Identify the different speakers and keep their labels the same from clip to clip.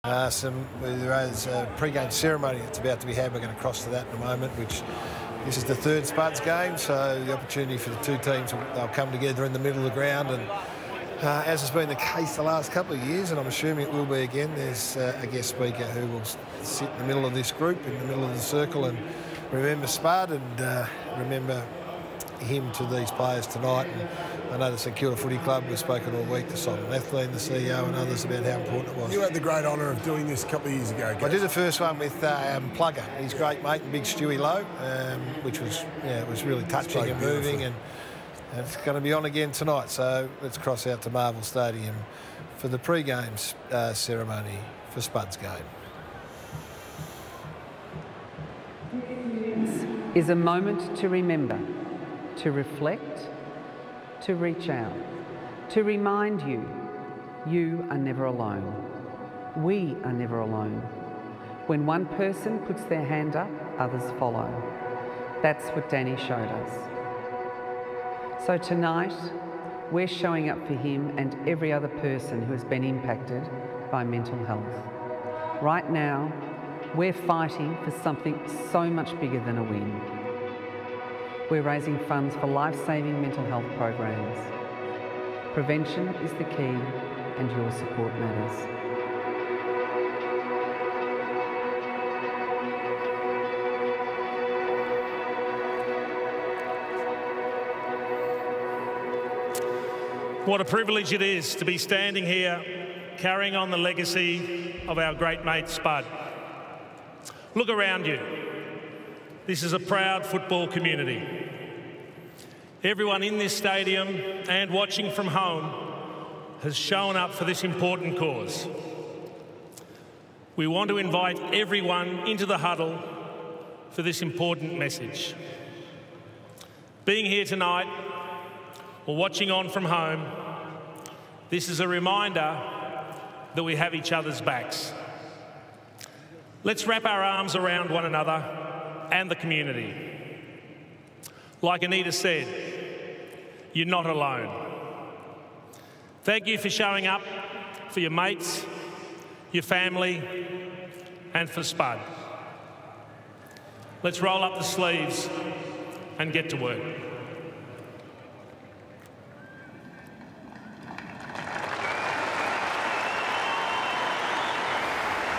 Speaker 1: There's a pre-game ceremony that's about to be had. We're going to cross to that in a moment, which this is the third Spuds game, so the opportunity for the two teams, they'll come together in the middle of the ground, and as has been the case the last couple of years, and I'm assuming it will be again, there's a guest speaker who will sit in the middle of this group, in the middle of the circle, and remember Spud and remember him to these players tonight. And I know the St Kilda Footy Club, we've spoken all week to Simon Athleen, the CEO, and others about how important it was.
Speaker 2: You had the great honour of doing this a couple of years ago, Gaz.
Speaker 1: I did the first one with Plugger, his great mate, and Big Stewie Lowe, which was, it was really touching and moving, and it's going to be on again tonight. So let's cross out to Marvel Stadium for the pre-game ceremony for Spud's game.
Speaker 3: This is a moment to remember, to reflect, to reach out, to remind you, you are never alone. We are never alone. When one person puts their hand up, others follow. That's what Danny showed us. So tonight, we're showing up for him and every other person who has been impacted by mental health. Right now, we're fighting for something so much bigger than a win. We're raising funds for life-saving mental health programs. Prevention is the key, and your support matters.
Speaker 4: What a privilege it is to be standing here carrying on the legacy of our great mate Spud. Look around you. This is a proud football community. Everyone in this stadium and watching from home has shown up for this important cause. We want to invite everyone into the huddle for this important message. Being here tonight or watching on from home, this is a reminder that we have each other's backs. Let's wrap our arms around one another and the community. Like Anita said, you're not alone. Thank you for showing up for your mates, your family, and for Spud. Let's roll up the sleeves and get to work.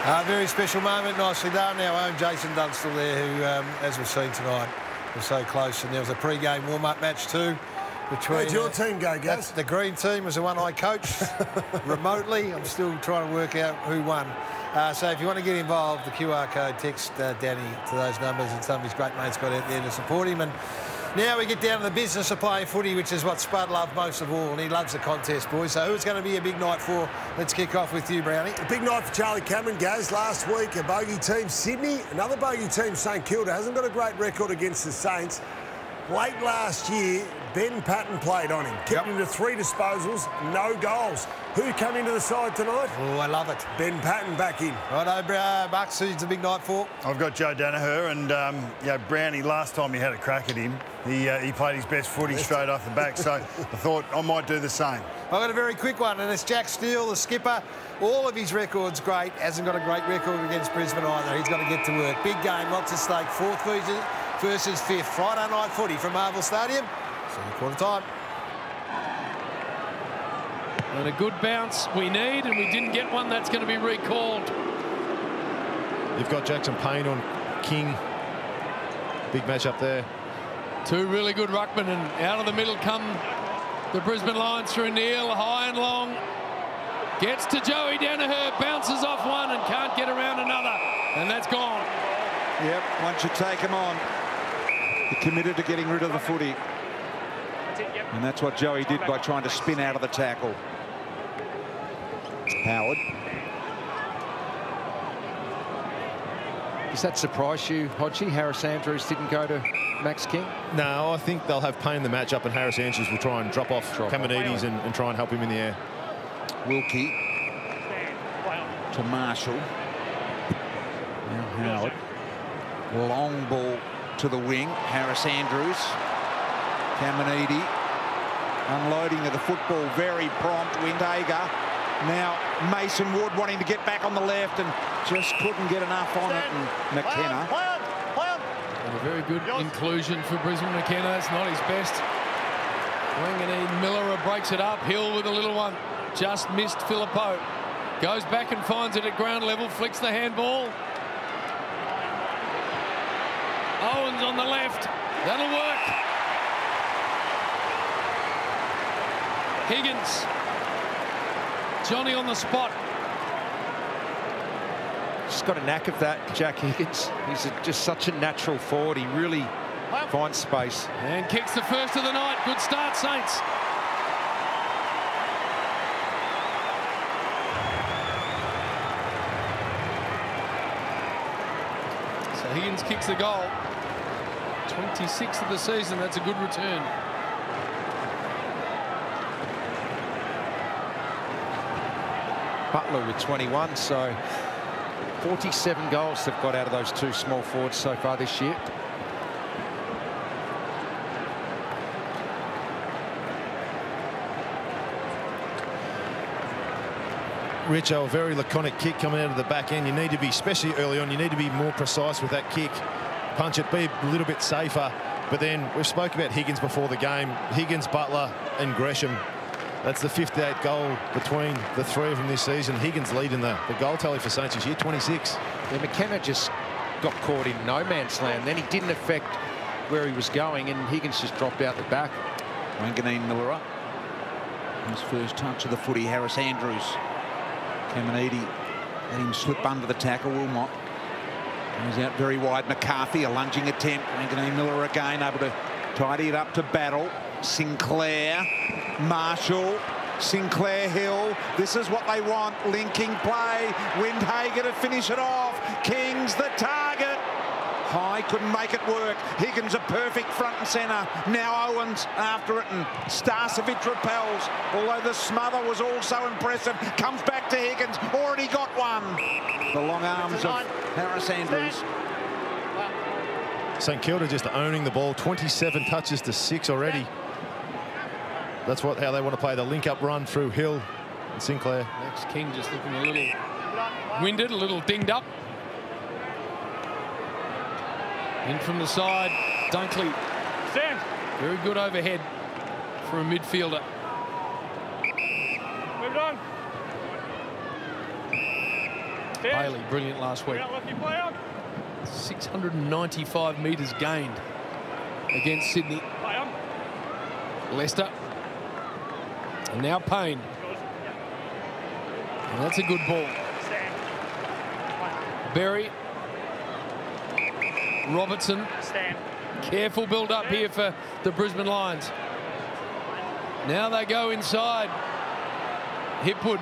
Speaker 1: A very special moment, nicely done. Our own Jason Dunstall there, who, as we've seen tonight, was so close. And there was a pre-game warm-up match too.
Speaker 2: Where'd your team go, Gaz?
Speaker 1: The green team was the one I coached remotely. I'm still trying to work out who won. So if you want to get involved, the QR code, text Danny to those numbers, and some of his great mates got out there to support him. And now we get down to the business of playing footy, which is what Spud loved most of all, and he loves the contest, boys. So who's going to be a big night for? Let's kick off with you, Brownie.
Speaker 2: A big night for Charlie Cameron, Gaz. Last week, a bogey team, Sydney. Another bogey team, St Kilda. Hasn't got a great record against the Saints. Late last year, Ben Patton played on him. Kept him to 3 disposals, no goals. Who came into the side tonight?
Speaker 1: Oh, I love it.
Speaker 2: Ben Patton back in.
Speaker 1: Righto, Bucks, who's the big night for?
Speaker 5: I've got Joe Danaher, and Brownie, last time he had a crack at him, he played his best footy straight off the back, so I thought I might do the same.
Speaker 1: I've got a very quick one, and it's Jack Steele, the skipper. All of his records great. Hasn't got a great record against Brisbane either. He's got to get to work. Big game, lots at stake. 4th versus 5th. Friday night footy from Marvel Stadium. See you quarter time.
Speaker 6: And a good bounce we need, and we didn't get one. That's going to be recalled.
Speaker 7: You've got Jackson Payne on King. Big match up there.
Speaker 6: Two really good ruckmen, and out of the middle come the Brisbane Lions through Neil, high and long. Gets to Joey Danaher, bounces off one and can't get around another. And that's gone.
Speaker 8: Yep, once you take him on, you're committed to getting rid of the footy. And that's what Joey did by trying to spin out of the tackle. Howard.
Speaker 9: Does that surprise you, Hodgie? Harris Andrews didn't go to Max King?
Speaker 7: No, I think they'll have Payne in the matchup, and Harris Andrews will try and drop off Kamanides and try and help him in the air.
Speaker 8: Wilkie to Marshall. Now Howard. Long ball to the wing. Harris Andrews. Caminiti. Unloading of the football. Very prompt. Windhager Now Mason Wood wanting to get back on the left and just couldn't get enough on it. And McKenna.
Speaker 6: And a very good inclusion for Brisbane. McKenna. It's not his best. Wanganeen-Milera breaks it up. Hill with a little one. Just missed Philippou. Goes back and finds it at ground level. Flicks the handball. Owens on the left. That'll work. Higgins. Johnny on the spot.
Speaker 9: Just got a knack of that, Jack Higgins. He's just such a natural forward. He really finds space.
Speaker 6: And kicks the first of the night. Good start, Saints. So Higgins kicks the goal. 26th of the season. That's a good return.
Speaker 9: Butler with 21, so 47 goals they've got out of those two small forwards so far this year.
Speaker 7: Richo, a very laconic kick coming out of the back end. You need to be, especially early on, you need to be more precise with that kick. Punch it, be a little bit safer. But then we've spoke about Higgins before the game. Higgins, Butler and Gresham. That's the 58th goal between the three of them this season. Higgins leading the goal tally for Saints this year, 26.
Speaker 9: Yeah, McKenna just got caught in no man's land. Then he didn't affect where he was going, and Higgins just dropped out the back.
Speaker 8: Wanganeen-Milera. His first touch of the footy. Harris Andrews. Caminiti let him slip under the tackle. Wilmot goes out very wide. McCarthy, a lunging attempt. Wanganeen-Milera again able to tidy it up to Battle. Sinclair, Marshall, Sinclair, Hill. This is what they want. Linking play. Windhager to finish it off. King's the target. High couldn't make it work. Higgins a perfect front and centre. Now Owens after it, and Starcevic repels. Although the smother was also impressive. Comes back to Higgins. Already got one. The long arms of Harris Andrews.
Speaker 7: St Kilda just owning the ball. 27 touches to 6 already. That's how they want to play the link-up run through Hill and Sinclair.
Speaker 6: Max King just looking a little winded, a little dinged up. In from the side, Dunkley.
Speaker 4: Stand.
Speaker 6: Very good overhead for a midfielder.
Speaker 4: Move on.
Speaker 6: Bailey, brilliant last week. 695 metres gained against Sydney. Leicester. And now Payne. And that's a good ball. Berry. Robertson. Careful build up here for the Brisbane Lions. Now they go inside. Hipwood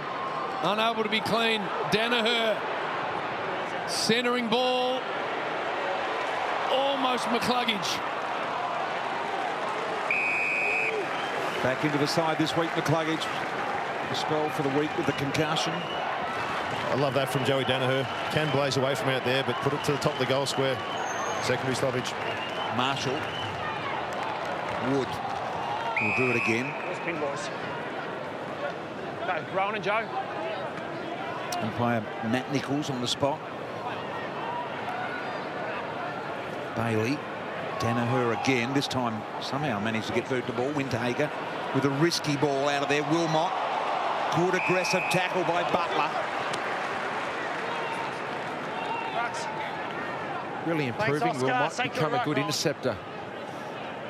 Speaker 6: unable to be clean. Danaher. Centering ball. Almost McCluggage.
Speaker 8: Back into the side this week, McCluggage. A spell for the week with the concussion.
Speaker 7: I love that from Joey Danaher. Can blaze away from out there, but put it to the top of the goal square. Secondary stoppage.
Speaker 8: Marshall. Wood will do it again.
Speaker 4: Where's Ping, boys? Go, Rowan and Joe.
Speaker 8: Umpire Matt Nichols on the spot. Bailey. Danaher again. This time somehow managed to get through the ball. Windhager with a risky ball out of there. Wilmot. Good aggressive tackle by Butler.
Speaker 9: Really improving. Wilmot become a good interceptor.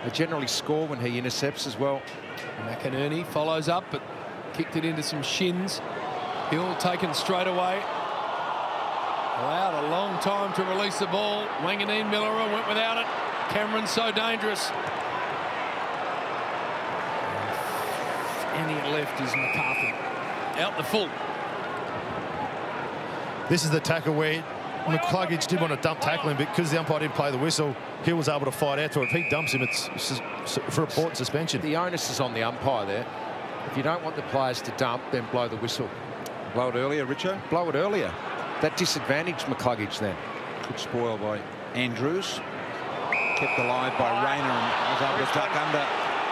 Speaker 9: They generally score when he intercepts as well.
Speaker 6: McInerney follows up, but kicked it into some shins. Hill taken straight away. Allowed a long time to release the ball. Wanganeen-Milera went without it. Cameron's so dangerous. And left is McCarthy. Out the full.
Speaker 7: This is the tackle where McCluggage did want to dump tackle him, but because the umpire didn't play the whistle, Hill was able to fight out to it. If he dumps him, it's for a port suspension.
Speaker 9: The onus is on the umpire there. If you don't want the players to dump, then blow the whistle.
Speaker 8: Blow it earlier, Richo.
Speaker 9: Blow it earlier. That disadvantaged McCluggage then.
Speaker 8: Good spoil by Andrews. Kept alive by Rayner and was able to duck under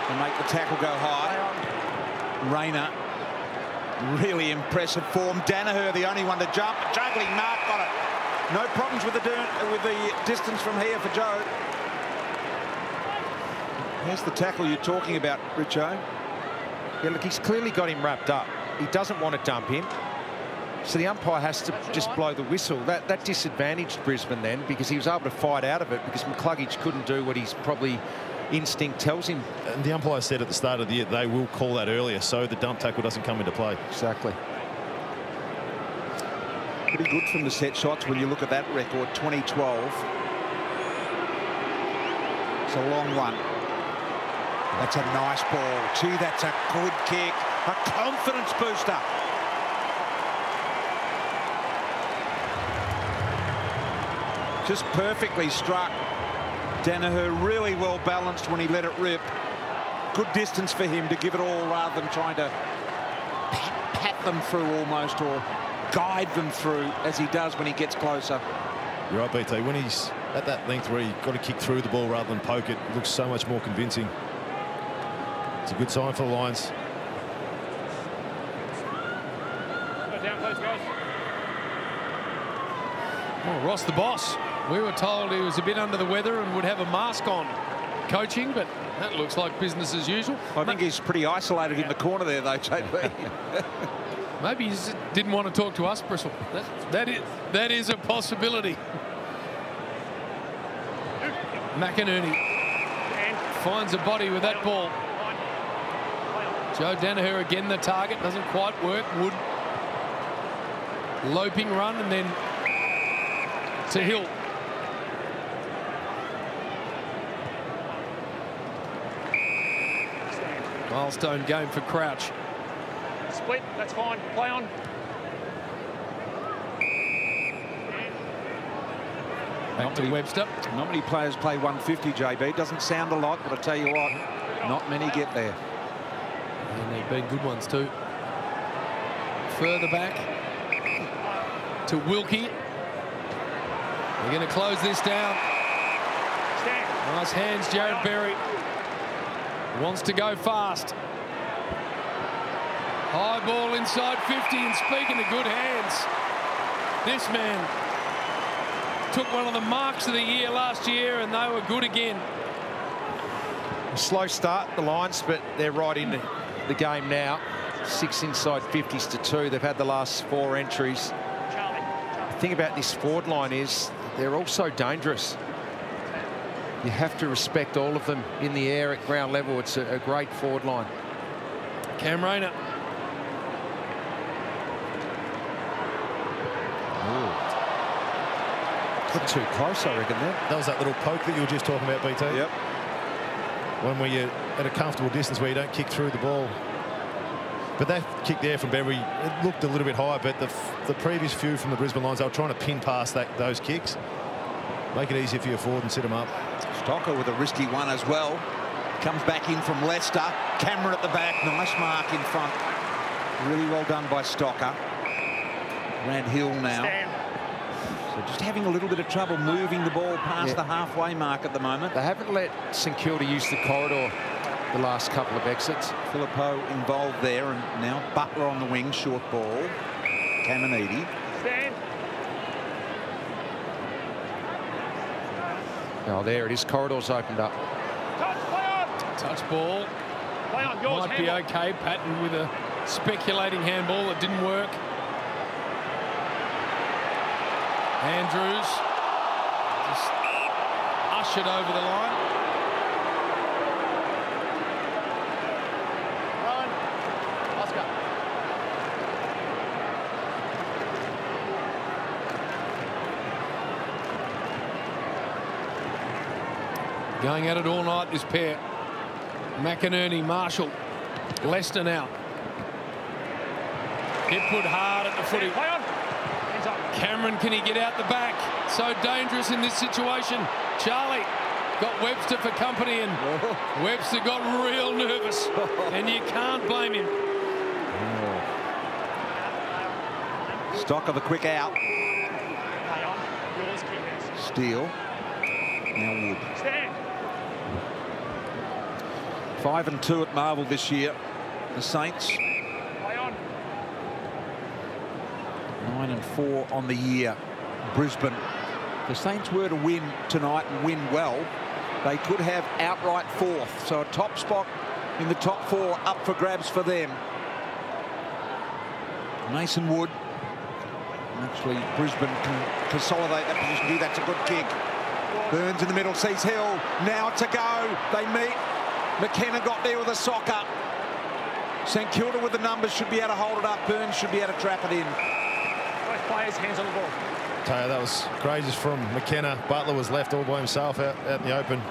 Speaker 8: and make the tackle go high. Rayner Really impressive form. Danaher, the only one to jump. Juggling Mark got it. No problems with the distance from here for Joe. Here's the tackle you're talking about, Richo.
Speaker 9: Yeah, look, he's clearly got him wrapped up. He doesn't want to dump him. So the umpire has to just blow the whistle. That disadvantaged Brisbane then, because he was able to fight out of it, because McCluggage couldn't do what he's probably instinct tells him.
Speaker 7: And the umpire said at the start of the year they will call that earlier, so the dump tackle doesn't come into play.
Speaker 9: Exactly.
Speaker 8: Pretty good from the set shots when you look at that record, 2012. It's a long one. That's a nice ball. Gee, that's a good kick. A confidence booster. Just perfectly struck. Danaher really well balanced when he let it rip. Good distance for him to give it all rather than trying to pat them through almost, or guide them through as he does when he gets closer.
Speaker 7: You're right, BT. When he's at that length where you've got to kick through the ball rather than poke it, it looks so much more convincing. It's a good sign for the Lions.
Speaker 6: Down, please, guys. Oh, Ross the boss. We were told he was a bit under the weather and would have a mask on coaching, but that looks like business as usual.
Speaker 8: I think he's pretty isolated in the corner there, though, JP.
Speaker 6: Maybe he just didn't want to talk to us, Bristol. That is a possibility. McInerney finds a body with that ball. Joe Danaher again the target, doesn't quite work. Wood loping run and then to Hill. Milestone game for Crouch.
Speaker 4: Split, that's fine. Play on.
Speaker 6: Back to Webster.
Speaker 8: Not many players play 150, JB. Doesn't sound a lot, but I tell you what, not many get there.
Speaker 6: And they've been good ones too. Further back to Wilkie. They're going to close this down. Nice hands, Jared Berry. Wants to go fast. High ball inside 50, and speaking of good hands, this man took one of the marks of the year last year, and they were good again.
Speaker 9: A slow start, the Lions, but they're right into the game now. 6 inside 50s to 2. They've had the last 4 entries. The thing about this forward line is they're all so dangerous. You have to respect all of them in the air at ground level. It's a great forward line.
Speaker 6: Cam Rayner.
Speaker 9: Not too close, I reckon, there.
Speaker 7: That was that little poke that you were just talking about, BT.
Speaker 8: Yep.
Speaker 7: When you're at a comfortable distance where you don't kick through the ball. But that kick there from Berry, it looked a little bit high, but the previous few from the Brisbane Lions, they were trying to pin past those kicks. Make it easier for your forward and sit them up.
Speaker 8: Stocker with a risky one as well. Comes back in from Leicester. Cameron at the back. Nice mark in front. Really well done by Stocker. Rand Hill now. So just having a little bit of trouble moving the ball past the halfway mark at the moment.
Speaker 9: They haven't let St Kilda use the corridor the last couple of exits.
Speaker 8: Filippo involved there, and now Butler on the wing, short ball. Caminiti.
Speaker 9: Oh, there it is. Corridor's opened up.
Speaker 6: Touch ball.
Speaker 4: Play on, yours.
Speaker 6: Might be okay. Patton with a speculating handball that didn't work. Andrews just ushered over the line.
Speaker 4: Run. Oscar.
Speaker 6: Going at it all night, this pair. McInerney, Marshall, Leicester now. Hipwood hard at the footy.
Speaker 4: Play on.
Speaker 6: Cameron, can he get out the back? So dangerous in this situation. Charlie got Webster for company, and Webster got real nervous, and you can't blame him.
Speaker 8: Stocker the quick out. Steele. Now Wood. 5-2 at Marvel this year. The Saints. 9-4 on the year. Brisbane. If the Saints were to win tonight and win well, they could have outright fourth. So a top spot in the top 4 up for grabs for them. Mason Wood. Actually, Brisbane can consolidate that position. That's a good kick. Burns in the middle, sees Hill. Now to go. They meet. McKenna got there with a socker. St Kilda with the numbers should be able to hold it up. Burns should be able to trap it in.
Speaker 10: Both players, hands on the ball.
Speaker 7: Taya, that was courageous from McKenna. Butler was left all by himself out in the open.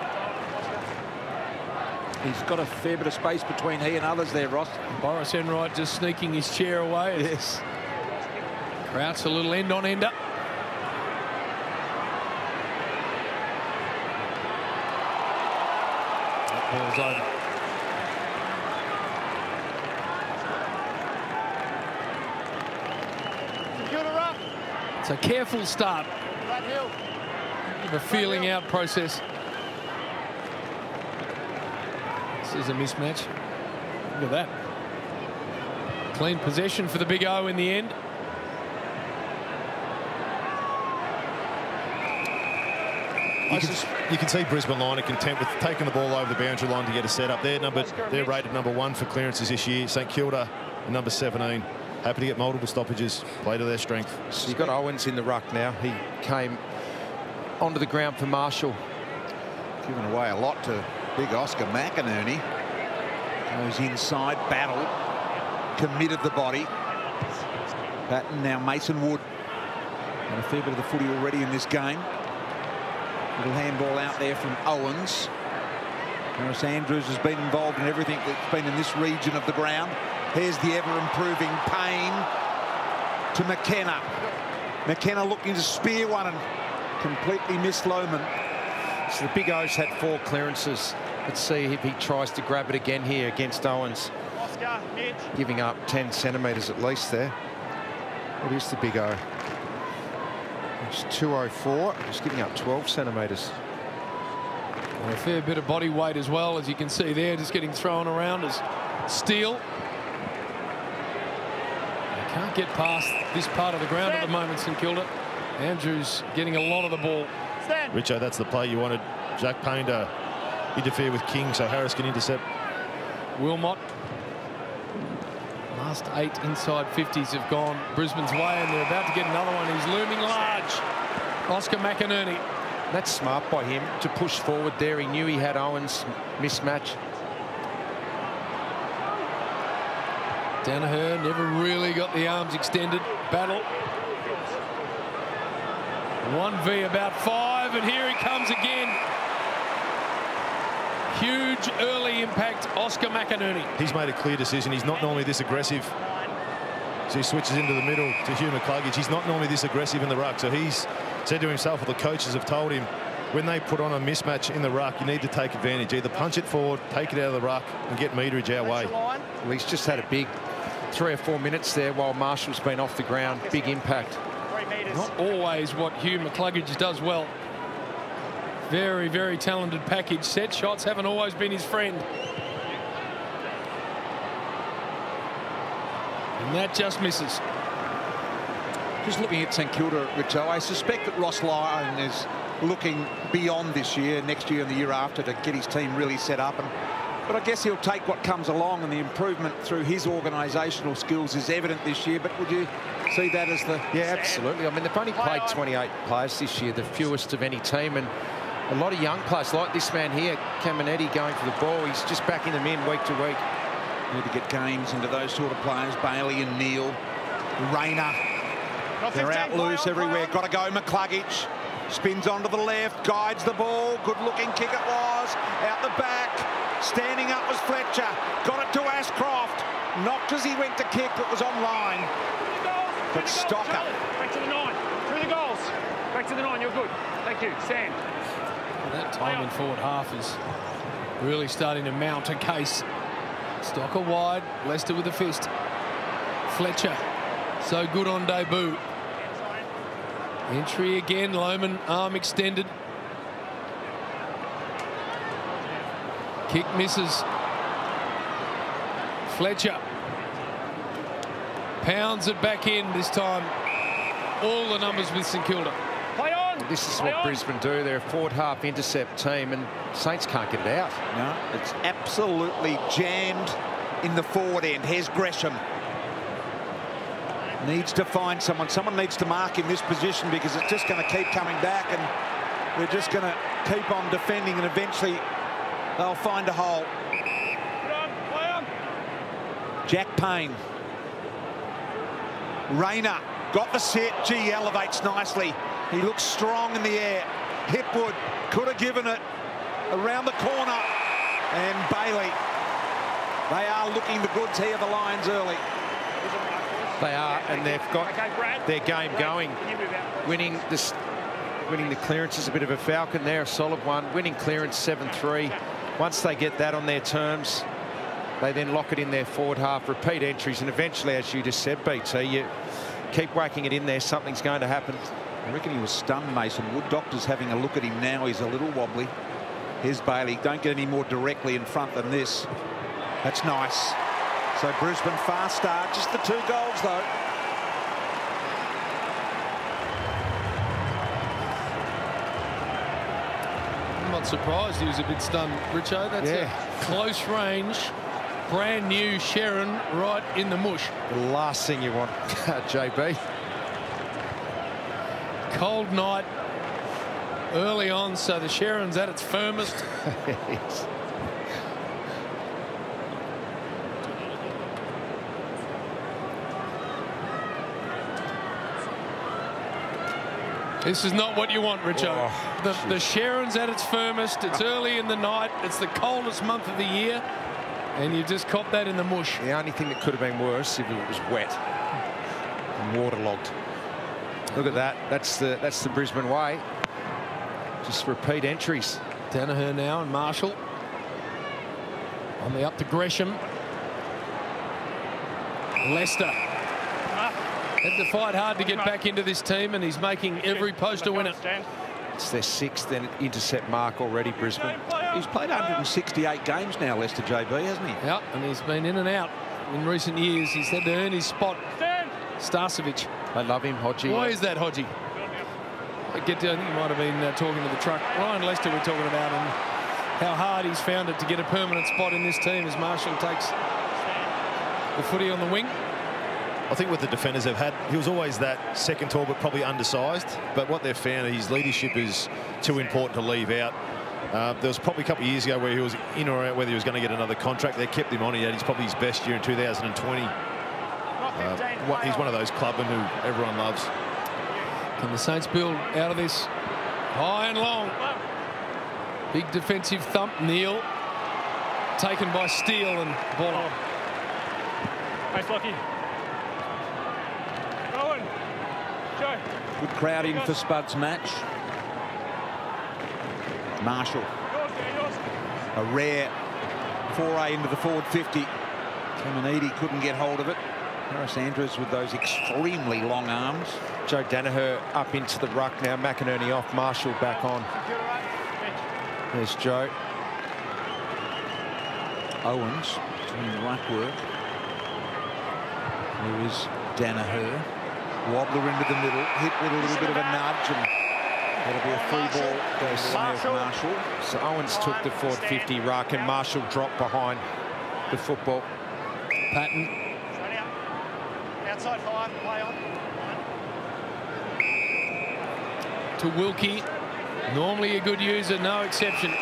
Speaker 8: He's got a fair bit of space between he and others there, Ross.
Speaker 6: Boris Enright just sneaking his chair away.
Speaker 8: Yes.
Speaker 6: Krauts a little end-on-ender. That ball's over. It's a careful start. The feeling out process. This is a mismatch. Look at that. Clean possession for the Big O in the end.
Speaker 7: You can see Brisbane line are content with taking the ball over the boundary line to get a set up. They're rated #1 for clearances this year. St Kilda number 17. Happy to get multiple stoppages, play to their strength.
Speaker 9: He's got Owens in the ruck now. He came onto the ground for Marshall.
Speaker 8: Giving away a lot to big Oscar McInerney. Goes inside, battle, committed the body. Patton, now Mason Wood. And a fair bit of the footy already in this game. Little handball out there from Owens. Harris Andrews has been involved in everything that's been in this region of the ground. Here's the ever-improving Payne to McKenna. McKenna looking to spear one and completely missed Lohman.
Speaker 9: So the Big O's had 4 clearances. Let's see if he tries to grab it again here against Owens.
Speaker 10: Oscar, Mitch.
Speaker 9: Giving up 10 centimetres at least there. What is the Big O? It's 204, just giving up 12 centimetres.
Speaker 6: And a fair bit of body weight as well, as you can see there, just getting thrown around as Steele. They can't get past this part of the ground at the moment, St Kilda. Andrews getting a lot of the ball.
Speaker 7: Richo, that's the play you wanted. Jack Payne to interfere with King so Harris can intercept.
Speaker 6: Wilmot. Last 8 inside 50s have gone Brisbane's way, and they're about to get another one. He's looming large. Oscar McInerney.
Speaker 9: That's smart by him to push forward there. He knew he had Owens mismatch.
Speaker 6: Danaher never really got the arms extended. Battle. 1v about 5, and here he comes again. Huge early impact, Oscar McInerney.
Speaker 7: He's made a clear decision. He's not normally this aggressive. So he switches into the middle to Hugh McCluggage. He's not normally this aggressive in the ruck. So he's said to himself, or the coaches have told him, when they put on a mismatch in the ruck, you need to take advantage. Either punch it forward, take it out of the ruck, and get meterage our way.
Speaker 9: Well, he's just had a big 3 or 4 minutes there while Marshall's been off the ground. Big impact.
Speaker 6: Not always what Hugh McCluggage does well. Very, very talented package. Set shots haven't always been his friend. And that just misses.
Speaker 8: Just looking at St Kilda, Richo, I suspect that Ross Lyon is looking beyond this year, next year and the year after, to get his team really set up. But I guess he'll take what comes along, and the improvement through his organisational skills is evident this year. But would you see that as the...
Speaker 9: Yeah, absolutely. I mean, they've only played 28 players this year, the fewest of any team, and a lot of young players like this man here, Caminetti, going for the ball. He's just backing them in week to week.
Speaker 8: Need to get games into those sort of players. Bailey and Neal, Rayner. They're out loose everywhere. Got to go. McCluggage spins onto the left, guides the ball. Good-looking kick it was. Out the back. Standing up was Fletcher. Got it to Ashcroft. Knocked as he went to kick, but was on line. But Stocker.
Speaker 10: Back to the 9. Through the goals. Back to the 9. You're good. Thank you. Sam.
Speaker 6: That time in forward half is really starting to mount a case. Stocker wide. Lester with a fist. Fletcher. So good on debut. Entry again. Lohman, arm extended. Kick misses. Fletcher pounds it back in this time. all the numbers with St Kilda.
Speaker 10: Play on.
Speaker 9: This is what Brisbane do. They're a forward half intercept team, and Saints can't get it out.
Speaker 8: No, it's absolutely jammed in the forward end. Here's Gresham. Needs to find someone. Someone needs to mark in this position because it's just going to keep coming back, and we're just going to keep on defending, and eventually they'll find a hole.
Speaker 10: Play on.
Speaker 8: Jack Payne. Rayner got the set. Gee, elevates nicely. He looks strong in the air. Hipwood could have given it around the corner. And Bailey. They are looking the goods here, the Lions, early.
Speaker 9: They are, and they've got their game going. Winning the clearance is a bit of a falcon there, a solid one. Winning clearance 7-3. Once they get that on their terms, they then lock it in their forward half, repeat entries, and eventually, as you just said, BT, you keep whacking it in there, something's going to happen.
Speaker 8: I reckon he was stunned, Mason Wood. Doctor's having a look at him now. He's a little wobbly. Here's Bailey. Don't get any more directly in front than this. That's nice. So Brisbane fast start. Just the 2 goals, though.
Speaker 6: I'm not surprised he was a bit stunned, Richo. That's a close range, brand new Sharon right in the mush.
Speaker 9: The last thing you want, JB.
Speaker 6: Cold night early on, so the Sharon's at its firmest. This is not what you want, Richo. Oh, the Sharon's at its firmest. It's early in the night. It's the coldest month of the year. And you just caught that in the mush.
Speaker 9: The only thing that could have been worse if it was wet and waterlogged. Look at that. That's the Brisbane way. Just repeat entries.
Speaker 6: Danaher now and Marshall. On the up to Gresham. Leicester. Had to fight hard to get back into this team, and he's making every post a winner.
Speaker 9: It's their 6th intercept mark already, Brisbane.
Speaker 8: He's played 168 games now, Leicester, JB, hasn't he?
Speaker 6: Yeah, and he's been in and out in recent years. He's had to earn his spot. Starcevic.
Speaker 9: I love him, Hodgie.
Speaker 6: Why is that, Hodgie? I think he might have been talking to the truck. Ryan Leicester we're talking about, and how hard he's found it to get a permanent spot in this team as Marshall takes the footy on the wing.
Speaker 7: I think with the defenders they've had, he was always that second tall but probably undersized. But what they've found, his leadership is too important to leave out. There was probably a couple of years ago where he was in or out whether he was going to get another contract. They kept him on. He's probably his best year in 2020. He's one of those clubmen who everyone loves.
Speaker 6: Can the Saints build out of this? High and long. Big defensive thump. Neal taken by Steele and ball.
Speaker 10: Thanks, Lockie.
Speaker 8: Good crowd in for Spud's match. Marshall. A rare foray into the forward 50. Caminiti couldn't get hold of it. Harris Andrews with those extremely long arms.
Speaker 9: Joe Danaher up into the ruck now. McInerney off. Marshall back on. There's Joe.
Speaker 8: Owens doing the ruck work. There is Danaher. Wobbler into the middle, hit with a little bit of a nudge, and that'll be a free ball. Goes to Marshall.
Speaker 9: So Owens took the forward 50 ruck, and Marshall dropped behind the football.
Speaker 6: Patton.
Speaker 10: Outside 5, play on.
Speaker 6: To Wilkie. Normally a good user, no exception.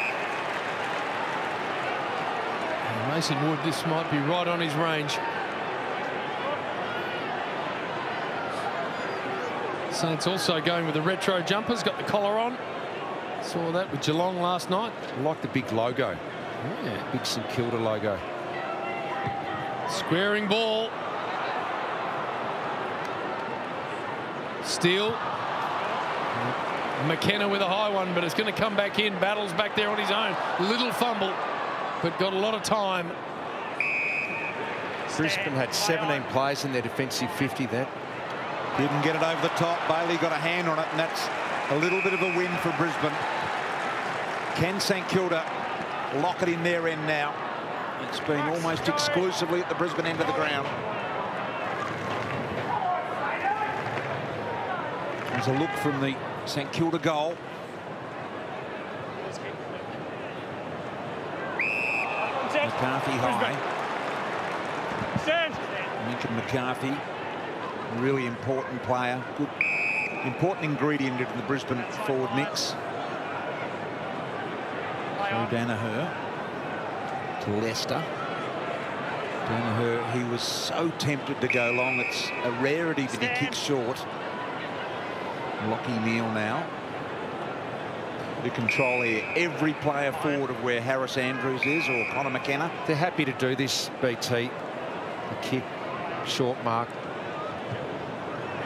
Speaker 6: And Mason Wood, this might be right on his range. Saints also going with the retro jumpers, got the collar on. Saw that with Geelong last night.
Speaker 9: I like the big logo.
Speaker 6: Yeah.
Speaker 9: Big St Kilda logo.
Speaker 6: Squaring ball. Steele. McKenna with a high one, but it's going to come back in. Battles back there on his own. Little fumble, but got a lot of time.
Speaker 9: Brisbane had 17 players in their defensive 50 there.
Speaker 8: Didn't get it over the top. Bailey got a hand on it, and that's a little bit of a win for Brisbane. Can St Kilda lock it in their end now? It's been almost exclusively at the Brisbane end of the ground. There's a look from the St Kilda goal. McCarthy high. I mentioned McCarthy, really important player, good, important ingredient into the Brisbane forward mix. So Danaher to Leicester. Danaher, he was so tempted to go long. It's a rarity that he kicks short. Lockie Neal now. The control here. Every player forward of where Harris Andrews is or Connor McKenna.
Speaker 9: They're happy to do this, BT. The kick, short mark.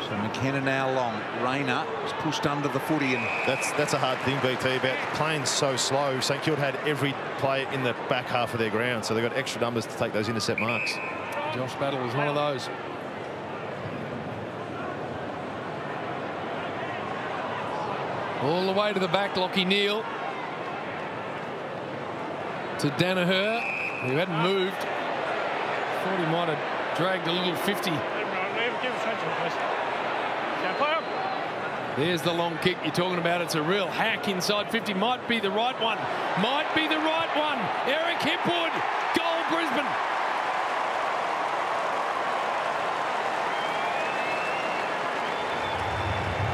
Speaker 8: So McKenna now long. Rayner is pushed under the footy, and
Speaker 7: that's a hard thing, BT, about playing so slow. St Kilda had every player in the back half of their ground, so they've got extra numbers to take those intercept marks.
Speaker 6: Josh Battle was one of those. All the way to the back, Lockie Neal. To Danaher, who hadn't moved. Thought he might have dragged a little 50. There's the long kick you're talking about. It's a real hack inside 50. Might be the right one. Might be the right one. Eric Hipwood. Goal, Brisbane.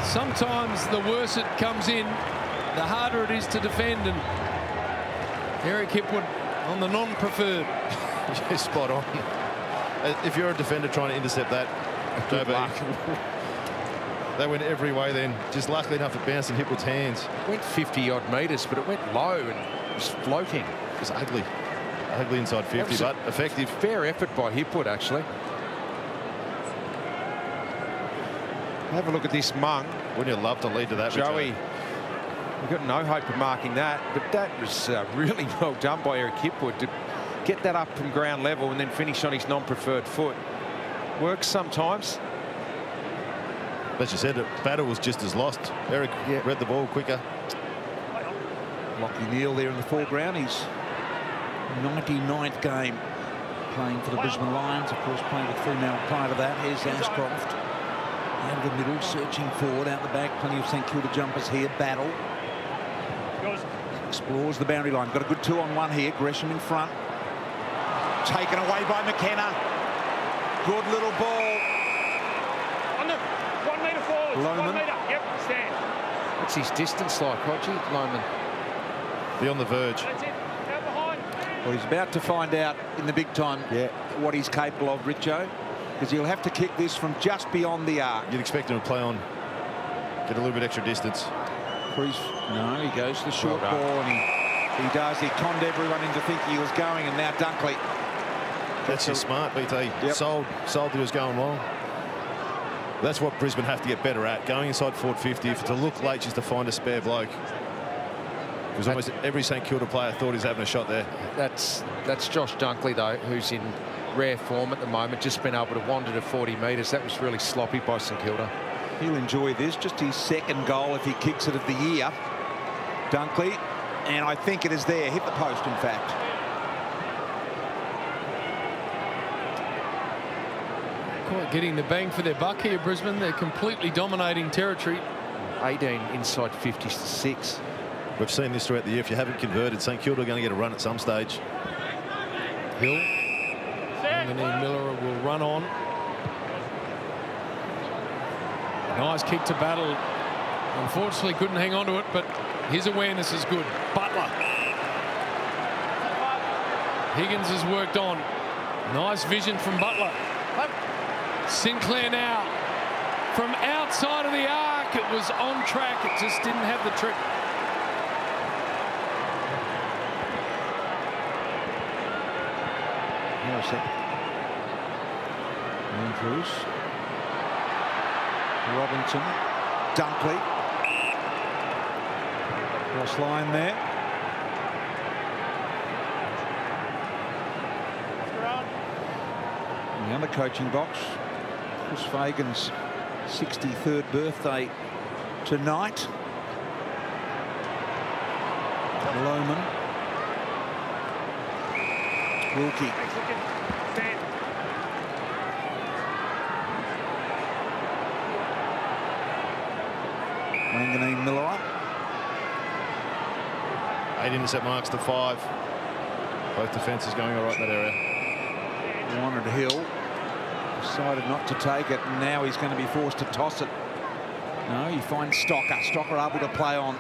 Speaker 6: Sometimes the worse it comes in, the harder it is to defend. And Eric Hipwood on the non-preferred.
Speaker 7: Yeah, spot on. If you're a defender trying to intercept that,
Speaker 9: good luck.
Speaker 7: They went every way then. Just luckily enough it bounced in Hipwood's hands.
Speaker 9: It went 50-odd metres, but it went low and was floating.
Speaker 7: It was ugly. Ugly inside 50, but effective.
Speaker 9: Fair effort by Hipwood, actually. Have a look at this Mung.
Speaker 7: Wouldn't you love to lead to that,
Speaker 9: Joey? We've got no hope of marking that, but that was really well done by Eric Hipwood to get that up from ground level and then finish on his non-preferred foot. Works sometimes.
Speaker 7: As you said, the battle was just as lost. Eric read the ball quicker.
Speaker 8: Lockie Neal there in the foreground. He's 99th game playing for the Brisbane Lions. Of course, playing with Fremantle prior to that. Here's Ashcroft. Out of the middle, searching forward, out the back. Plenty of St Kilda jumpers here. Battle. Explores the boundary line. Got a good 2-on-1 here. Gresham in front. Taken away by McKenna. Good little ball.
Speaker 10: Under 1 metre forward.
Speaker 8: Loman.
Speaker 10: 1 metre. Yep, stand.
Speaker 9: What's his distance like, Hodgie? Loman.
Speaker 7: Be on the verge.
Speaker 10: That's it. Out behind.
Speaker 8: Well, he's about to find out in the big time what he's capable of, Richo. Because he'll have to kick this from just beyond the arc.
Speaker 7: You'd expect him to play on, get a little bit extra distance.
Speaker 8: No, he goes to the short ball, and he does. He conned everyone into thinking he was going, and now Dunkley.
Speaker 7: That's just smart, BT. Yep. Sold that he was going long. That's what Brisbane have to get better at, going inside forward 50. If to look late just to find a spare bloke. Because almost every St Kilda player thought he was having a shot there.
Speaker 9: That's Josh Dunkley, though, who's in rare form at the moment, just been able to wander to 40 metres. That was really sloppy by St Kilda.
Speaker 8: He'll enjoy this. Just his second goal if he kicks it of the year. Dunkley, and I think it is there. Hit the post, in fact.
Speaker 6: Quite getting the bang for their buck here, Brisbane. They're completely dominating territory.
Speaker 9: 18 inside 50s to 6.
Speaker 7: We've seen this throughout the year. If you haven't converted, St Kilda are going to get a run at some stage.
Speaker 6: Hill. Wanganeen-Milera will run on. Nice kick to Battle. Unfortunately, couldn't hang on to it, but his awareness is good. Butler. Higgins has worked on. Nice vision from Butler. Sinclair now. From outside of the arc, it was on track. It just didn't have the trick.
Speaker 8: Andrews. Robinson. Dunkley. Cross line there. In the other coaching box, Chris Fagan's 63rd birthday tonight. Loman. Wilkie. Wanganeen-Milera.
Speaker 7: 8 intercept marks to 5. Both defences going all right in that area.
Speaker 8: Wanted Hill. Decided not to take it, and now he's going to be forced to toss it. No, he finds Stocker. Stocker able to play on,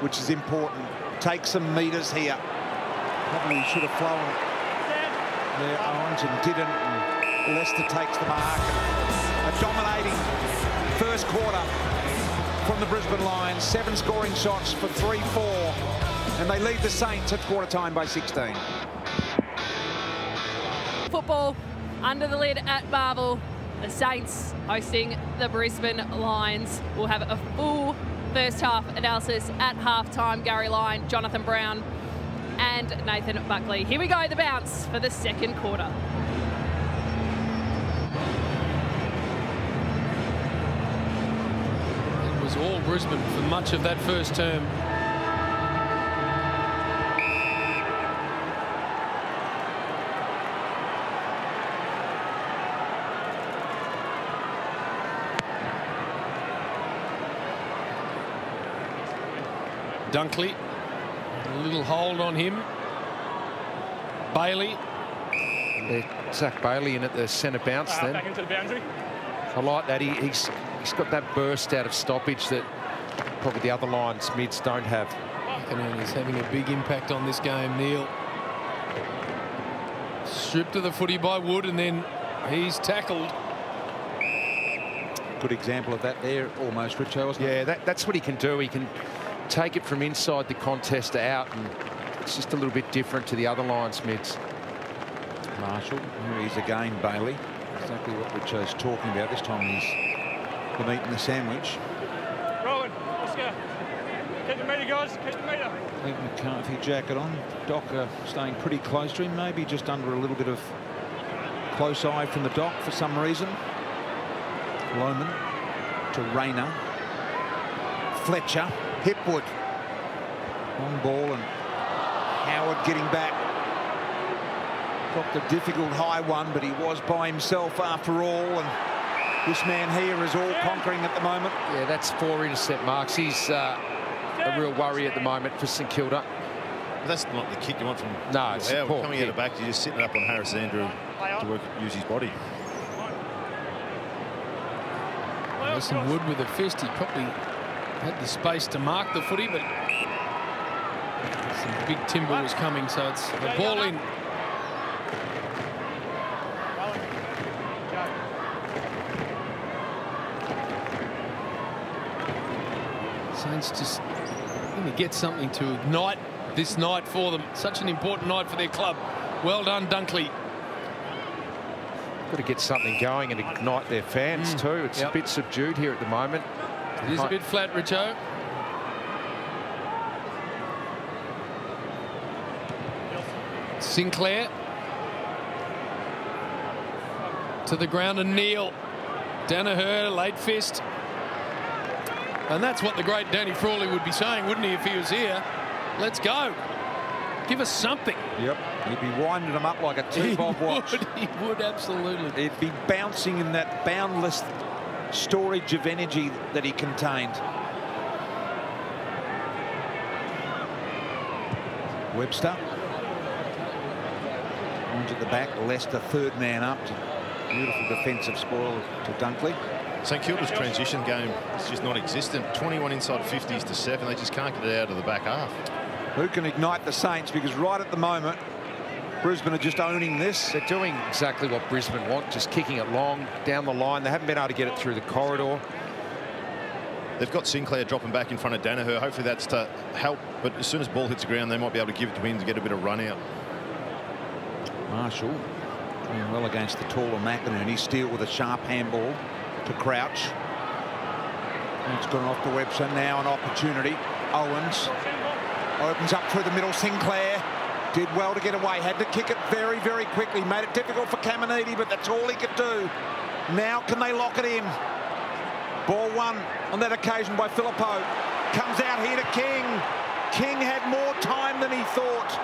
Speaker 8: which is important. Take some metres here. Probably should have flown their Owens and didn't. And Leicester takes the mark. A dominating first quarter from the Brisbane Lions. 7 scoring shots for 3-4. And they lead the Saints at quarter time by 16.
Speaker 11: Football under the lid at Marvel. The Saints hosting the Brisbane Lions. We'll have a full first half analysis at halftime. Gary Lyon, Jonathan Brown and Nathan Buckley. Here we go, the bounce for the second quarter.
Speaker 6: It was all Brisbane for much of that first term. Dunkley, a little hold on him. Bailey. Zach Bailey in at the centre bounce then.
Speaker 10: Back into the boundary.
Speaker 6: I like that. He's got that burst out of stoppage that probably the other Lions mids don't have. And he's having a big impact on this game, Neil. Stripped of the footy by Wood, and then he's tackled.
Speaker 8: Good example of that there, almost, Richo, wasn't it?
Speaker 6: Yeah, that's what he can do. He can take it from inside the contest out, and it's just a little bit different to the other Lions mids.
Speaker 8: Marshall, here he's again, Bailey. Exactly what Richo's talking about. This time he's been eating the sandwich.
Speaker 10: Rowan, let's go. Keep the meter, guys. Keep the meter.
Speaker 8: Leave McCarthy jacket on. Doc staying pretty close to him, maybe just under a little bit of close eye from the Doc for some reason. Lohman to Rayner. Fletcher. Hipwood. Long ball, and Howard getting back. Dropped a difficult high one, but he was by himself after all, and this man here is all conquering at the moment.
Speaker 6: Yeah, that's 4 intercept marks. He's a real worry at the moment for St Kilda.
Speaker 7: But that's not the kick you want from
Speaker 6: it's
Speaker 7: Howard. Coming out of back, you're just sitting up on Harris Andrew to use his body.
Speaker 6: Listen, Wood with a fist. He probably had the space to mark the footy, but some big timber was coming, so it's a ball in. Saints just going to get something to ignite this night for them. Such an important night for their club. Well done, Dunkley. Got to get something going and ignite their fans too. It's a bit subdued here at the moment. It is a bit flat, Richo. Sinclair to the ground, and Neil. Danaher, late fist. And that's what the great Danny Frawley would be saying, wouldn't he, if he was here? Let's go. Give us something.
Speaker 8: Yep. He'd be winding them up like a two-bob watch.
Speaker 6: He would, absolutely.
Speaker 8: He'd be bouncing in that boundless storage of energy that he contained. Webster. Onto the back. Leicester, third man up. Beautiful defensive spoil to Dunkley.
Speaker 7: St Kilda's transition game is just not existent. 21 inside 50s to 7. They just can't get it out of the back half.
Speaker 8: Who can ignite the Saints? Because right at the moment, Brisbane are just owning this.
Speaker 6: They're doing exactly what Brisbane want, just kicking it long down the line. They haven't been able to get it through the corridor.
Speaker 7: They've got Sinclair dropping back in front of Danaher. Hopefully that's to help. But as soon as the ball hits the ground, they might be able to give it to him to get a bit of run out.
Speaker 8: Marshall doing well against the taller McInerney. Steele with a sharp handball to Crouch. It's gone off to Webster. Now an opportunity. Owens opens up through the middle. Sinclair did well to get away. Had to kick it very, very quickly. Made it difficult for Caminiti, but that's all he could do. Now can they lock it in? Ball won on that occasion by Filippo. Comes out here to King. King had more time than he thought.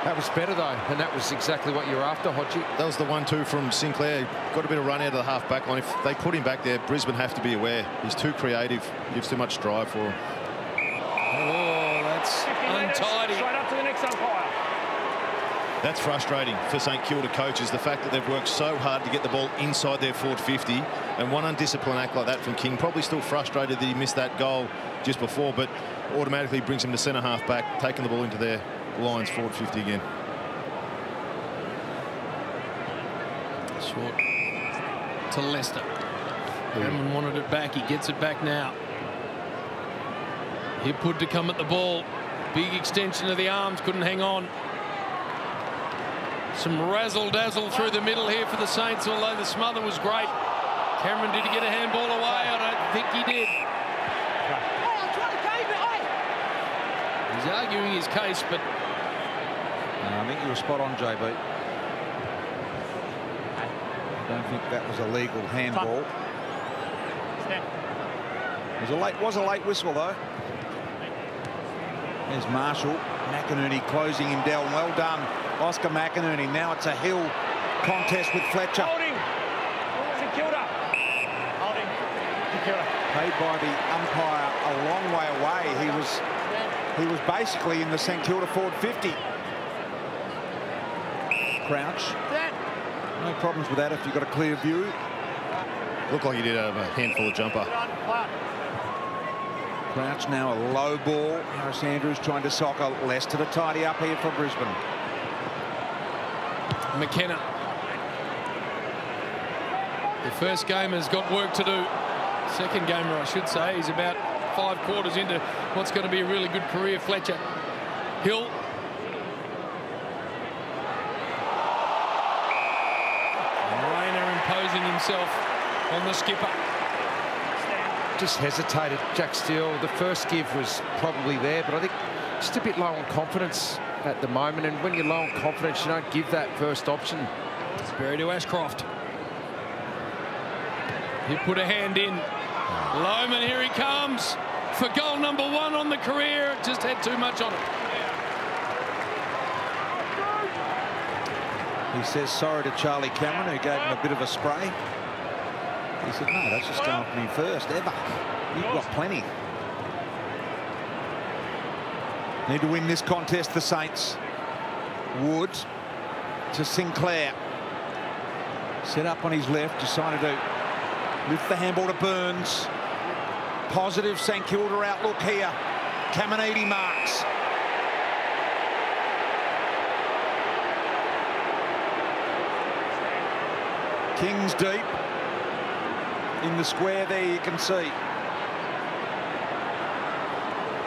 Speaker 9: That was better, though, and that was exactly what you were after, Hodgie.
Speaker 7: That was the 1-2 from Sinclair. Got a bit of run out of the half-back line. If they put him back there, Brisbane have to be aware. He's too creative, gives too much drive for him.
Speaker 6: Oh, that's untidy.
Speaker 10: Straight up to the next umpire.
Speaker 7: That's frustrating for St Kilda coaches, the fact that they've worked so hard to get the ball inside their forward 50, and one undisciplined act like that from King, probably still frustrated that he missed that goal just before, but automatically brings him to centre half back, taking the ball into their Lions forward 50 again.
Speaker 6: Short to Leicester. Cameron wanted it back. He gets it back now. Hipwood to come at the ball. Big extension of the arms. Couldn't hang on. Some razzle-dazzle through the middle here for the Saints, although the smother was great. Cameron, did he get a handball away? I don't think he did. He's arguing his case, but
Speaker 8: I think you were spot on, JB. I don't think that was a legal handball. It was a late whistle, though. There's Marshall. McInerney closing him down. Well done, Oscar McInerney. Now it's a Hill contest with Fletcher.
Speaker 10: Holding. St Kilda. Holding. St Kilda.
Speaker 8: Paid by the umpire a long way away. He was basically in the St Kilda forward 50. Crouch. No problems with that if you've got a clear view.
Speaker 7: Looked like he did have a handful of jumper.
Speaker 8: Crouch now a low ball. Harris Andrews trying to sock a Leicester to tidy up here for Brisbane.
Speaker 6: McKenna. The first gamer's got work to do. Second gamer, I should say. He's about 5 quarters into what's going to be a really good career. Fletcher. Hill. And Rayner imposing himself on the skipper.
Speaker 9: Just hesitated, Jack Steele. The first give was probably there, but I think just a bit low on confidence at the moment. And when you're low on confidence, you don't give that first option.
Speaker 6: Sperry to Ashcroft. He put a hand in. Lohman, here he comes for goal number 1 on the career. Just had too much on it.
Speaker 8: He says sorry to Charlie Cameron, who gave him a bit of a spray. He said, no, that's just going for me first ever. You've got plenty. Need to win this contest, the Saints. Wood to Sinclair. Set up on his left, decided to lift the handball to Burns. Positive St Kilda outlook here. Caminiti marks. King's deep. In the square there, you can see.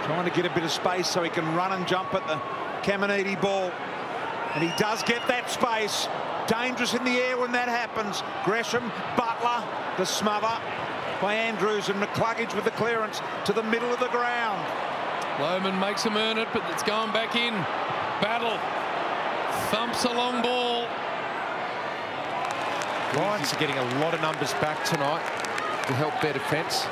Speaker 8: Trying to get a bit of space so he can run and jump at the Caminiti ball. And he does get that space. Dangerous in the air when that happens. Gresham, Butler, the smother by Andrews, and McCluggage with the clearance to the middle of the ground.
Speaker 6: Lohman makes him earn it, but it's going back in. Battle. Thumps a long ball.
Speaker 9: Lions are getting a lot of numbers back tonight to help their defence.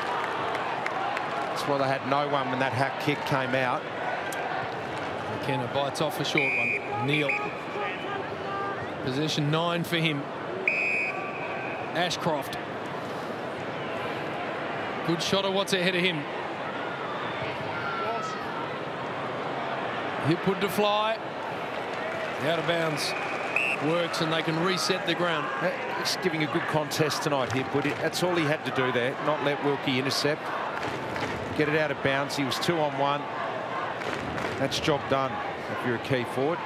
Speaker 9: That's why they had no one when that hack kick came out.
Speaker 6: McKenna bites off a short one. Neal. Possession 9 for him. Ashcroft. Good shot of what's ahead of him. Hipwood to fly. Out of bounds. Works, and they can reset the ground.
Speaker 9: He's giving a good contest tonight here, but that's all he had to do there. Not let Wilkie intercept. Get it out of bounds. He was 2-on-1. That's job done if you're a key forward.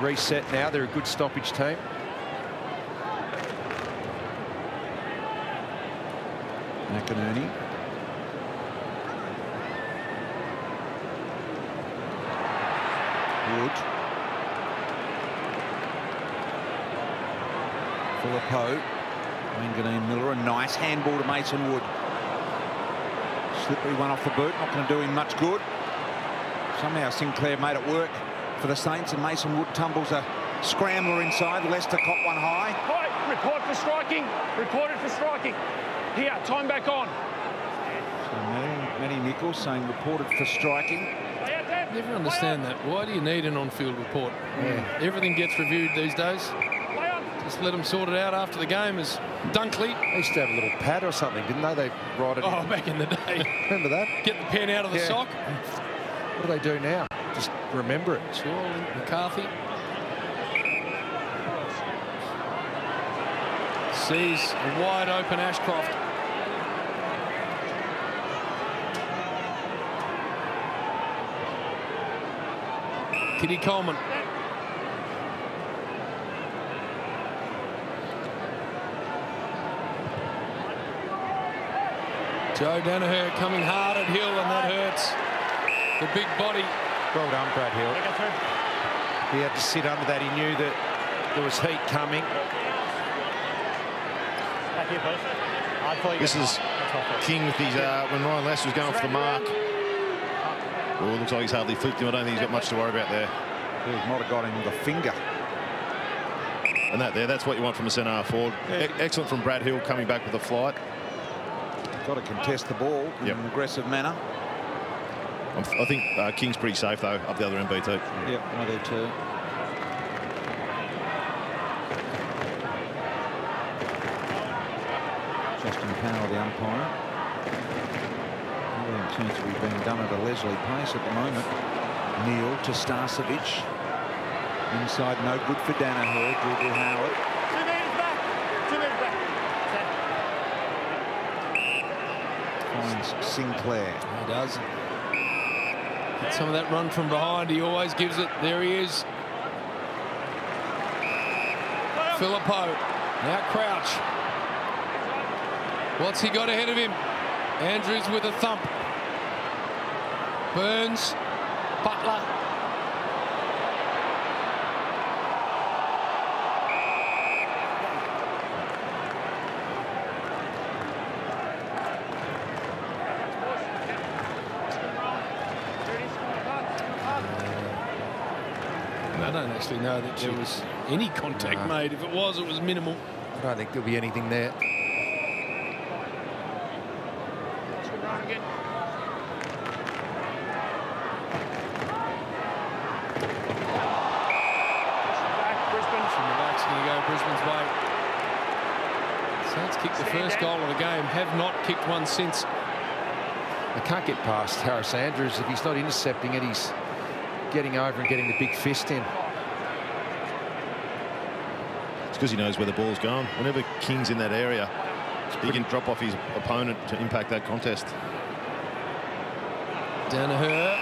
Speaker 9: Reset now. They're a good stoppage team.
Speaker 8: McInerney. Wood. Philippo. Wanganeen-Milera. A nice handball to Mason Wood. Slippery one off the boot. Not going to do him much good. Somehow Sinclair made it work for the Saints, and Mason Wood tumbles a scrambler inside. Leicester caught one high.
Speaker 10: Hi, report for striking. Reported for striking. Here, time back on.
Speaker 8: So Manny Nichols saying reported for striking.
Speaker 6: Never understand that. Why do you need an on-field report?
Speaker 9: Yeah.
Speaker 6: Everything gets reviewed these days. Just let them sort it out after the game. As Dunkley.
Speaker 9: They used to have a little pad or something, didn't they? They write it.
Speaker 6: Oh, back in the day.
Speaker 9: Remember that?
Speaker 6: Get the pen out of the sock.
Speaker 9: What do they do now? Just remember it.
Speaker 6: Sure, McCarthy. Sees a wide open Ashcroft. Kitty Coleman. Joe Danaher coming hard at Hill, and that hurts. The big body.
Speaker 9: Well done, Brad Hill. He had to sit under that. He knew that there was heat coming.
Speaker 7: This is King with his, when Ryan Lass was going for the mark. Oh, it looks like he's hardly flicked him. I don't think he's got much to worry about there.
Speaker 8: He might have got him with a finger.
Speaker 7: And that's what you want from a centre forward. Yeah. Excellent from Brad Hill coming back with a flight.
Speaker 8: Got to contest the ball in an aggressive manner.
Speaker 7: I think King's pretty safe, though, up the other end, BT.
Speaker 8: Yep, I do too. Justin Powell, the umpire. Everything seems to be being done at a leisurely pace at the moment. Neil to Starcevic. Inside, no good for Danaher. Dribble Howard.
Speaker 10: 2 metres back. 2 metres back.
Speaker 8: Finds Sinclair.
Speaker 6: He does. Get some of that run from behind. He always gives it. There he is. Filippo. Now Crouch. What's he got ahead of him? Andrews with a thump. Burns. Butler. I don't actually know that there was any contact made. If it was minimal.
Speaker 9: I don't think there'll be anything there.
Speaker 6: Brisbane's way. Saints kicked the first goal of the game, have not kicked one since.
Speaker 9: They can't get past Harris Andrews. If he's not intercepting it, he's getting over and getting the big fist in.
Speaker 7: It's because he knows where the ball's going. Whenever King's in that area, he can drop off his opponent to impact that contest.
Speaker 6: Danaher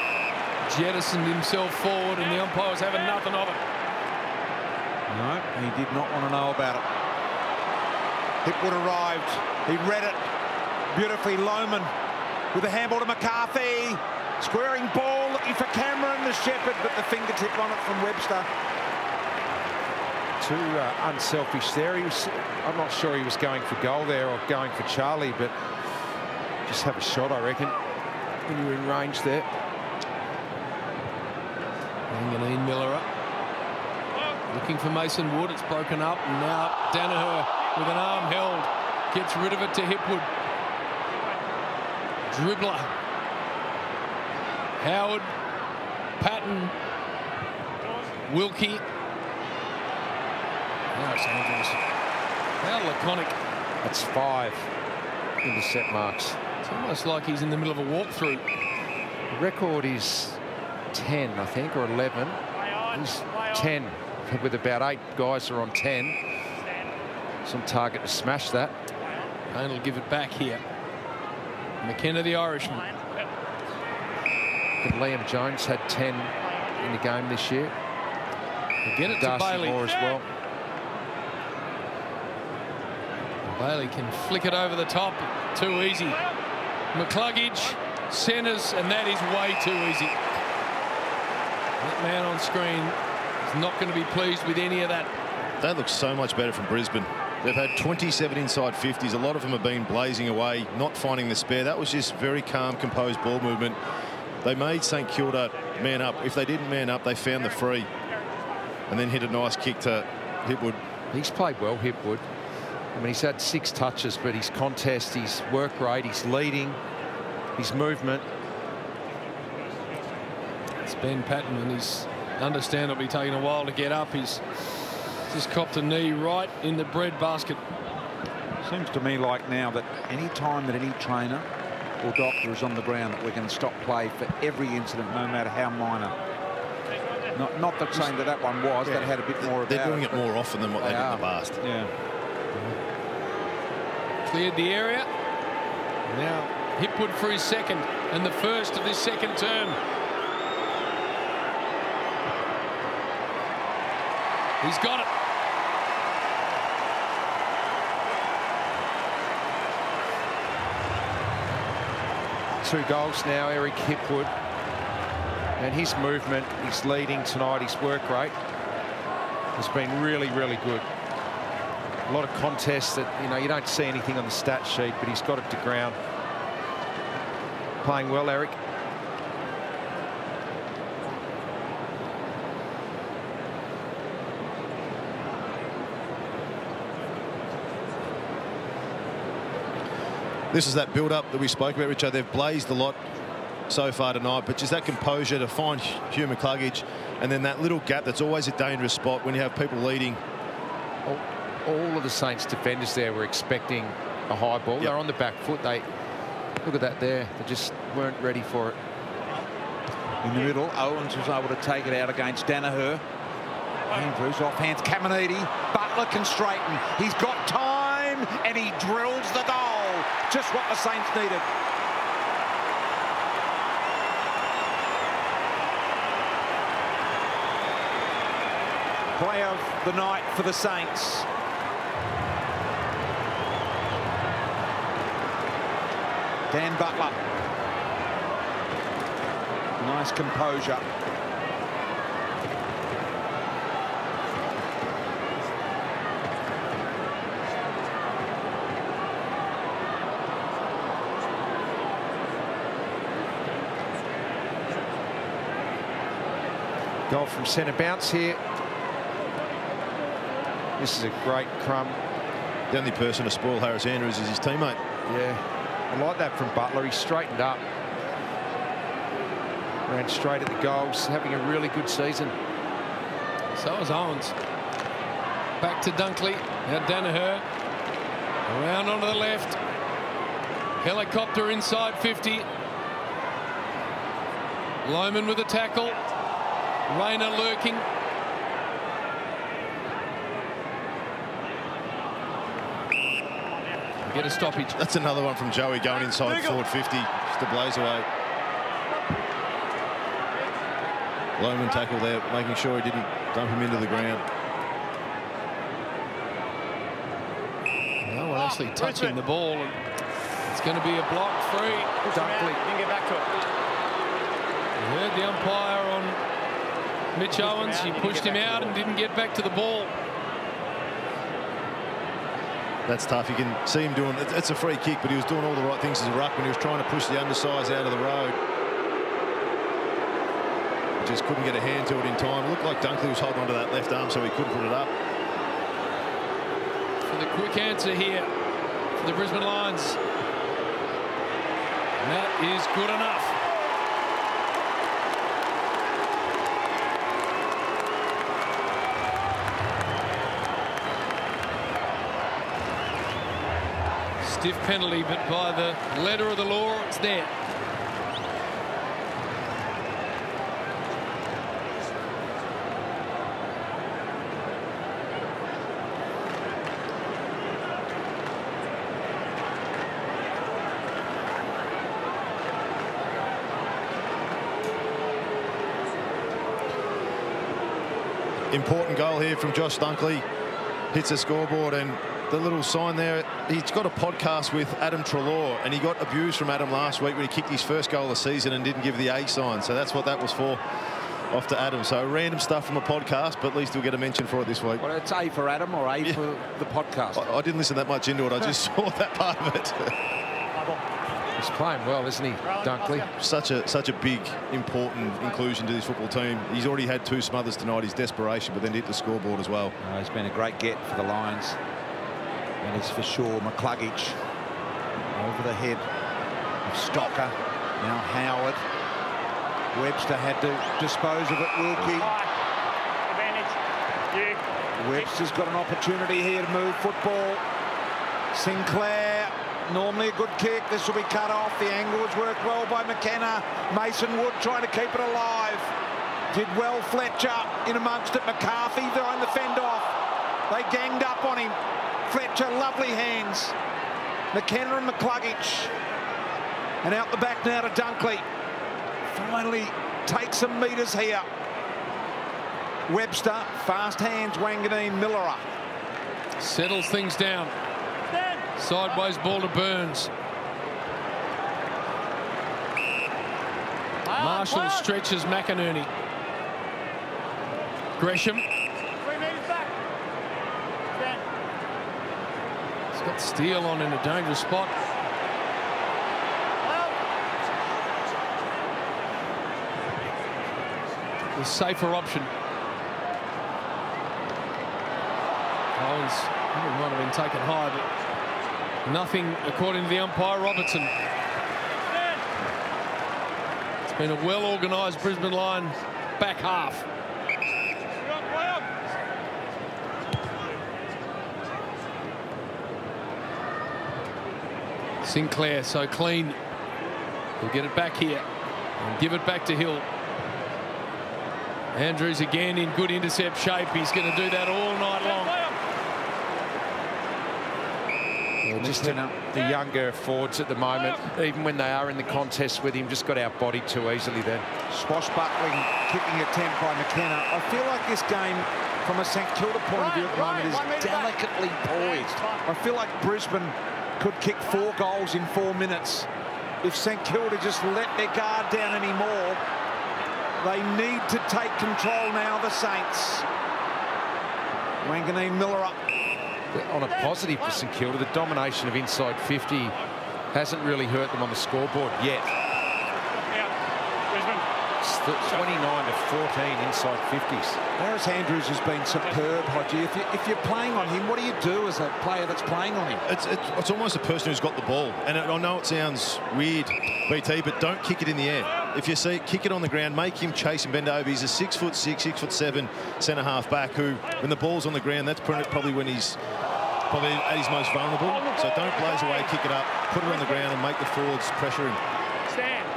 Speaker 6: jettisoned himself forward, and the umpire's having nothing of it.
Speaker 8: No, he did not want to know about it. Hipwood arrived. He read it beautifully. Lohman with a handball to McCarthy. Squaring ball, looking for Cameron, the shepherd, but the fingertip on it from Webster.
Speaker 9: Too unselfish there. I'm not sure he was going for goal there or going for Charlie, but just have a shot, I reckon, when you're in range there.
Speaker 6: Wanganeen-Milera. Looking for Mason Wood. It's broken up. And now Danaher with an arm held. Gets rid of it to Hipwood. Dribbler. Howard. Patton. Wilkie. Now it's Andrews. How laconic.
Speaker 9: That's 5 intercept marks.
Speaker 6: It's almost like he's in the middle of a walkthrough.
Speaker 9: The record is 10, I think, or 11. He's 10. With about 8 guys who are on 10. It's on target to smash that.
Speaker 6: And he'll give it back here. McKenna, the Irishman.
Speaker 9: But Liam Jones had 10 in the game this year.
Speaker 6: We'll get it
Speaker 9: Darcy
Speaker 6: to Bailey.
Speaker 9: Moore as well.
Speaker 6: Bailey can flick it over the top. Too easy. McCluggage centres, and that is way too easy. That man on screen not going to be pleased with any of that.
Speaker 7: That looks so much better from Brisbane. They've had 27 inside 50s. A lot of them have been blazing away, not finding the spare. That was just very calm, composed ball movement. They made St Kilda man up. If they didn't man up, they found the free and then hit a nice kick to Hipwood.
Speaker 9: He's played well, Hipwood. I mean, he's had 6 touches, but his contest, his work rate, his leading, his movement.
Speaker 6: It's Ben Patton, and he's understandably taking a while to get up. He's just copped a knee right in the bread basket.
Speaker 8: Seems to me like now that any time that any trainer or doctor is on the ground, that we're going to stop play for every incident, no matter how minor. Not that saying that that one was, that had a bit more of
Speaker 7: They're doing it more often than what they did in the past.
Speaker 8: Yeah.
Speaker 6: Cleared the area. Now Hipwood for his second and the first of this second term. He's got it.
Speaker 9: Two goals now, Eric Hipwood. And his movement, his leading tonight, his work rate has been really, really good. A lot of contests that, you know, you don't see anything on the stat sheet, but he's got it to ground. Playing well, Eric.
Speaker 7: This is that build-up that we spoke about, Richard. They've blazed a lot so far tonight, but just that composure to find Hugh McCluggage, and then that little gap that's always a dangerous spot when you have people leading.
Speaker 9: All of the Saints defenders there were expecting a high ball. They're on the back foot. They look at that there. They just weren't ready for it.
Speaker 8: In the middle, Owens was able to take it out against Danaher. Andrews off hands, Caminiti. Butler can straighten. He's got time, and he drills the goal. Just what the Saints needed. Play of the night for the Saints. Dan Butler. Nice composure.
Speaker 9: Goal from centre bounce here. This is a great crumb.
Speaker 7: The only person to spoil Harris Andrews is his teammate.
Speaker 9: Yeah, I like that from Butler. He straightened up. Ran straight at the goals, having a really good season.
Speaker 6: So is Owens. Back to Dunkley. Now Danaher. Around onto the left. Helicopter inside 50. Lohman with a tackle. Rayner lurking. Get a stoppage.
Speaker 7: That's another one from Joey going inside forward 50 just to blaze away. Lohman tackle there, making sure he didn't dump him into the ground.
Speaker 6: No one actually touching the ball, and it's going to be a block free.
Speaker 10: Dunkley. You can get back to it.
Speaker 6: You heard the umpire on Mitch Owens. He pushed him out and didn't get back to the ball.
Speaker 7: That's tough. You can see him doing it's a free kick, but he was doing all the right things as a ruckman. He was trying to push the undersize out of the road. Just couldn't get a hand to it in time. It looked like Dunkley was holding onto that left arm, so he couldn't put it up.
Speaker 6: For the quick answer here for the Brisbane Lions. And that is good enough. Stiff penalty, but by the letter of the law, it's there.
Speaker 7: Important goal here from Josh Dunkley. Hits the scoreboard, and the little sign there, he's got a podcast with Adam Treloar, and he got abused from Adam last week when he kicked his first goal of the season and didn't give the A sign. So that's what that was for, off to Adam. So random stuff from a podcast, but at least we'll get a mention for it this week.
Speaker 8: Well, it's A for Adam or A for the podcast.
Speaker 7: I didn't listen that much into it. I just saw that part of it.
Speaker 9: He's playing well, isn't he, Dunkley?
Speaker 7: Such a big, important inclusion to this football team. He's already had 2 smothers tonight. His desperation, but then hit the scoreboard as well.
Speaker 8: He's been a great get for the Lions. And it's for sure McCluggage over the head of Stocker. Now Howard. Webster had to dispose of it. Wilkie. Webster's got an opportunity here to move football. Sinclair, normally a good kick. This will be cut off. The angle has worked well by McKenna. Mason Wood trying to keep it alive. Did well Fletcher in amongst it. McCarthy throwing the fend off. They ganged up on him. Fletcher, lovely hands. McKenna and McCluggage. And out the back now to Dunkley. Finally takes some metres here. Webster, fast hands, Wanganeen-Milera.
Speaker 6: Settles things down. Sideways ball to Burns. Marshall stretches McInerney. Gresham.
Speaker 10: 3 metres back.
Speaker 6: He's got Steele on in a dangerous spot. The safer option. Owens might have been taken high, but nothing according to the umpire, Robertson. It's been a well-organised Brisbane line back half. Sinclair so clean. He'll get it back here and give it back to Hill. Andrews again in good intercept shape. He's going to do that all night long.
Speaker 9: Yeah, just the younger forwards at the moment, even when they are in the contest with him, just got outbodied too easily then.
Speaker 8: Swashbuckling kicking attempt by McKenna. I feel like this game, from a St Kilda point of view at the moment, is delicately poised. I feel like Brisbane could kick 4 goals in 4 minutes. If St Kilda just let their guard down anymore, they need to take control now, the Saints. Wanganeen-Milera.
Speaker 9: On a positive for St Kilda, the domination of inside 50 hasn't really hurt them on the scoreboard yet. It's 29 to 14 inside 50s.
Speaker 8: Harris Andrews has been superb, Hodgie. If you're playing on him, what do you do as a player that's playing on him?
Speaker 7: It's almost a person who's got the ball. And I know it sounds weird, BT, but don't kick it in the air. If you see it, kick it on the ground, make him chase and bend over. He's a 6'6", 6'7" centre-half back who, when the ball's on the ground, that's probably when he's at his most vulnerable. So don't blaze away, kick it up, put it on the ground and make the forwards pressure him.
Speaker 10: Stand.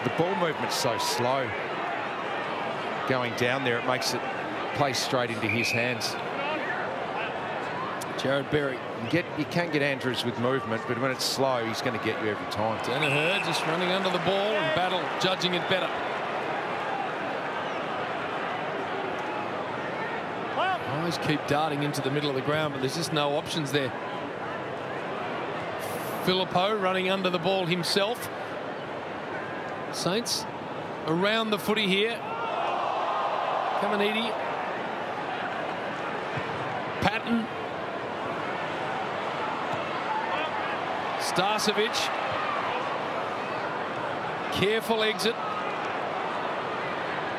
Speaker 9: The ball movement's so slow. Going down there, it makes it play straight into his hands.
Speaker 6: Jared Berry.
Speaker 9: You can get Andrews with movement, but when it's slow, he's going to get you every time.
Speaker 6: Danaher just running under the ball and Battle judging it better. Eyes keep darting into the middle of the ground, but there's just no options there. Phillippo running under the ball himself. Saints around the footy here. Caminiti. Patton. Starcevic. Careful exit.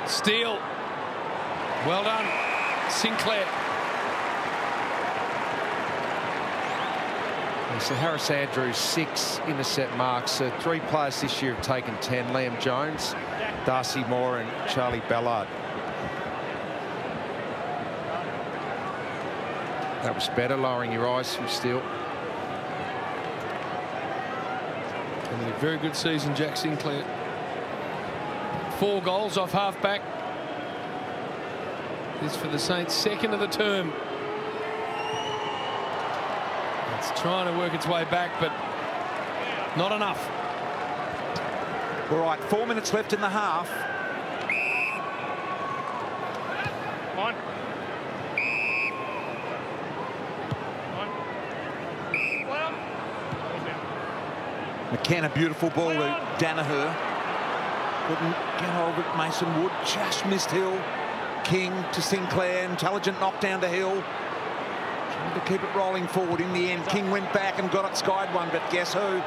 Speaker 6: Steele. Well done. Sinclair.
Speaker 9: So Harris Andrews 6 intercept marks. So 3 players this year have taken 10. Liam Jones, Darcy Moore and Charlie Ballard. That was better, lowering your eyes from Steele.
Speaker 6: And a very good season, Jack Sinclair. 4 goals off half-back. This for the Saints' 2nd of the term. It's trying to work its way back, but not enough.
Speaker 8: All right, 4 minutes left in the half.
Speaker 10: On.
Speaker 8: McKenna, beautiful ball to Danaher. Couldn't get hold of it. Mason Wood just missed Hill. King to Sinclair, intelligent knockdown to Hill. Trying to keep it rolling forward. In the end, King went back and got it skied one, but guess who?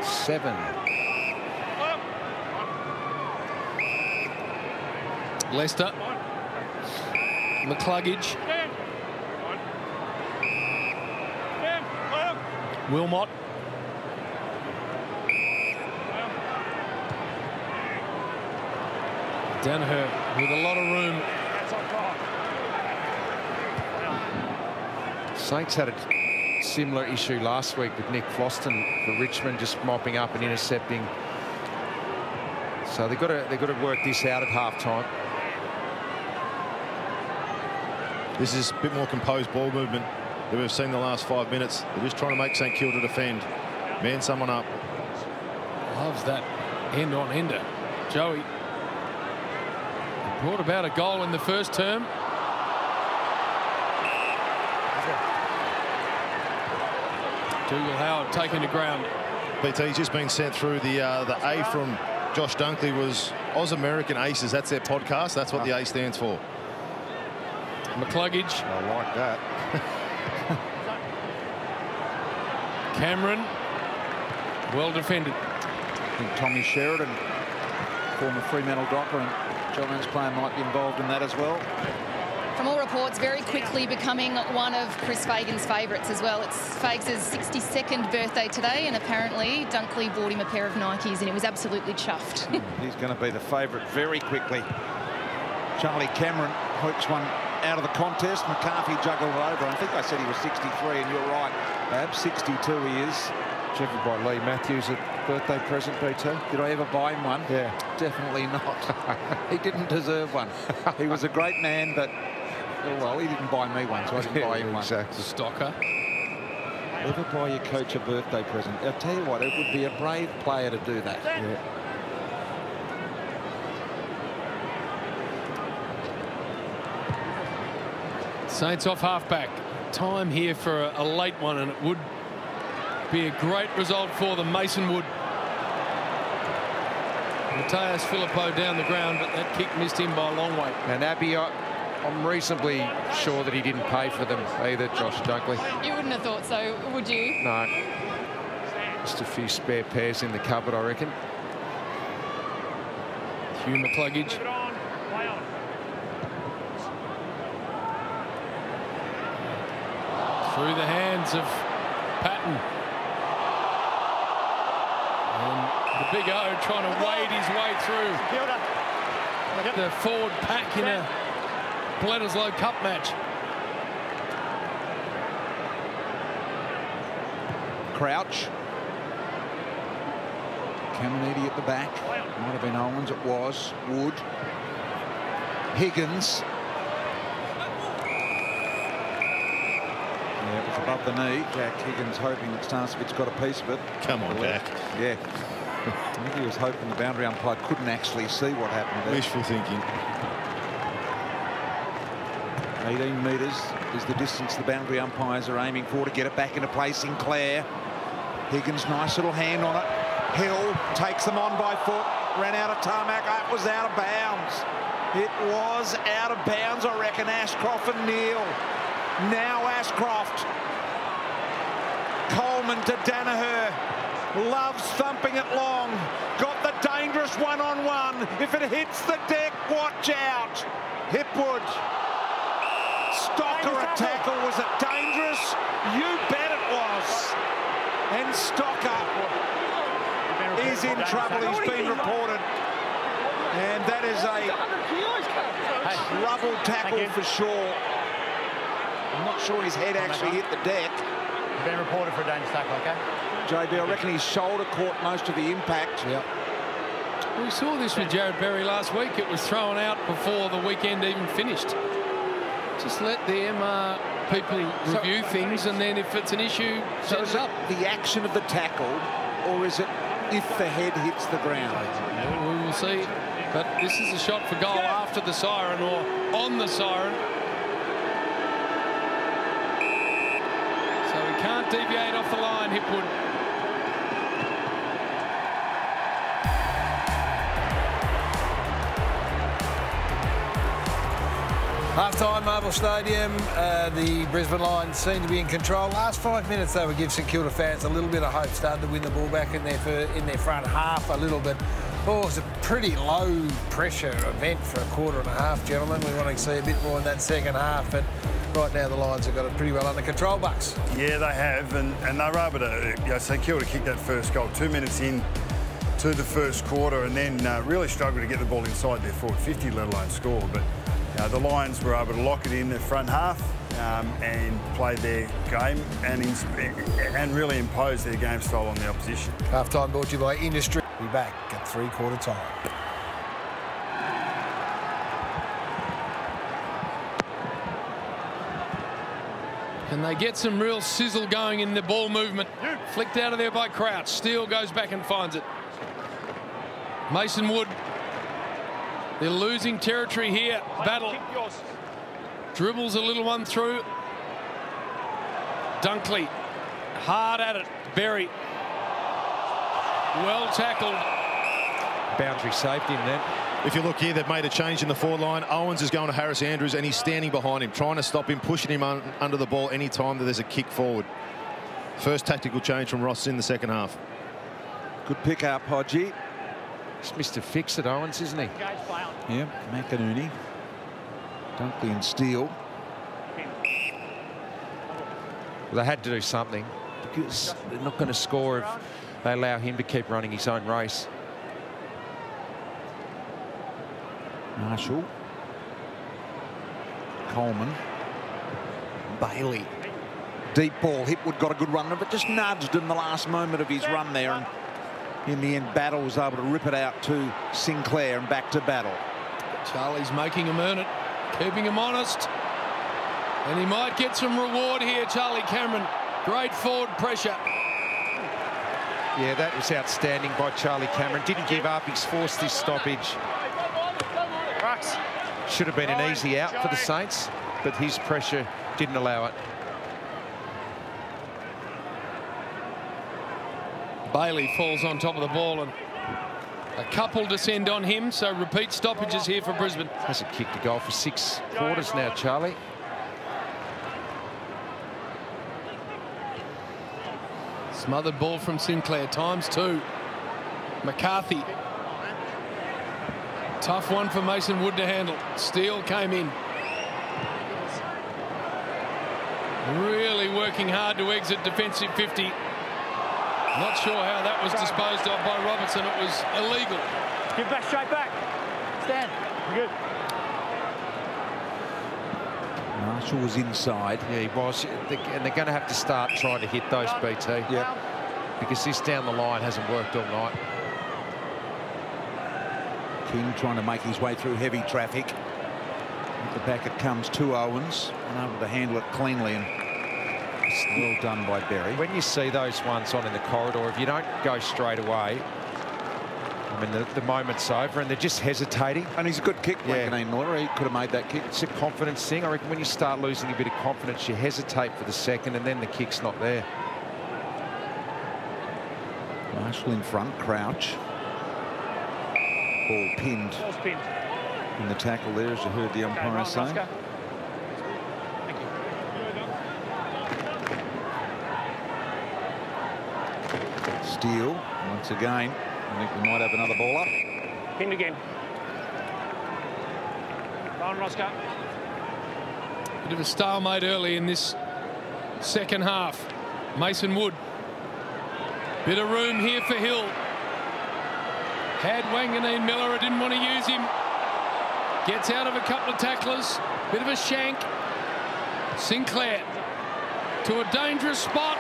Speaker 9: Seven.
Speaker 6: Leicester. McCluggage. Wilmot. Danaher with a lot of room.
Speaker 9: Saints had a similar issue last week with Nick Floston for Richmond, just mopping up and intercepting. So they've got to work this out at half-time.
Speaker 7: This is a bit more composed ball movement that we've seen the last 5 minutes. They're just trying to make St Kilda defend. Man someone up.
Speaker 6: Loves that end-on-ender. Joey brought about a goal in the first term. Dougal Howard taking the ground.
Speaker 7: BT's just been sent through the A from Josh Dunkley was Oz American Aces. That's their podcast. That's what the A stands for.
Speaker 6: McCluggage.
Speaker 9: I like that.
Speaker 6: Cameron. Well defended.
Speaker 8: I think Tommy Sheridan, former Fremantle Docker and Giants player, might be involved in that as well.
Speaker 12: From all reports, very quickly becoming one of Chris Fagan's favourites as well. It's Fags' 62nd birthday today, and apparently Dunkley bought him a pair of Nikes, and he was absolutely chuffed.
Speaker 8: He's going to be the favourite very quickly. Charlie Cameron hooks one out of the contest. McCarthy juggled it over. I think I said he was 63, and you're right, Ab, 62 he is.
Speaker 9: Driven by Lee Matthews, a birthday present, BT.
Speaker 8: Did I ever buy him one?
Speaker 9: Yeah.
Speaker 8: Definitely not. He didn't deserve one. He was a great man, but, well, he didn't buy me one, so I didn't buy him one.
Speaker 6: Exactly. Stocker.
Speaker 8: Ever buy your coach a birthday present? I'll tell you what, it would be a brave player to do that.
Speaker 9: Yeah.
Speaker 6: Saints off halfback. Time here for a late one, and it would be a great result for them. Mason Wood. Mateus Filippo down the ground, but that kick missed him by a long way.
Speaker 9: And Abby, I'm reasonably sure that he didn't pay for them either, Josh Dunkley.
Speaker 12: You wouldn't have thought so, would you?
Speaker 9: No. Just a few spare pairs in the cupboard, I reckon.
Speaker 6: Hugh McCluggage. Through the hands of Patton. And the big O trying to wade his way through the forward pack in a Bledisloe Cup match.
Speaker 8: Crouch. Caminiti at the back. Might have been Owens. It was. Wood. Higgins. Yeah, it was above the knee. Jack Higgins hoping that Starcevic got a piece of it.
Speaker 7: Come on, Jack.
Speaker 8: Yeah. I think he was hoping the boundary umpire couldn't actually see what happened there.
Speaker 7: Wishful thinking.
Speaker 8: 18 metres is the distance the boundary umpires are aiming for to get it back into play. Sinclair. Higgins, nice little hand on it. Hill takes them on by foot. Ran out of tarmac. It was out of bounds. It was out of bounds, I reckon. Ashcroft and Neal. Now Ashcroft. Coleman to Danaher. Loves thumping it long. Got the dangerous one-on-one. If it hits the deck, watch out. Hipwood. Stocker a tackle. Was it dangerous? You bet it was. And Stocker is in trouble. He's been reported. And that is a rubble tackle for sure. I'm not sure his head actually hit the deck.
Speaker 10: Been reported for a dangerous tackle, okay?
Speaker 8: JB, I reckon his shoulder caught most of the impact.
Speaker 6: Yep. We saw this with Jared Berry last week. It was thrown out before the weekend even finished. Just let the MR people review things, and then if it's an issue,
Speaker 8: so is it the action of the tackle, or is it if the head hits the ground?
Speaker 6: Well, we will see. But this is a shot for goal after the siren or on the siren. So he can't deviate off the line, Hipwood.
Speaker 1: Half-time, Marvel Stadium. The Brisbane Lions seem to be in control. Last 5 minutes, they would give St Kilda fans a little bit of hope, starting to win the ball back in their front half a little bit. Oh, it was a pretty low-pressure event for a quarter and a half, gentlemen. We want to see a bit more in that second half, but right now the Lions have got it pretty well under control, Bucks.
Speaker 5: Yeah, they have, and they were able to, St Kilda kicked that first goal 2 minutes in to the first quarter, and then really struggled to get the ball inside their forward 50, let alone score. But the Lions were able to lock it in the front half and play their game and really impose their game style on the opposition.
Speaker 1: Half-time brought to you by Industry. Be back at three-quarter time.
Speaker 6: And they get some real sizzle going in the ball movement. Flicked out of there by Crouch. Steele goes back and finds it. Mason Wood. They're losing territory here. Battle. Dribbles a little one through. Dunkley. Hard at it. Berry. Well tackled.
Speaker 9: Boundary safety in there.
Speaker 7: If you look here, they've made a change in the forward line. Owens is going to Harris Andrews, and he's standing behind him, trying to stop him, pushing him under the ball any time that there's a kick forward. First tactical change from Ross in the second half.
Speaker 8: Good pick up, Hodgie.
Speaker 9: Just missed a fix at Owens, isn't he?
Speaker 8: Yeah, McInerney. Dunkley and Steele.
Speaker 9: Well, they had to do something, because they're not going to score if they allow him to keep running his own race.
Speaker 8: Marshall. Coleman. Bailey. Deep ball. Hipwood got a good run, but just nudged in the last moment of his run there. And in the end, Battle was able to rip it out to Sinclair and back to Battle.
Speaker 6: Charlie's making him earn it, keeping him honest. And he might get some reward here, Charlie Cameron. Great forward pressure.
Speaker 9: Yeah, that was outstanding by Charlie Cameron. Didn't give up. He's forced this stoppage. Should have been an easy out for the Saints, but his pressure didn't allow it.
Speaker 6: Bailey falls on top of the ball, and a couple descend on him, so repeat stoppages here for Brisbane.
Speaker 9: Hasn't kicked a goal for 6 quarters now, Charlie.
Speaker 6: Smothered ball from Sinclair, ×2. McCarthy. Tough one for Mason Wood to handle. Steele came in. Really working hard to exit defensive 50. Not sure how that was disposed of by Robertson. It was illegal.
Speaker 10: Give back, straight back. Stand. Good.
Speaker 8: Marshall was inside.
Speaker 9: Yeah, he was. And they're going to have to start trying to hit those, BT.
Speaker 8: Yeah.
Speaker 9: Because this down the line hasn't worked all night.
Speaker 8: King trying to make his way through heavy traffic. At the back it comes to Owens, unable to handle it cleanly, and well done by Berry.
Speaker 9: When you see those ones on in the corridor, if you don't go straight away, I mean, the moment's over and they're just hesitating.
Speaker 8: And he's a good kick,
Speaker 9: yeah.
Speaker 8: Wanganeen-Milera. He could have made that kick.
Speaker 9: It's a confidence thing. I reckon when you start losing a bit of confidence, you hesitate for the second and then the kick's not there.
Speaker 8: Marshall in front, Crouch. Ball pinned in the tackle there, as you heard the umpire say. Steele, once again. I think we might have another ball up.
Speaker 10: Pinned again. Go on, Roscoe.
Speaker 6: Bit of a stalemate early in this second half. Mason Wood. Bit of room here for Hill. Had Wanganeen-Milera, didn't want to use him. Gets out of a couple of tacklers. Bit of a shank. Sinclair to a dangerous spot.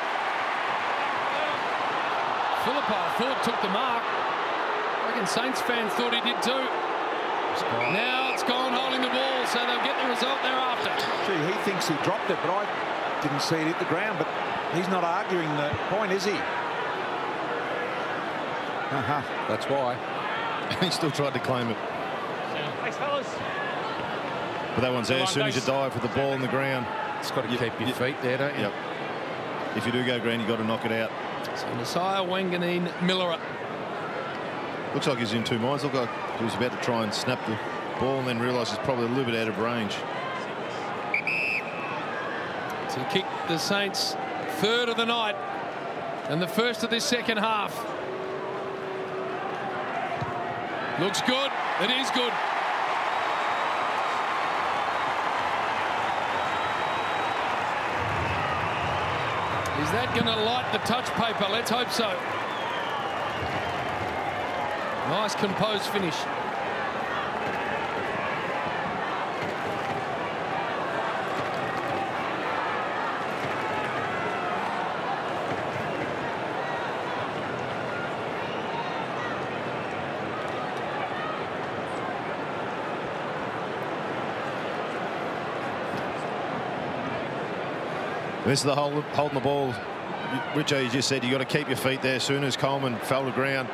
Speaker 6: Philippa thought took the mark. I reckon Saints fans thought he did too. Now it's gone holding the ball, so they'll get the result thereafter.
Speaker 8: Gee, he thinks he dropped it, but I didn't see it hit the ground. But he's not arguing the point, is he? That's why.
Speaker 7: He still tried to claim it.
Speaker 10: Thanks, fellas.
Speaker 7: But that one's there as soon as you dive with the ball on the ground.
Speaker 9: It's got to keep your feet there, don't you?
Speaker 7: Yep. If you do go ground, you've got to knock it out.
Speaker 6: So Messiah Wanganeen-Milera.
Speaker 7: Looks like he's in two minds. Looked like he was about to try and snap the ball and then realise he's probably a little bit out of range.
Speaker 6: To kick the Saints' third of the night and the first of this second half. Looks good. It is good. Is that going to light the touch paper? Let's hope so. Nice composed finish.
Speaker 7: This is the holding the ball. Richo, you just said you got to keep your feet there as soon as Coleman fell to ground.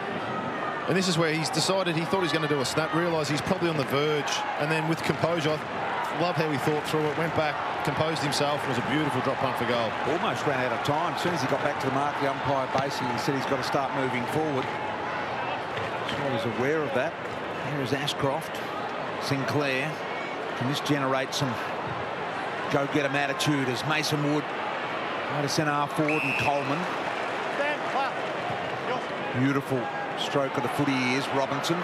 Speaker 7: And this is where he's decided he thought he was going to do a snap, realised he's probably on the verge. And then with composure, I love how he thought through it, went back, composed himself. It was a beautiful drop punt for goal.
Speaker 8: Almost ran out of time. As soon as he got back to the mark, the umpire basically said he's got to start moving forward. So he's aware of that. Here is Ashcroft. Sinclair. Can this generate some go-get-em attitude as Mason Wood to centre half forward and Coleman. Beautiful stroke of the footy is Robinson.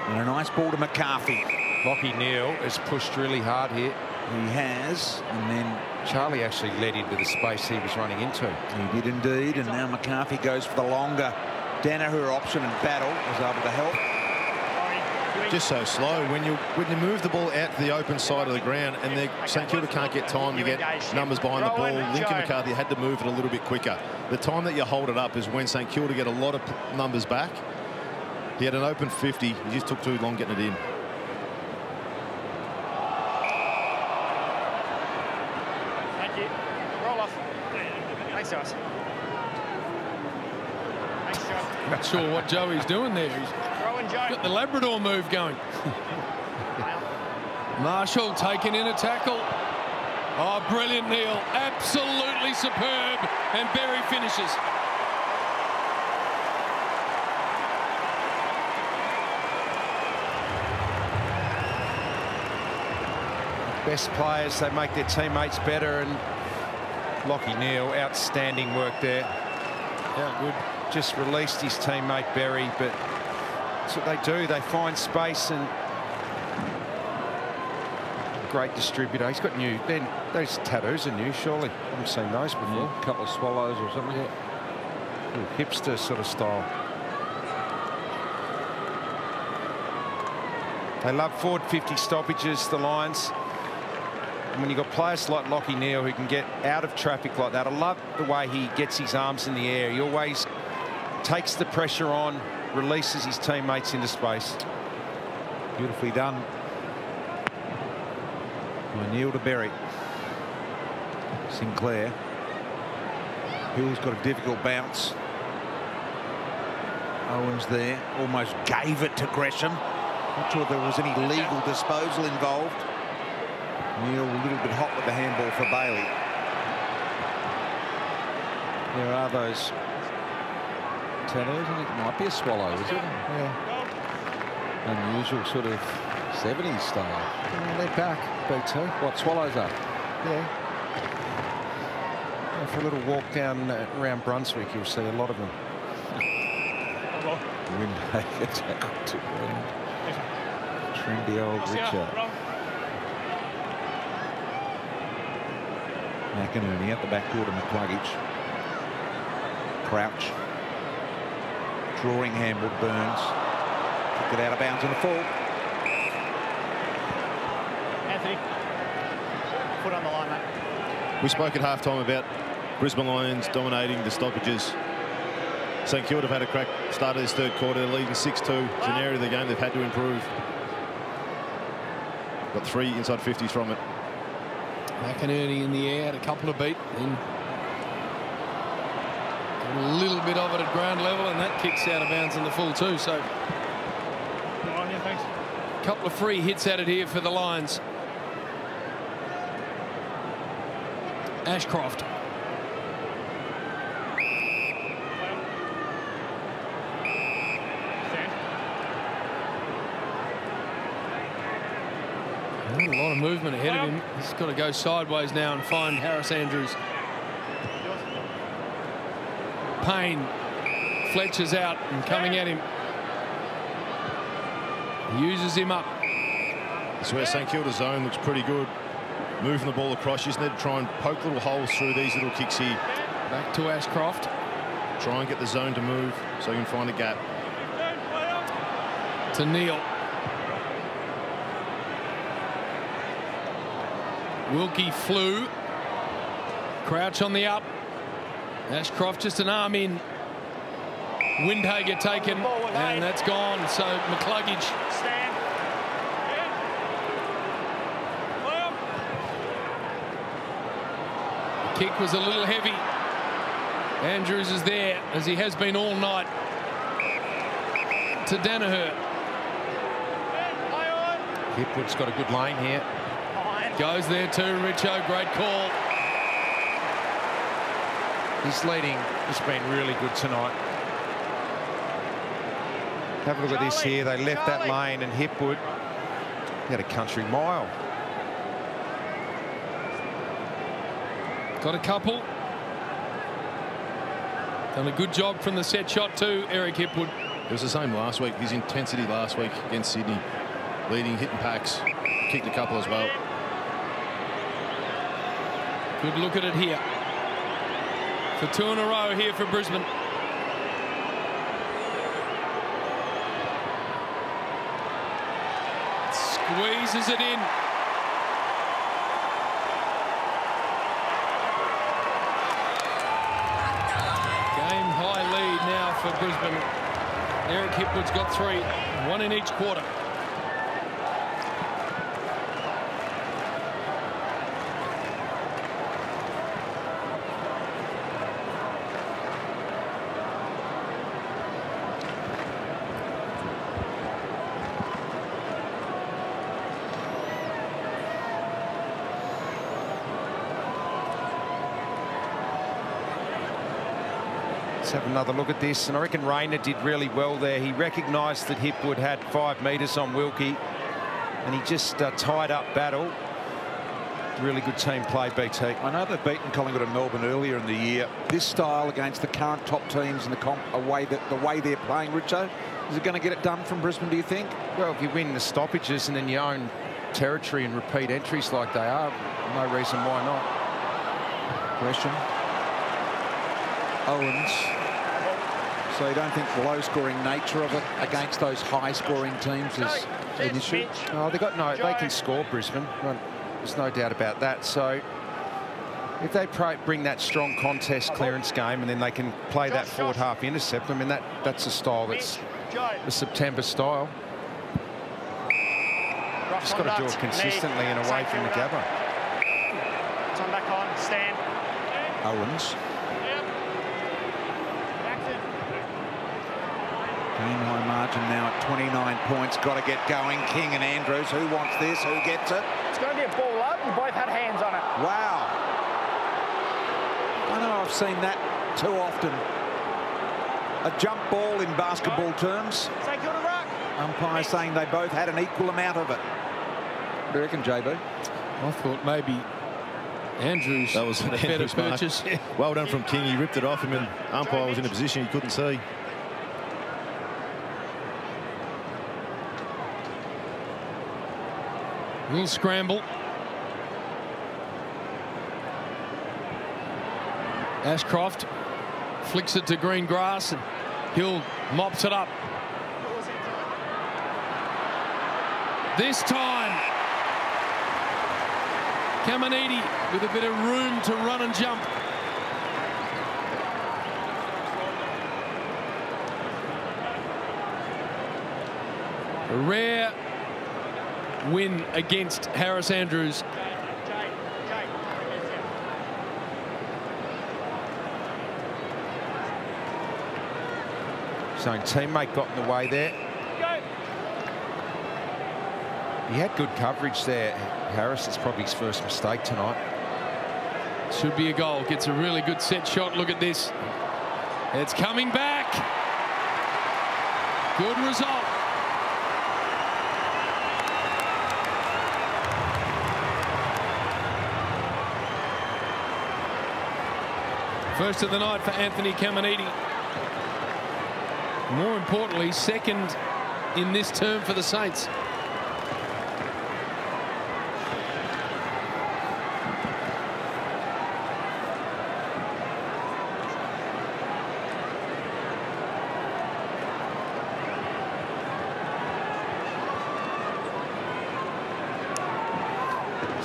Speaker 8: And a nice ball to McCarthy.
Speaker 9: Lachie Neale has pushed really hard here.
Speaker 8: He has. And then
Speaker 9: Charlie actually led into the space he was running into.
Speaker 8: He did indeed. And now McCarthy goes for the longer Danaher option, and Battle was able to help.
Speaker 7: Just so slow. When you move the ball out to the open side of the ground and St Kilda can't get time to get numbers behind the ball, Lincoln McCarthy had to move it a little bit quicker. The time that you hold it up is when St Kilda get a lot of numbers back. He had an open 50. He just took too long getting it in.
Speaker 10: Thank you. Roll off. Thanks, guys. Thanks, Joe.
Speaker 6: Not sure what Joey's doing there. He's got the Labrador move going. Marshall taking in a tackle. Oh, brilliant, Neil. Absolutely superb. And Berry finishes.
Speaker 9: Best players, they make their teammates better, and Lachie Neale, outstanding work there. Yeah, good. Just released his teammate Berry, but that's what they do. They find space, and great distributor. He's got new. Then those tattoos are new, surely. I haven't seen those before. A couple of swallows or something. Yeah. Ooh, hipster sort of style. They love forward 50 stoppages, the Lions. And when you've got players like Lachie Neale who can get out of traffic like that, I love the way he gets his arms in the air. He always takes the pressure on, releases his teammates into space.
Speaker 8: Beautifully done. Neale to Berry. Sinclair. Hill's got a difficult bounce. Owens there. Almost gave it to Gresham. Not sure if there was any legal disposal involved. Neale a little bit hot with the handball for Bailey.
Speaker 9: There are those tattoos, and it might be a swallow, is it? Yeah. Unusual sort of 70s style. Oh, they're back, BT. What, swallows up? Yeah. For a little walk down around Brunswick, you'll see a lot of them. Windhager tackle to ground. Trendy old Richard.
Speaker 8: McInerney at the back door to McCluggage. Crouch. Drawing handball to Burns. Took it out of bounds on the fall.
Speaker 10: Anthony. Foot on the line, mate.
Speaker 7: We spoke at halftime about Brisbane Lions dominating the stoppages. St Kilda have had a crack start of this third quarter, leading 6-2. It's an area of the game they've had to improve. Got 3 inside 50s from it.
Speaker 6: McInerney in the air, had a couple of beat, and a little bit of it at ground level, and that kicks out of bounds in the full too. So a couple of free hits at it here for the Lions. Ashcroft. A lot of movement ahead of him. He's got to go sideways now and find Harris Andrews. Payne. Fletcher's out and coming at him. He uses him up.
Speaker 7: That's where St Kilda's zone looks pretty good. Moving the ball across. You just need to try and poke little holes through these little kicks here.
Speaker 6: Back to Ashcroft.
Speaker 7: Try and get the zone to move so you can find a gap.
Speaker 6: to Neil. Wilkie flew. Crouch on the up. Ashcroft just an arm in. Windhager taken, and that's gone. So McCluggage.
Speaker 10: Stand.
Speaker 6: The kick was a little heavy. Andrews is there, as he has been all night. To Danaher.
Speaker 9: Hipwood's got a good lane here.
Speaker 6: Goes there too, Richo. Great call.
Speaker 9: His leading has been really good tonight. Have a look at this here. They left that lane, and Hipwood had a country mile.
Speaker 6: Got a couple. Done a good job from the set shot too, Eric Hipwood.
Speaker 7: It was the same last week. His intensity last week against Sydney. Leading, hitting packs. Kicked a couple as well.
Speaker 6: Good look at it here. For 2 in a row here for Brisbane. Squeezes it in. Game high lead now for Brisbane. Eric Hipwood's got 3, 1 in each quarter.
Speaker 9: Let's have another look at this, and I reckon Rayner did really well there. He recognised that Hipwood had 5 metres on Wilkie, and he just tied up battle. Really good team play, BT.
Speaker 8: I know they've beaten Collingwood and Melbourne earlier in the year. This style against the current top teams in the comp, the way they're playing, Richo, is it going to get it done from Brisbane, do you think?
Speaker 9: Well, if you win the stoppages and then you own territory and repeat entries like they are, no reason why not.
Speaker 8: Question. Owens. So you don't think the low-scoring nature of it against those high-scoring teams is an issue?
Speaker 9: Oh, they can score, Brisbane. There's no doubt about that. So if they bring that strong contest clearance game and then they can play that forward half intercept, I mean, that's a style that's the September style. Just got to do it consistently and away from the Gabba.
Speaker 10: Turn back on, stand.
Speaker 8: Owens. Game high margin now at 29 points. Got to get going. King and Andrews. Who wants this? Who gets it?
Speaker 10: It's going to be a ball up. You both had hands on it.
Speaker 8: Wow. I know I've seen that too often. A jump ball in basketball terms.
Speaker 10: St Kilda ruck.
Speaker 8: Umpire saying they both had an equal amount of it. What do you reckon, JB?
Speaker 6: I thought maybe Andrews
Speaker 7: that was
Speaker 6: a better purchase.
Speaker 7: Well done from King. He ripped it off him, and umpire was in a position he couldn't see.
Speaker 6: Little scramble. Ashcroft flicks it to green grass, and Hill mops it up. This time, Caminiti with a bit of room to run and jump. A rare win against Harris Andrews.
Speaker 9: So teammate got in the way there. He had good coverage there. Harris, it's probably his first mistake tonight.
Speaker 6: Should be a goal. Gets a really good set shot. Look at this. It's coming back. Good result. First of the night for Anthony Caminiti. More importantly, second in this term for the Saints.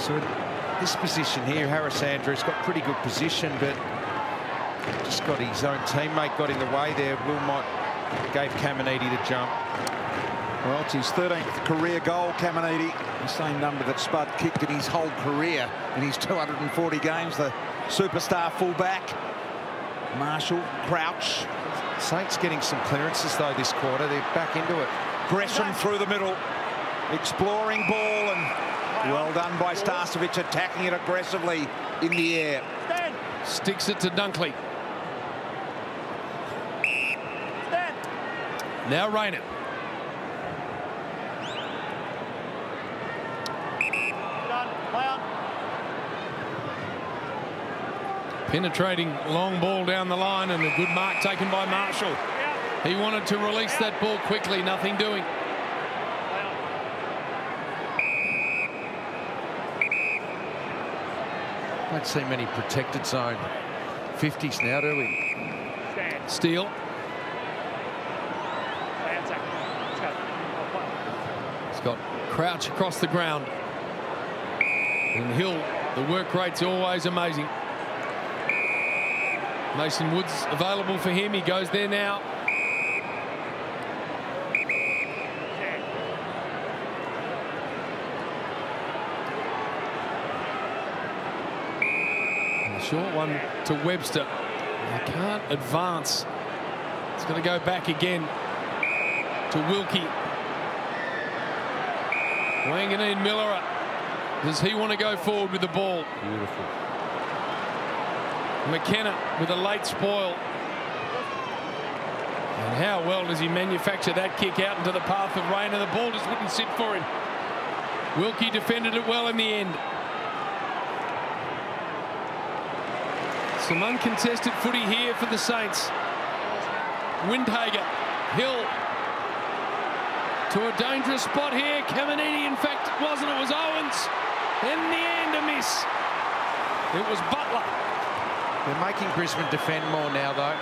Speaker 9: So in this position here, Harris Andrews got pretty good position, but just got his own teammate got in the way there. Wilmot gave Caminiti the jump.
Speaker 8: Well, it's his 13th career goal, Caminiti. The same number that Spud kicked in his whole career in his 240 games. The superstar fullback. Marshall, Crouch.
Speaker 9: Saints getting some clearances, though, this quarter. They're back into it.
Speaker 8: Gresham through the middle. Exploring ball, and well done by Starcevic, attacking it aggressively in the air.
Speaker 6: Sticks it to Dunkley. Now Rayner. Penetrating long ball down the line, and a good mark taken by Marshall. He wanted to release that ball quickly, nothing doing.
Speaker 9: Don't see many protected zone 50s now, do we?
Speaker 6: Steele. He's got Crouch across the ground. And Hill, the work rate's always amazing. Mason Woods available for him. He goes there now. And the short one to Webster. They can't advance. It's going to go back again to Wilkie. Wanganeen-Milera. Does he want to go forward with the ball?
Speaker 9: Beautiful.
Speaker 6: McKenna with a late spoil. And how well does he manufacture that kick out into the path of Rayner? The ball just wouldn't sit for him. Wilkie defended it well in the end. Some uncontested footy here for the Saints. Windhager, Hill to a dangerous spot here. Caminiti, in fact, it wasn't. It was Owens. In the end, a miss. It was Butler.
Speaker 9: They're making Brisbane defend more now, though.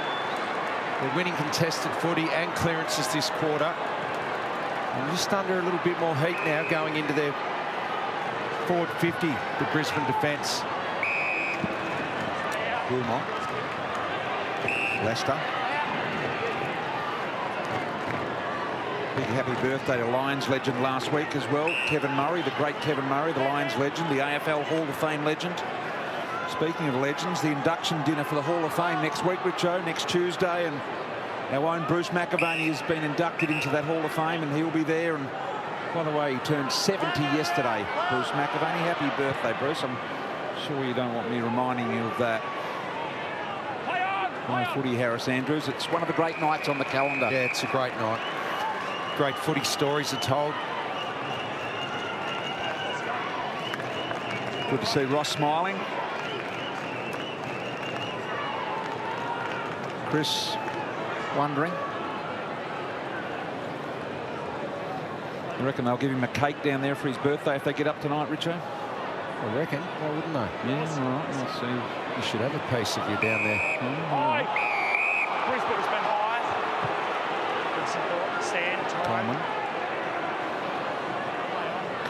Speaker 9: They're winning contested footy and clearances this quarter. And just under a little bit more heat now going into their forward 50, the Brisbane defence.
Speaker 8: Wilmot. Leicester. Big happy birthday to Lions legend last week as well. Kevin Murray, the great Kevin Murray, the Lions legend, the AFL Hall of Fame legend. Speaking of legends, the induction dinner for the Hall of Fame next week, Richo, next Tuesday, and our own Bruce McAvaney has been inducted into that Hall of Fame, and he'll be there. And by the way, he turned 70 yesterday. Bruce McAvaney, happy birthday, Bruce. I'm sure you don't want me reminding you of that. My footy, Harris Andrews. It's one of the great nights on the calendar.
Speaker 9: Yeah, it's a great night. Great footy stories are told.
Speaker 8: Good to see Ross smiling. Chris wondering. I reckon they'll give him a cake down there for his birthday if they get up tonight, Richo?
Speaker 9: I reckon. Why wouldn't they?
Speaker 8: Yeah, all right. Let's see.
Speaker 9: You should have a piece if you're down there.
Speaker 10: High. Brisbane high. Stand.
Speaker 8: Coleman.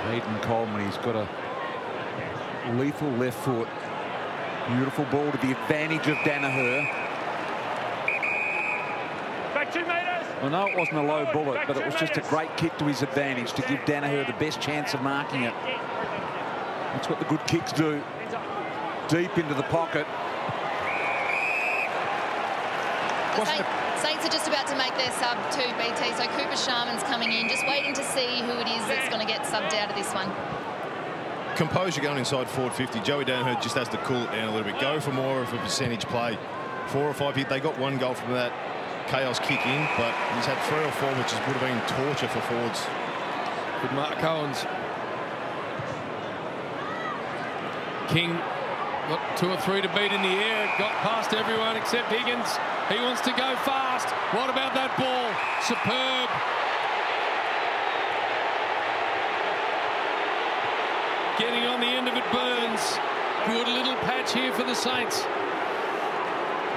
Speaker 8: Hayden Coleman, he's got a lethal left foot. Beautiful ball to the advantage of Danaher.
Speaker 10: Back 2 metres.
Speaker 8: I know it wasn't a low bullet, but it was just a great kick to his advantage to give Danaher the best chance of marking it. That's what the good kicks do. Deep into the pocket.
Speaker 12: Saints are just about to make their sub to BT, so Cooper Sharman's coming in, just waiting to see who it is that's going to get subbed out of this one.
Speaker 7: Composure going inside forward 50. Joey Danaher just has to cool it down a little bit. Go for more of a percentage play. 4 or 5 hit. They got 1 goal from that chaos kick in, but he's had 3 or 4, which would have been torture for forwards.
Speaker 6: Good Mark Owens. King got 2 or 3 to beat in the air. Got past everyone except Higgins. He wants to go fast. What about that ball? Superb. Getting on the end of it, Burns. Good little patch here for the Saints.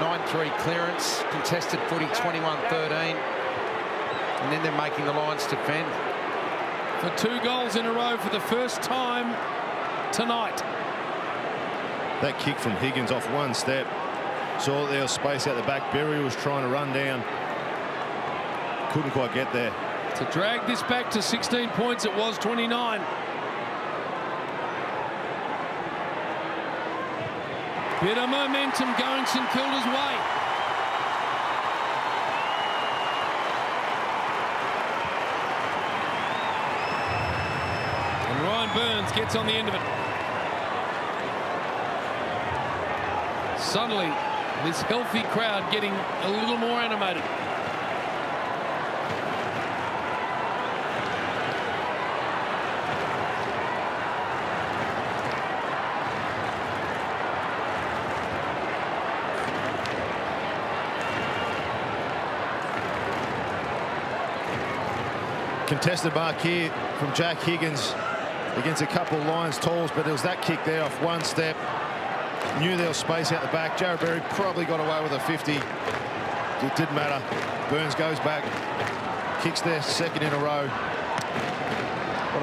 Speaker 9: 9-3 clearance, contested footy 21-13. And then they're making the Lions defend.
Speaker 6: For 2 goals in a row for the first time tonight.
Speaker 7: That kick from Higgins off one step. Saw there was space out the back. Berry was trying to run down. Couldn't quite get there.
Speaker 6: To drag this back to 16 points, it was 29. Bit of momentum going St Kilda's way. And Ryan Burns gets on the end of it. Suddenly, this healthy crowd getting a little more animated.
Speaker 7: Contested mark here from Jack Higgins against a couple of Lions talls, but there was that kick there off one step. Knew there was space out the back. Jared Berry probably got away with a 50. It didn't matter. Burns goes back, kicks their second in a row.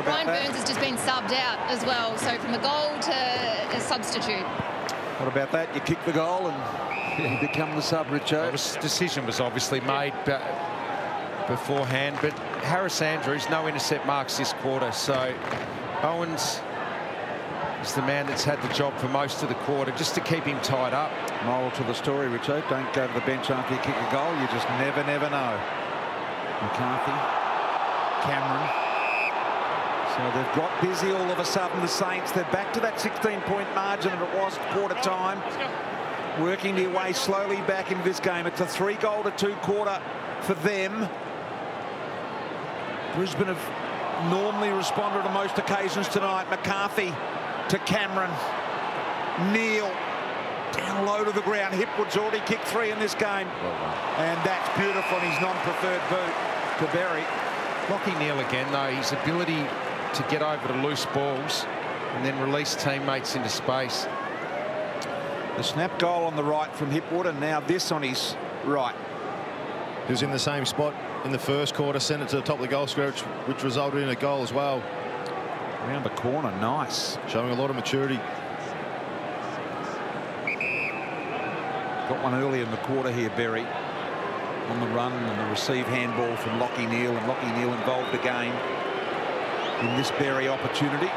Speaker 12: Ryan Burns has just been subbed out as well, so from a goal to a substitute.
Speaker 8: What about that? You kick the goal and you become the sub, Richo.
Speaker 9: Well, the decision was obviously made beforehand, but Harris Andrews, no intercept marks this quarter, so Owens is the man that's had the job for most of the quarter, just to keep him tied up.
Speaker 8: Moral to the story, Richo, don't go to the bench after you kick a goal. You just never know. McCarthy, Cameron. So they've got busy all of a sudden, the Saints. They're back to that 16-point margin that it was at quarter time. Working their way slowly back into this game. It's a 3-goal-to-2 quarter for them. Brisbane have normally responded on most occasions tonight. McCarthy to Cameron. Neal down low to the ground. Hipwood's already kicked 3 in this game. And that's beautiful on his non-preferred boot to Berry.
Speaker 9: Lockie Neal again, though, his ability to get over to loose balls and then release teammates into space.
Speaker 8: The snap goal on the right from Hipwood, and now this on his right.
Speaker 7: He was in the same spot in the first quarter, sent it to the top of the goal square, which resulted in a goal as well.
Speaker 8: Around the corner, nice.
Speaker 7: Showing a lot of maturity.
Speaker 8: Got one early in the quarter here, Berry. On the run and the receive handball from Lockie Neal, and Lockie Neal involved again in this Berry opportunity.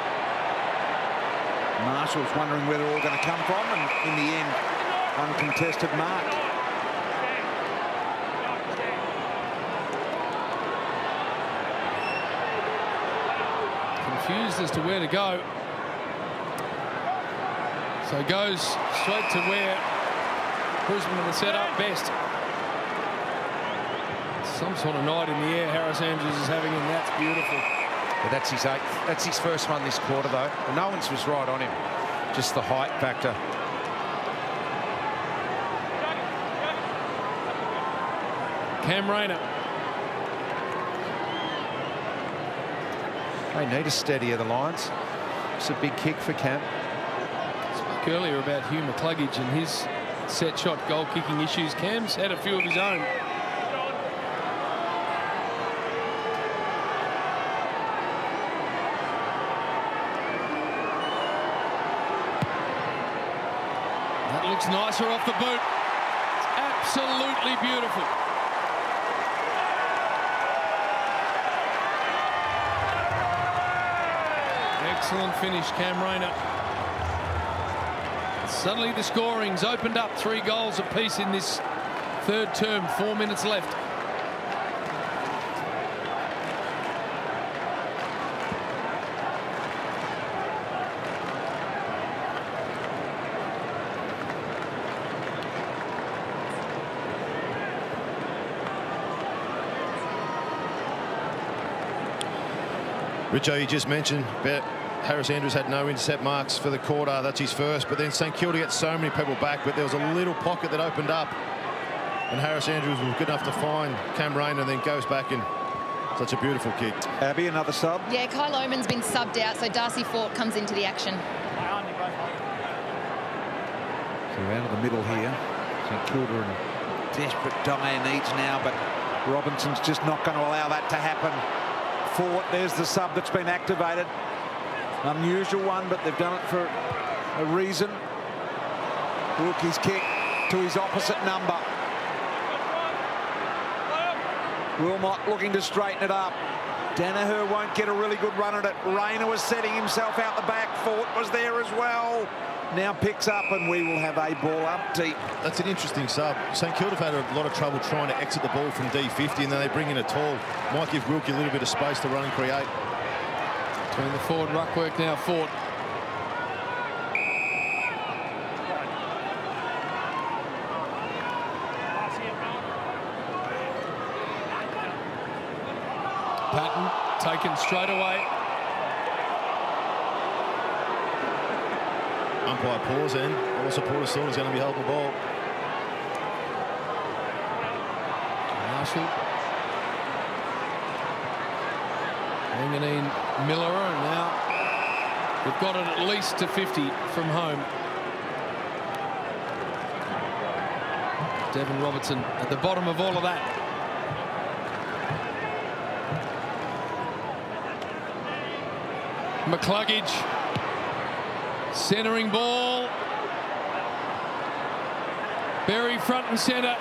Speaker 8: Marshall's wondering where they're all going to come from, and in the end, uncontested mark.
Speaker 6: Confused as to where to go. So goes straight to where Brisbane are set up best. Some sort of night in the air Harris Andrews is having, and that's beautiful.
Speaker 9: But that's his 8th. That's his first one this quarter, though. And Owens was right on him. Just the height factor.
Speaker 6: Cam Rayner.
Speaker 9: They need a steadier, the Lions. It's a big kick for Cam.
Speaker 6: Spoke earlier about Hugh McCluggage and his set shot goal kicking issues. Cam's had a few of his own. That looks nicer off the boot. It's absolutely beautiful. Excellent finish, Cam Rayner. Suddenly the scoring's opened up. 3 goals apiece in this third term. 4 minutes left.
Speaker 7: Richo, you just mentioned about Harris Andrews had no intercept marks for the quarter. That's his first. But then St Kilda gets so many people back, but there was a little pocket that opened up. And Harris Andrews was good enough to find Cam Rayner and then goes back in. Such a beautiful kick.
Speaker 8: Abby, another sub?
Speaker 12: Yeah, Kyle Oman's been subbed out, so Darcy Fort comes into the action.
Speaker 8: So out of the middle here. St Kilda in desperate dire needs now, but Robinson's just not going to allow that to happen. Fort, there's the sub that's been activated. Unusual one, but they've done it for a reason. Wilkie's kick to his opposite number. Wilmot looking to straighten it up. Danaher won't get a really good run at it. Rayner was setting himself out the back. Fort was there as well. Now picks up, and we will have a ball up deep.
Speaker 7: That's an interesting sub. St Kilda have had a lot of trouble trying to exit the ball from D50, and then they bring in a tall. Might give Wilkie a little bit of space to run and create.
Speaker 6: Between the forward ruck work now, Fort. Patton taken straight away.
Speaker 7: Umpire pause in. All supporters thought he's going to be holding the ball.
Speaker 6: Marshall. Wanganeen-Milera, and now we've got it at least to 50 from home. Devon Robertson at the bottom of all of that. McCluggage. Centering ball. Berry front and centre.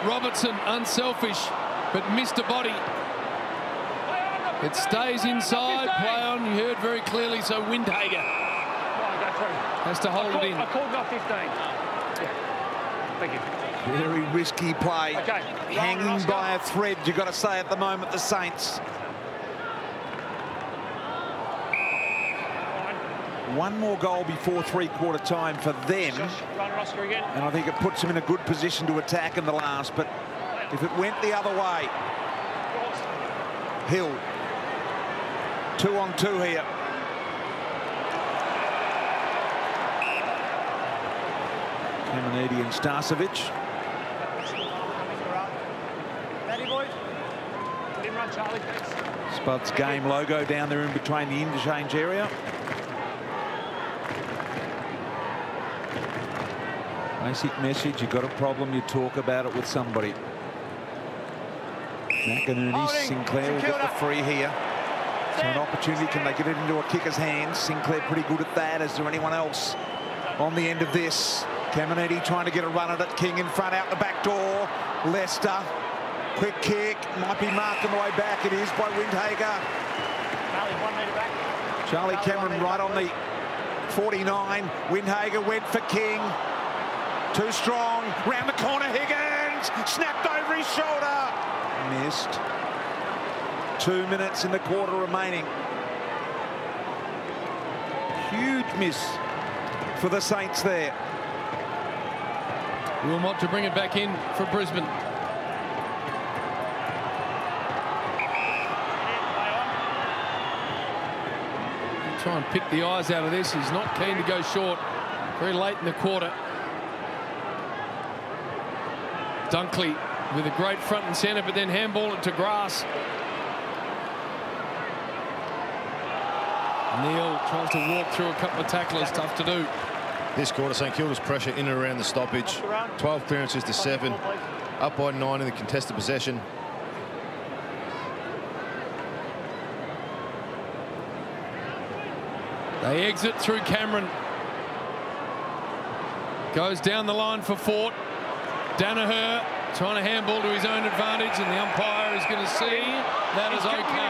Speaker 6: Robertson unselfish, but missed a body. It stays inside. Play on. You heard very clearly. So Windhager has to hold it in.
Speaker 10: I called not 15. Yeah. Thank you.
Speaker 8: Very risky play.
Speaker 10: Okay.
Speaker 8: Hanging by a thread, you've got to say at the moment, the Saints. One more goal before three-quarter time for them, and I think it puts them in a good position to attack in the last. But if it went the other way, Hill, 2-on-2 here. Caminiti and Starcevic. Spud's game logo down there in between the interchange area. Basic message, you've got a problem, you talk about it with somebody. Wanganeen, Sinclair will get the free here. So an opportunity, can they get it into a kicker's hands? Sinclair pretty good at that. Is there anyone else on the end of this? Caminiti trying to get a run at it. King in front, out the back door. Lester, quick kick, might be marked on the way back. It is by Windhager. Charlie Cameron right on the 49. Windhager went for King. Too strong, round the corner, Higgins, snapped over his shoulder. Missed. 2 minutes in the quarter remaining. Huge miss for the Saints there.
Speaker 6: Wilmot to bring it back in for Brisbane. Try and pick the eyes out of this. He's not keen to go short very late in the quarter. Dunkley with a great front and centre, but then handball it to grass. Neil tries to walk through a couple of tacklers, tough to do.
Speaker 7: This quarter, St Kilda's pressure in and around the stoppage. 12 clearances to 7. Up by 9 in the contested possession.
Speaker 6: They exit through Cameron. Goes down the line for Fort. Danaher trying to handball to his own advantage, and the umpire is going to see that is okay.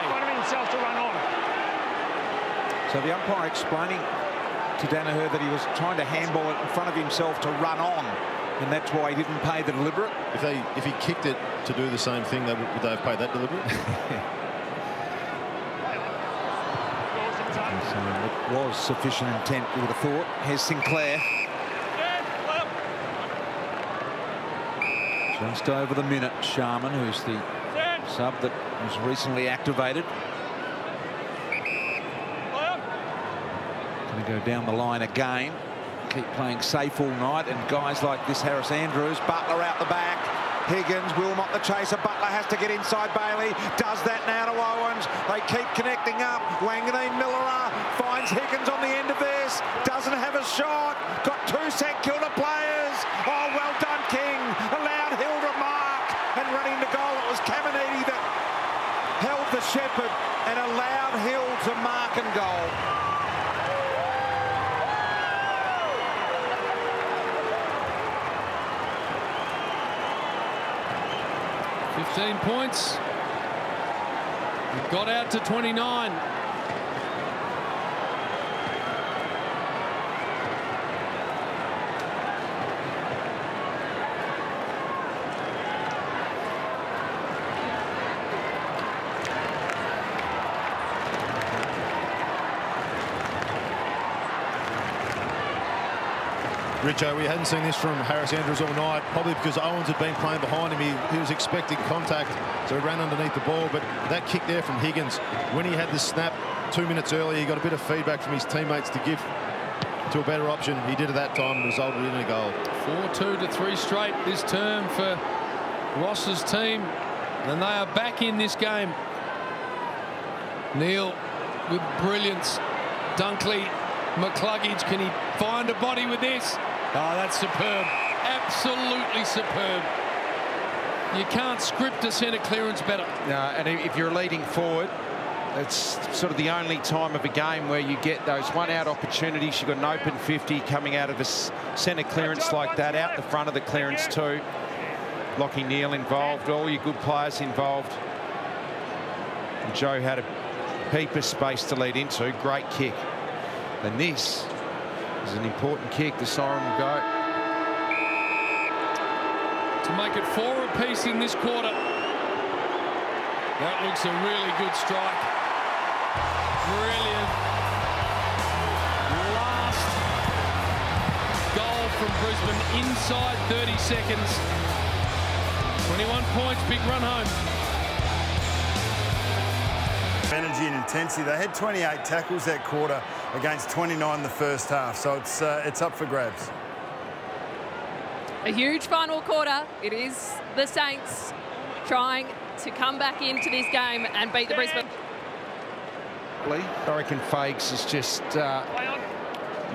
Speaker 8: So the umpire explaining to Danaher that he was trying to handball it in front of himself to run on, and that's why he didn't pay the deliberate.
Speaker 7: If he kicked it to do the same thing, would they have paid that deliberate?
Speaker 8: So it was sufficient intent, you would have thought. Here's Sinclair. Just over the minute, Sharman, who's the sub that was recently activated. Going to go down the line again. Keep playing safe all night, and guys like this, Harris Andrews, Butler out the back. Higgins, Wilmot the chaser. Butler has to get inside Bailey. Does that now to Owens. They keep connecting up. Wanganeen-Milera finds Higgins on the end of this. Doesn't have a shot. Got 2 St Kilda players. Oh, well done, King. Allowed Hill to mark and running to goal. It was Caminiti that held the shepherd and allowed Hill to mark and goal.
Speaker 6: 15 points. It got out to 29.
Speaker 7: Richo, we hadn't seen this from Harris Andrews all night, probably because Owens had been playing behind him. He was expecting contact, so he ran underneath the ball. But that kick there from Higgins, when he had the snap 2 minutes earlier, he got a bit of feedback from his teammates to give to a better option. He did it that time and resulted in a goal. 4-2 to 3 straight this term for Ross's team, and they are back in this game. Neil with brilliance. Dunkley, McCluggage, can he find a body with this? Oh, that's superb. Absolutely superb. You can't script a centre clearance better.
Speaker 9: No, and if you're leading forward, it's sort of the only time of a game where you get those one-out opportunities. You've got an open 50 coming out of a centre clearance like that, out the front of the clearance too. Lockie Neal involved, all your good players involved. And Joe had a heap of space to lead into. Great kick. And this is an important kick. The siren will go.
Speaker 6: To make it 4 apiece in this quarter. That looks a really good strike. Brilliant. Last goal from Brisbane inside 30 seconds. 21 points, big run home.
Speaker 5: Energy and intensity. They had 28 tackles that quarter against 29 the first half, so it's up for grabs.
Speaker 11: A huge final quarter. It is the Saints trying to come back into this game and beat the Brisbane.
Speaker 9: I reckon Fages is just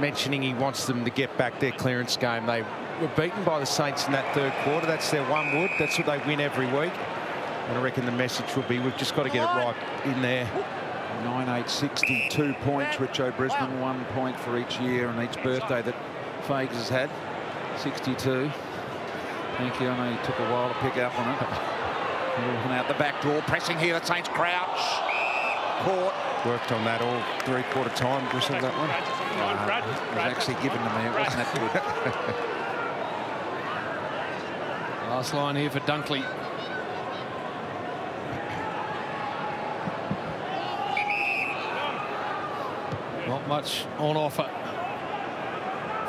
Speaker 9: mentioning he wants them to get back their clearance game. They were beaten by the Saints in that third quarter. That's their one wood. That's what they win every week. And I reckon the message will be, we've just got to get it right in there.
Speaker 8: 9-8, 62 points, Richo. Brisbane, 1 point for each year and each birthday that Fages has had. 62. Thank you. I know he took a while to pick up on it. And out the back door, pressing here. The Saints crouch. Caught.
Speaker 9: Worked on that all three-quarter time. Whistled that one.
Speaker 8: It was actually given to me. It wasn't that good.
Speaker 6: Last line here for Dunkley. Not much on offer.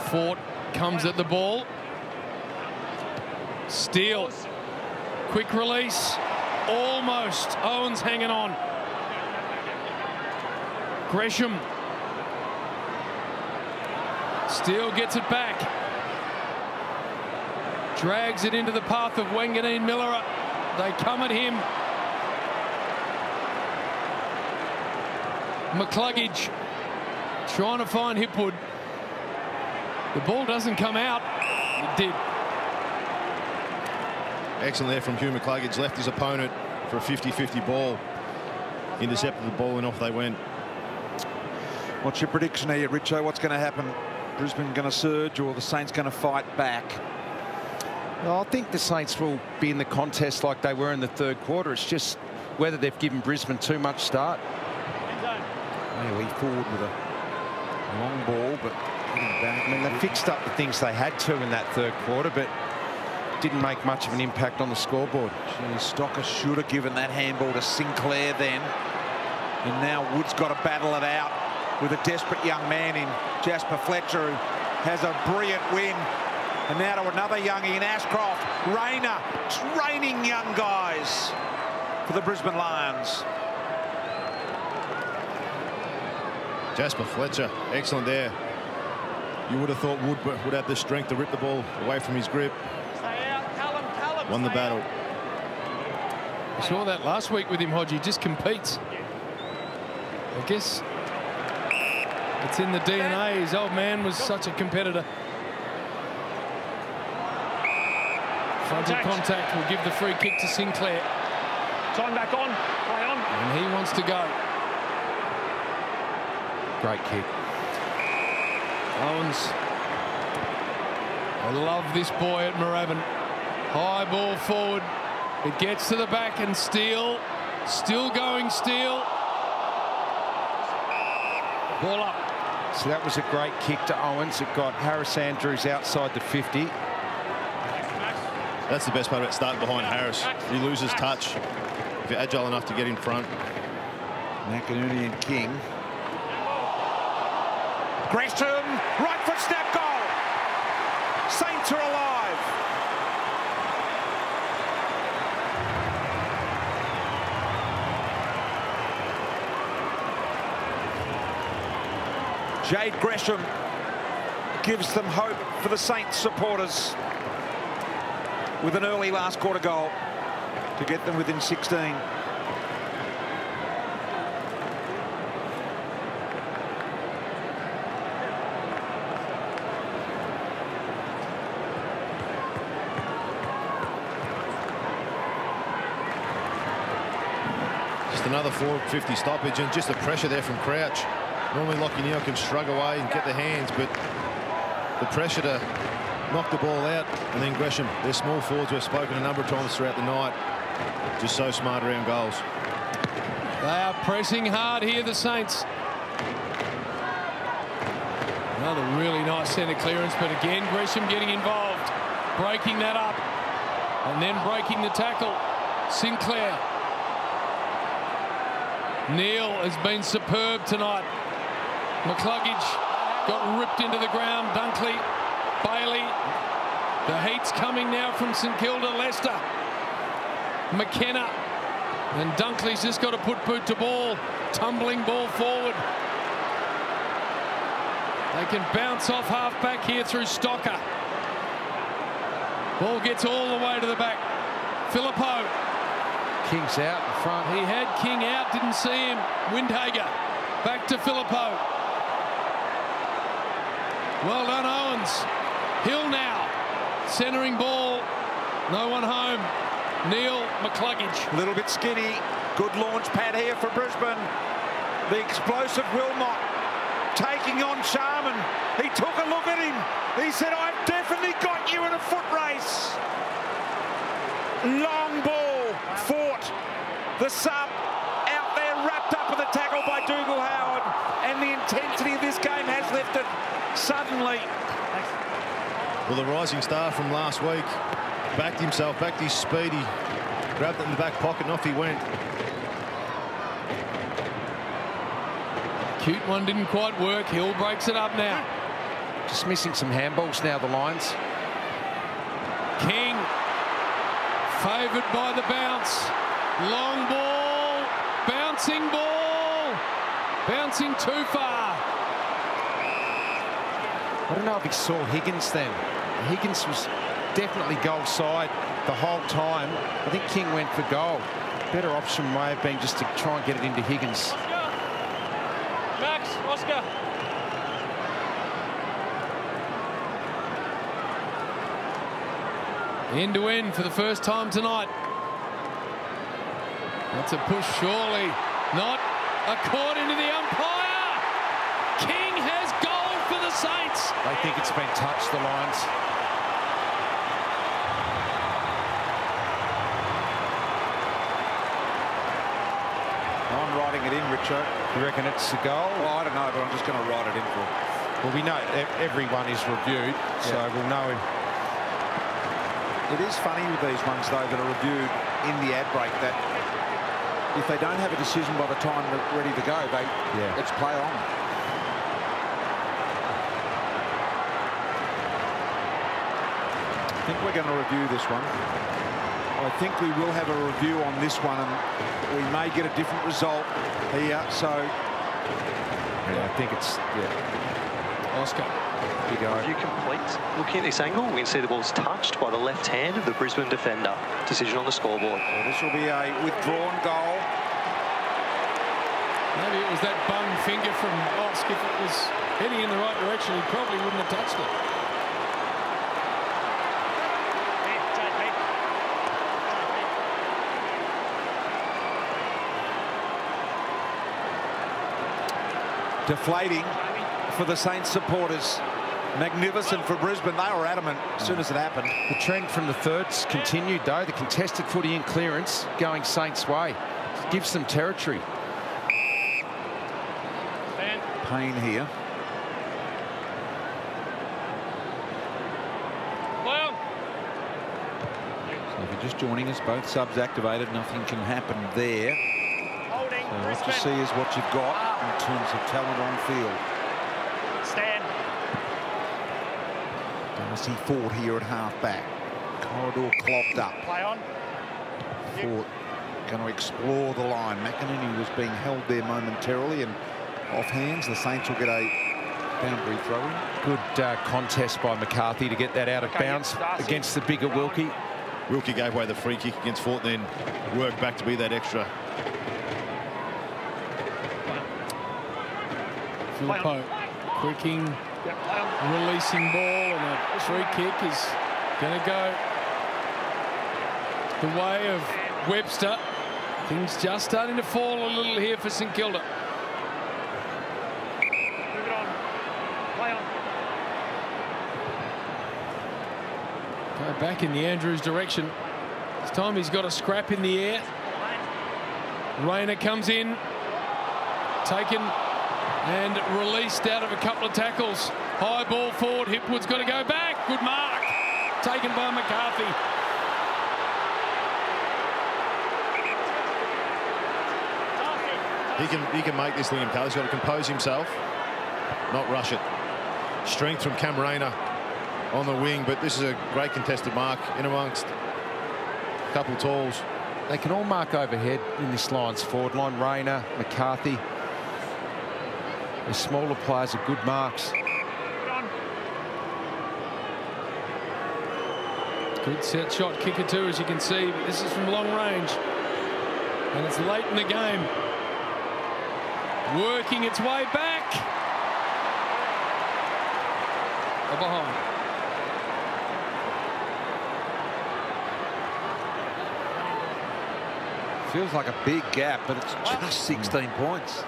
Speaker 6: Fort comes at the ball. Steele. Quick release. Almost. Owens hanging on. Gresham. Steele gets it back. Drags it into the path of Wanganeen-Milera. They come at him. McCluggage trying to find Hipwood. The ball doesn't come out. It did.
Speaker 7: Excellent there from Hugh McCluggage. Left his opponent for a 50-50 ball. Intercepted the ball and off they went.
Speaker 8: What's your prediction here, Richo? What's going to happen? Brisbane going to surge or the Saints going to fight back?
Speaker 9: Well, I think the Saints will be in the contest like they were in the third quarter. It's just whether they've given Brisbane too much start.
Speaker 8: Maybe forward with a long ball, but getting back.
Speaker 9: I mean, they fixed up the things they had to in that third quarter, but didn't make much of an impact on the scoreboard.
Speaker 8: Gee, Stocker should have given that handball to Sinclair then. And now Wood's got to battle it out with a desperate young man in Jasper Fletcher, who has a brilliant win. And now to another youngie in Ashcroft. Rayner, raining young guys for the Brisbane Lions.
Speaker 7: Jasper Fletcher, excellent there. You would have thought Wood would have the strength to rip the ball away from his grip. Won the battle.
Speaker 6: We saw that last week with him, Hodge. He just competes. I guess it's in the DNA. His old man was such a competitor. Frontal contact will give the free kick to Sinclair.
Speaker 10: Time back on. Play on.
Speaker 6: And he wants to go.
Speaker 9: Great kick.
Speaker 6: Owens. I love this boy at Moorabbin. High ball forward. It gets to the back and Steele. Still going Steele. Ball up.
Speaker 9: So that was a great kick to Owens. It got Harris Andrews outside the 50.
Speaker 7: That's the best part about starting behind Harris. He loses touch if you're agile enough to get in front.
Speaker 8: McInerney and King. Gresham, right foot snap goal. Saints are alive. Jade Gresham gives them hope for the Saints supporters with an early last quarter goal to get them within 16.
Speaker 7: Just another 450 stoppage, and just the pressure there from Crouch. Normally Lachie Neale can shrug away and get the hands, but the pressure to knock the ball out. And then Gresham, their small forwards, we've spoken a number of times throughout the night, just so smart around goals.
Speaker 6: They are pressing hard here, the Saints. Another really nice centre clearance, but again Gresham getting involved, breaking that up and then breaking the tackle. Sinclair. Neale has been superb tonight. McCluggage got ripped into the ground. Dunkley, Bailey. The heat's coming now from St Kilda. Lester, McKenna, and Dunkley's just got to put boot to ball. Tumbling ball forward. They can bounce off half back here through Stocker. Ball gets all the way to the back. Filippo.
Speaker 9: King's out in front.
Speaker 6: He had King out, didn't see him. Windhager back to Filippo. Well done, Owens. Hill now. Centering ball. No one home. Neale, McCluggage.
Speaker 8: A little bit skinny. Good launch pad here for Brisbane. The explosive Wilmot taking on Sharman. He took a look at him. He said, I've definitely got you in a foot race. Long ball fought. The sub out there wrapped up with a tackle by Dougal Howard. And the intensity of this game has lifted suddenly.
Speaker 7: Well, the rising star from last week backed himself, backed his speed. He grabbed it in the back pocket and off he went.
Speaker 6: Cute one didn't quite work. Hill breaks it up now.
Speaker 9: Just missing some handballs now, the Lions.
Speaker 6: King favoured by the bounce. Long ball. Bouncing ball. Bouncing too far.
Speaker 9: I don't know if he saw Higgins then. Higgins was definitely goal side the whole time. I think King went for goal. Better option may have been just to try and get it into Higgins.
Speaker 10: Max, Oscar.
Speaker 6: End to end for the first time tonight. That's a push, surely. Not according to the umpire. King has goal for the Saints.
Speaker 9: They think it's been touched, the Lions.
Speaker 8: I'm writing it in, Richo.
Speaker 9: You reckon it's a goal?
Speaker 8: Well, I don't know, but I'm just going to write it in for him.
Speaker 9: Well, we know everyone is reviewed, so we'll know him.
Speaker 8: It is funny with these ones, though, that are reviewed in the ad break, that if they don't have a decision by the time they're ready to go, let's play on. I think we're going to review this one. I think we will have a review on this one, and we may get a different result here. So,
Speaker 9: I think it's
Speaker 6: Oscar.
Speaker 13: Review complete. Looking at this angle, we can see the ball's touched by the left hand of the Brisbane defender. Decision on the scoreboard.
Speaker 8: Well, this will be a withdrawn goal.
Speaker 6: Maybe it was that bung finger from Osk. If it was heading in the right direction, he probably wouldn't have touched it.
Speaker 8: Deflating for the Saints supporters. magnificent for Brisbane. They were adamant as soon as it happened.
Speaker 9: The trend from the thirds continued, though. The contested footy and clearance going Saints' way. Gives them territory.
Speaker 8: Payne here. So if you're just joining us, both subs activated. Nothing can happen there. So what you see is what you've got in terms of talent on field.
Speaker 10: Stand.
Speaker 8: Darcy Ford here at half-back. Corridor clogged up.
Speaker 10: Play on.
Speaker 8: Ford going to explore the line. McInerney was being held there momentarily, and off hands, the Saints will get a boundary throw-in.
Speaker 9: Good contest by McCarthy to get that out of bounds against the bigger Wilkie.
Speaker 7: Wilkie gave away the free kick against Fort, then worked back to be that extra.
Speaker 6: Philippo quicking, releasing ball, and a free kick is going to go the way of Webster. Things just starting to fall a little here for St Kilda.
Speaker 10: Move it on. Play on.
Speaker 6: Go back in the Andrews direction. This time he's got a scrap in the air. Rayner comes in, taken and released out of a couple of tackles. High ball forward. Hipwood's got to go back. Good mark. Taken by McCarthy.
Speaker 7: He can make this thing in He's got to compose himself, not rush it. Strength from Camarena on the wing, but this is a great contested mark in amongst a couple talls.
Speaker 9: They can all mark overhead in this line's forward line. Rayner, McCarthy. The smaller players are good marks.
Speaker 6: Good set shot kicker too, as you can see, but this is from long range. And it's late in the game. Working its way back. Or behind.
Speaker 8: Feels like a big gap, but it's just 16 points.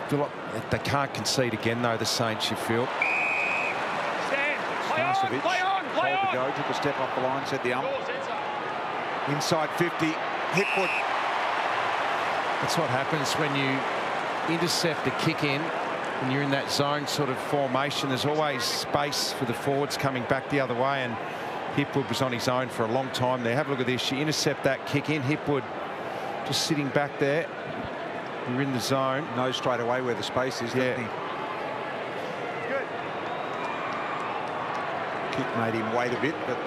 Speaker 9: Feel like they can't concede again, though, the Saints, you feel.
Speaker 8: Starcevic told to go, took a step off the line, said the ump. Inside 50, Hipwood.
Speaker 9: That's what happens when you intercept a kick in and you're in that zone sort of formation. There's always space for the forwards coming back the other way, and Hipwood was on his own for a long time there. Have a look at this. You intercept that kick in. Hipwood just sitting back there. You're in the zone.
Speaker 8: Knows straight away where the space is, doesn't he?
Speaker 10: Good.
Speaker 8: Kick made him wait a bit, but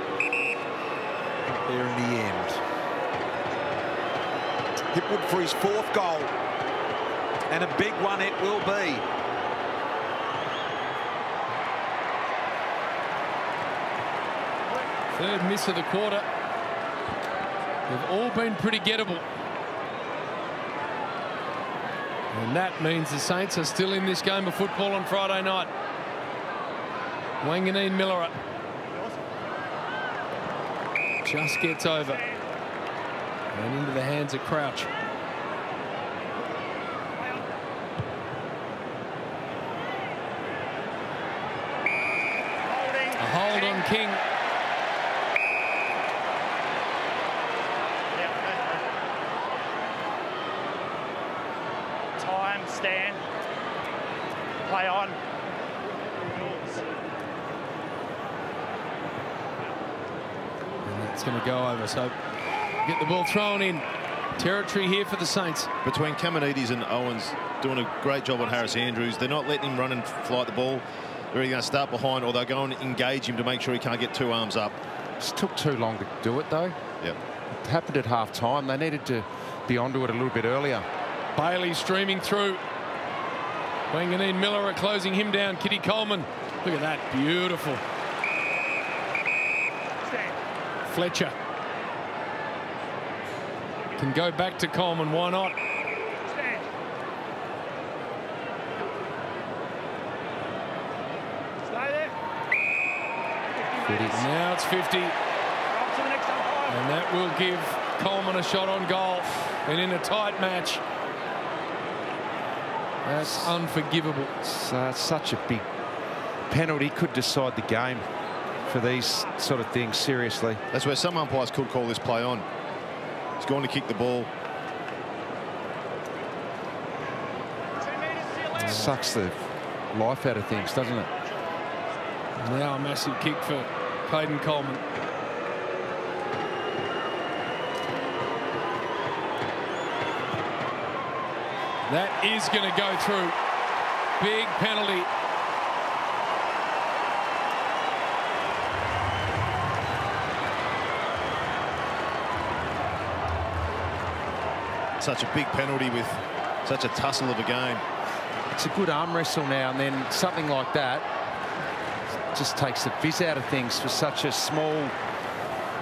Speaker 8: not there in the end. Hipwood for his 4th goal. And a big one it will be.
Speaker 6: Third miss of the quarter. They've all been pretty gettable. And that means the Saints are still in this game of football on Friday night. Wanganeen-Milera just gets over. And into the hands of Crouch. A hold on King.
Speaker 10: Time, stand. Play on.
Speaker 6: And that's going to go over. So get the ball thrown in. Territory here for the Saints.
Speaker 7: Between Caminidis and Owens doing a great job on Harris Andrews. They're not letting him run and flight the ball. They're either going to start behind or they're going to engage him to make sure he can't get 2 arms up.
Speaker 9: It took too long to do it, though.
Speaker 7: Yep.
Speaker 9: It happened at half-time. They needed to be onto it a little bit earlier.
Speaker 6: Bailey streaming through. Wanganeen-Milera closing him down. Kitty Coleman. Look at that. Beautiful. Fletcher. Can go back to Coleman. Why not?
Speaker 10: Stay there.
Speaker 6: 50. Now it's 50. And that will give Coleman a shot on goal. And in a tight match. That's unforgivable.
Speaker 9: It's such a penalty could decide the game for these sort of things, seriously.
Speaker 7: That's where some umpires could call this play on. He's going to kick the ball.
Speaker 9: It sucks the life out of things, doesn't it?
Speaker 6: Now a massive kick for Hayden Coleman. That is going to go through. Big penalty.
Speaker 7: Such a big penalty with such a tussle of a game.
Speaker 9: It's a good arm wrestle now, and then something like that just takes the fizz out of things for such a small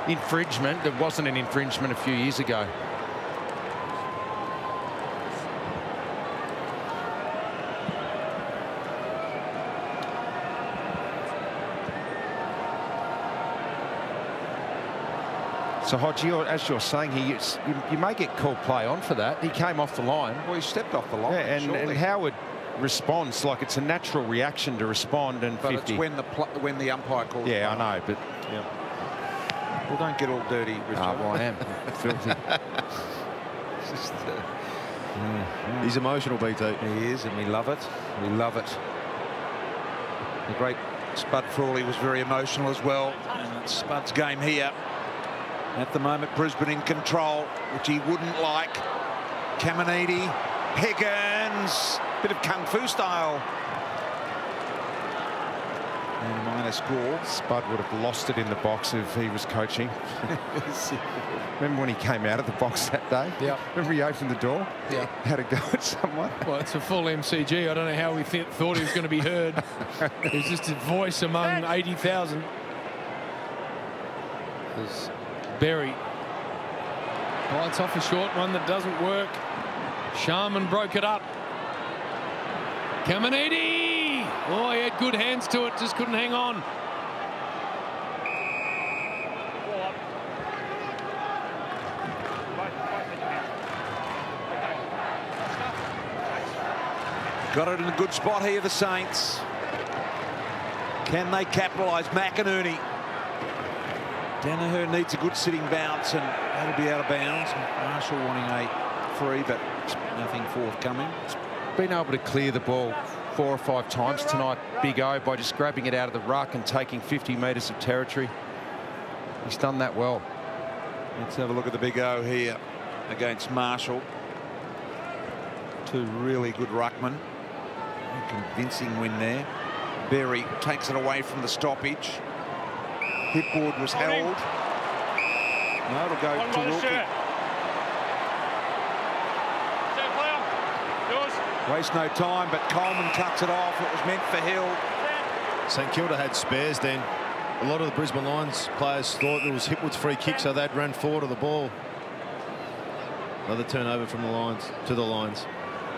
Speaker 9: infringement. There wasn't an infringement a few years ago. So, Hodge, as you're saying here, you may get called play on for that. He came off the line.
Speaker 8: Well, he stepped off the line.
Speaker 9: Yeah, and Howard responds like it's a natural reaction to respond. And
Speaker 8: but
Speaker 9: 50.
Speaker 8: It's when the umpire calls.
Speaker 9: Yeah, I know, but
Speaker 8: yeah. Well, don't get all dirty, Richard.
Speaker 9: Well, I am filthy.
Speaker 8: Just,
Speaker 7: He's emotional, BT.
Speaker 8: He is, and we love it. We love it. The great Spud Frawley was very emotional as well. And it's Spud's game here. At the moment, Brisbane in control, which he wouldn't like. Caminiti, Higgins, bit of kung fu style. And a minor score.
Speaker 9: Spud would have lost it in the box if he was coaching. Remember when he came out of the box that day?
Speaker 6: Yeah.
Speaker 9: Remember he opened the door?
Speaker 6: Yeah.
Speaker 9: Had a go at someone?
Speaker 6: Well, it's a full MCG. I don't know how we thought he was going to be heard. It was just a voice among 80,000. There's Berry. Bites off a short one that doesn't work. Sharman broke it up. Caminiti! Oh, he had good hands to it, just couldn't hang on.
Speaker 8: Got it in a good spot here, the Saints. Can they capitalise? McInerney. Danaher needs a good sitting bounce, and that'll be out of bounds. Marshall wanting a free, but nothing forthcoming.
Speaker 9: Been able to clear the ball 4 or 5 times tonight, Big O, by just grabbing it out of the ruck and taking 50 metres of territory. He's done that well.
Speaker 8: Let's have a look at the Big O here against Marshall. 2 really good ruckmen. A convincing win there. Berry takes it away from the stoppage. Hipwood was held. No, it'll go to Wilkie. Waste no time, but Coleman cuts it off. It was meant for Hill.
Speaker 7: St Kilda had spares then. A lot of the Brisbane Lions players thought it was Hipwood's free kick, so they'd run forward of the ball. Another turnover from the Lions to the Lions.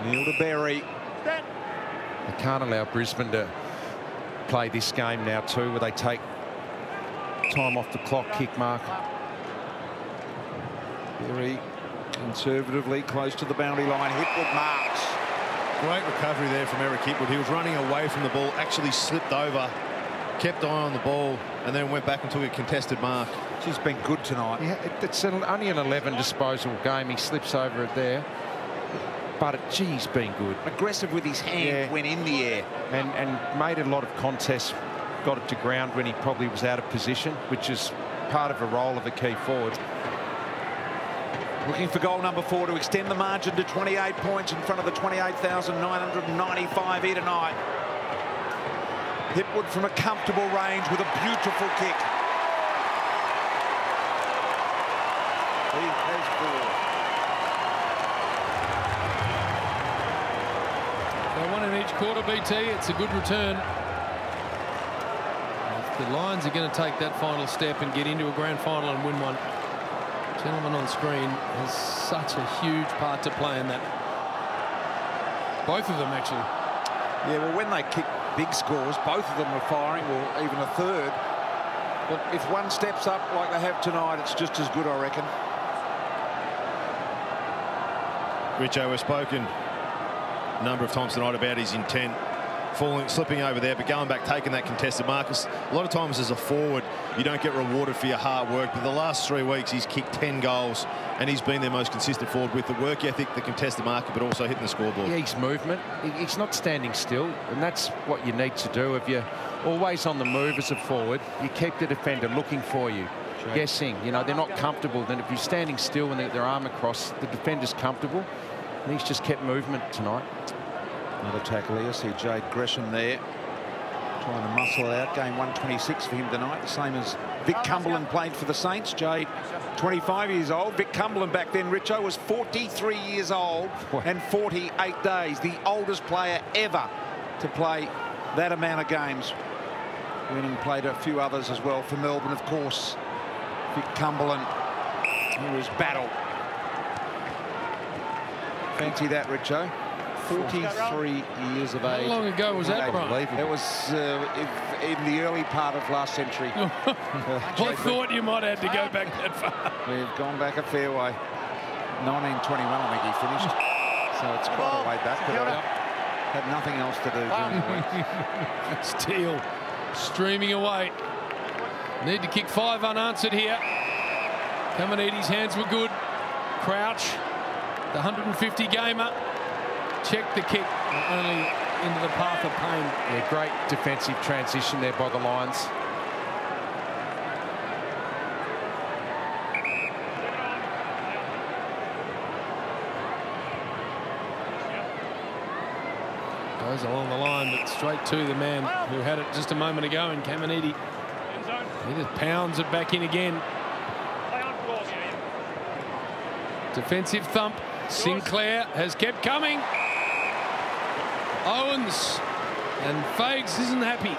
Speaker 8: Neil to Berry.
Speaker 9: They can't allow Brisbane to play this game now too, where they take time off the clock kick mark.
Speaker 8: Berry conservatively close to the boundary line. Hipwood marks.
Speaker 7: Great recovery there from Eric Hipwood. He was running away from the ball, actually slipped over, kept eye on the ball, and then went back and took a contested mark.
Speaker 8: She's been good tonight.
Speaker 9: Yeah, it's only an 11 disposal game. He slips over it there. But, geez, been good.
Speaker 8: Aggressive with his hand when in the air.
Speaker 9: And made a lot of contests, got it to ground when he probably was out of position, which is part of a role of a key forward.
Speaker 8: Looking for goal number 4 to extend the margin to 28 points in front of the 28,995 here tonight. Hipwood from a comfortable range with a beautiful kick. He has 4.
Speaker 6: So 1 in each quarter, BT. It's a good return. If the Lions are going to take that final step and get into a grand final and win one, the gentleman on screen has such a huge part to play in that. Both of them, actually.
Speaker 8: Yeah, well, when they kick big scores, both of them are firing, or even a third. But if one steps up like they have tonight, it's just as good, I reckon.
Speaker 7: Richo has spoken a number of times tonight about his intent slipping over there, but going back, taking that contested mark. A lot of times as a forward, you don't get rewarded for your hard work. But the last 3 weeks, he's kicked 10 goals, and he's been their most consistent forward with the work ethic, the contested marker, but also hitting the scoreboard.
Speaker 9: Yeah, his movement. He's not standing still, and that's what you need to do. If you're always on the move as a forward, you keep the defender looking for you. Sure. Guessing, you know, they're not comfortable. Then if you're standing still and their arm across, the defender's comfortable. And he's just kept movement tonight.
Speaker 8: Another tackle here. See Jade Gresham there, trying to muscle it out. Game 126 for him tonight, the same as Vic Cumberland played for the Saints. Jade, 25 years old. Vic Cumberland back then, Richo, was 43 years old and 48 days. The oldest player ever to play that amount of games. Winning played a few others as well for Melbourne, of course. Vic Cumberland, who was battle. Fancy that, Richo. 43 years of age.
Speaker 6: How long ago was that, Brian?
Speaker 8: It was in the early part of last century.
Speaker 6: I thought you might have to go back that far.
Speaker 8: We've gone back a fair way. 1921, I think he finished. So it's quite a way back. But I had nothing else to do during the week.
Speaker 6: Steele streaming away. Need to kick 5 unanswered here. Caminiti's hands were good. Crouch, the 150 gamer. Check the kick, only into the path of pain.
Speaker 9: Yeah, great defensive transition there by the Lions.
Speaker 6: Goes along the line, but straight to the man who had it just a moment ago in Caminiti. He just pounds it back in again. Defensive thump. Sinclair has kept coming. Owens, and Fags isn't happy.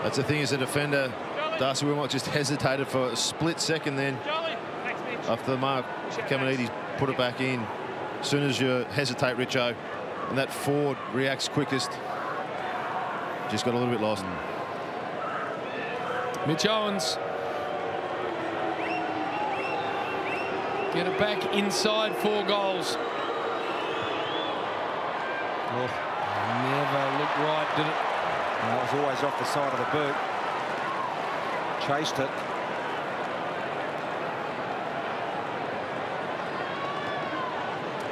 Speaker 7: That's the thing as a defender. Darcy Wilmot just hesitated for a split second then. After the mark, Caminiti's put it back in. As soon as you hesitate, Richo, and that forward reacts quickest, just got a little bit lost.
Speaker 6: Mitch Owens. Get it back inside 4 goals. Oh, never looked right, did it?
Speaker 8: And that was always off the side of the boot. Chased it.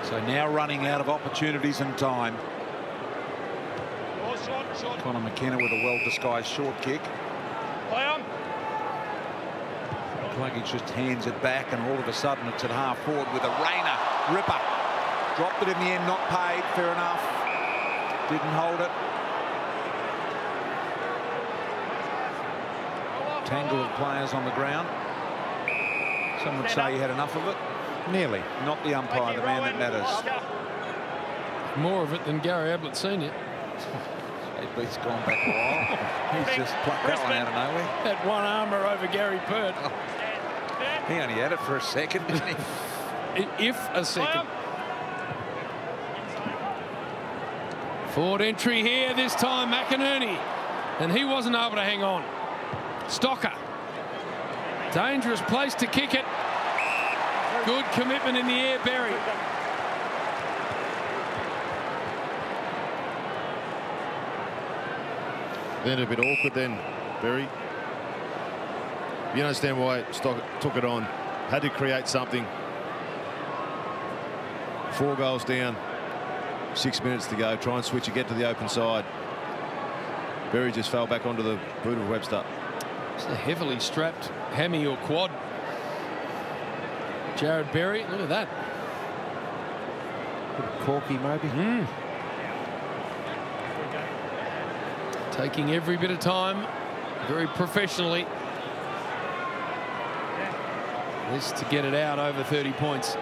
Speaker 8: So now running out of opportunities and time. Connor McKenna with a well-disguised short kick. Cluggage just hands it back, and all of a sudden it's at half forward with a Rayner ripper. Dropped it in the end, not paid, fair enough. Didn't hold it. Tangle of players on the ground. Some would say he had enough of it. Nearly. Not the umpire, the man that matters.
Speaker 6: More of it than Gary Ablett Senior.
Speaker 8: He's gone back a while. He's just plucked that one out of nowhere.
Speaker 6: That one armour over Gary Pert.
Speaker 8: Oh. He only had it for a second, didn't he?
Speaker 6: If a second. Forward entry here, this time McInerney. And he wasn't able to hang on. Stocker. Dangerous place to kick it. Good commitment in the air, Berry.
Speaker 7: Then a bit awkward then, Berry. You understand why Stocker took it on. Had to create something. 4 goals down. 6 minutes to go. Try and switch it, get to the open side. Berry just fell back onto the boot of Webster.
Speaker 6: It's a heavily strapped hammy or quad. Jared Berry, look at that.
Speaker 9: Corky maybe.
Speaker 6: Taking every bit of time, very professionally. This to get it out over 30 points.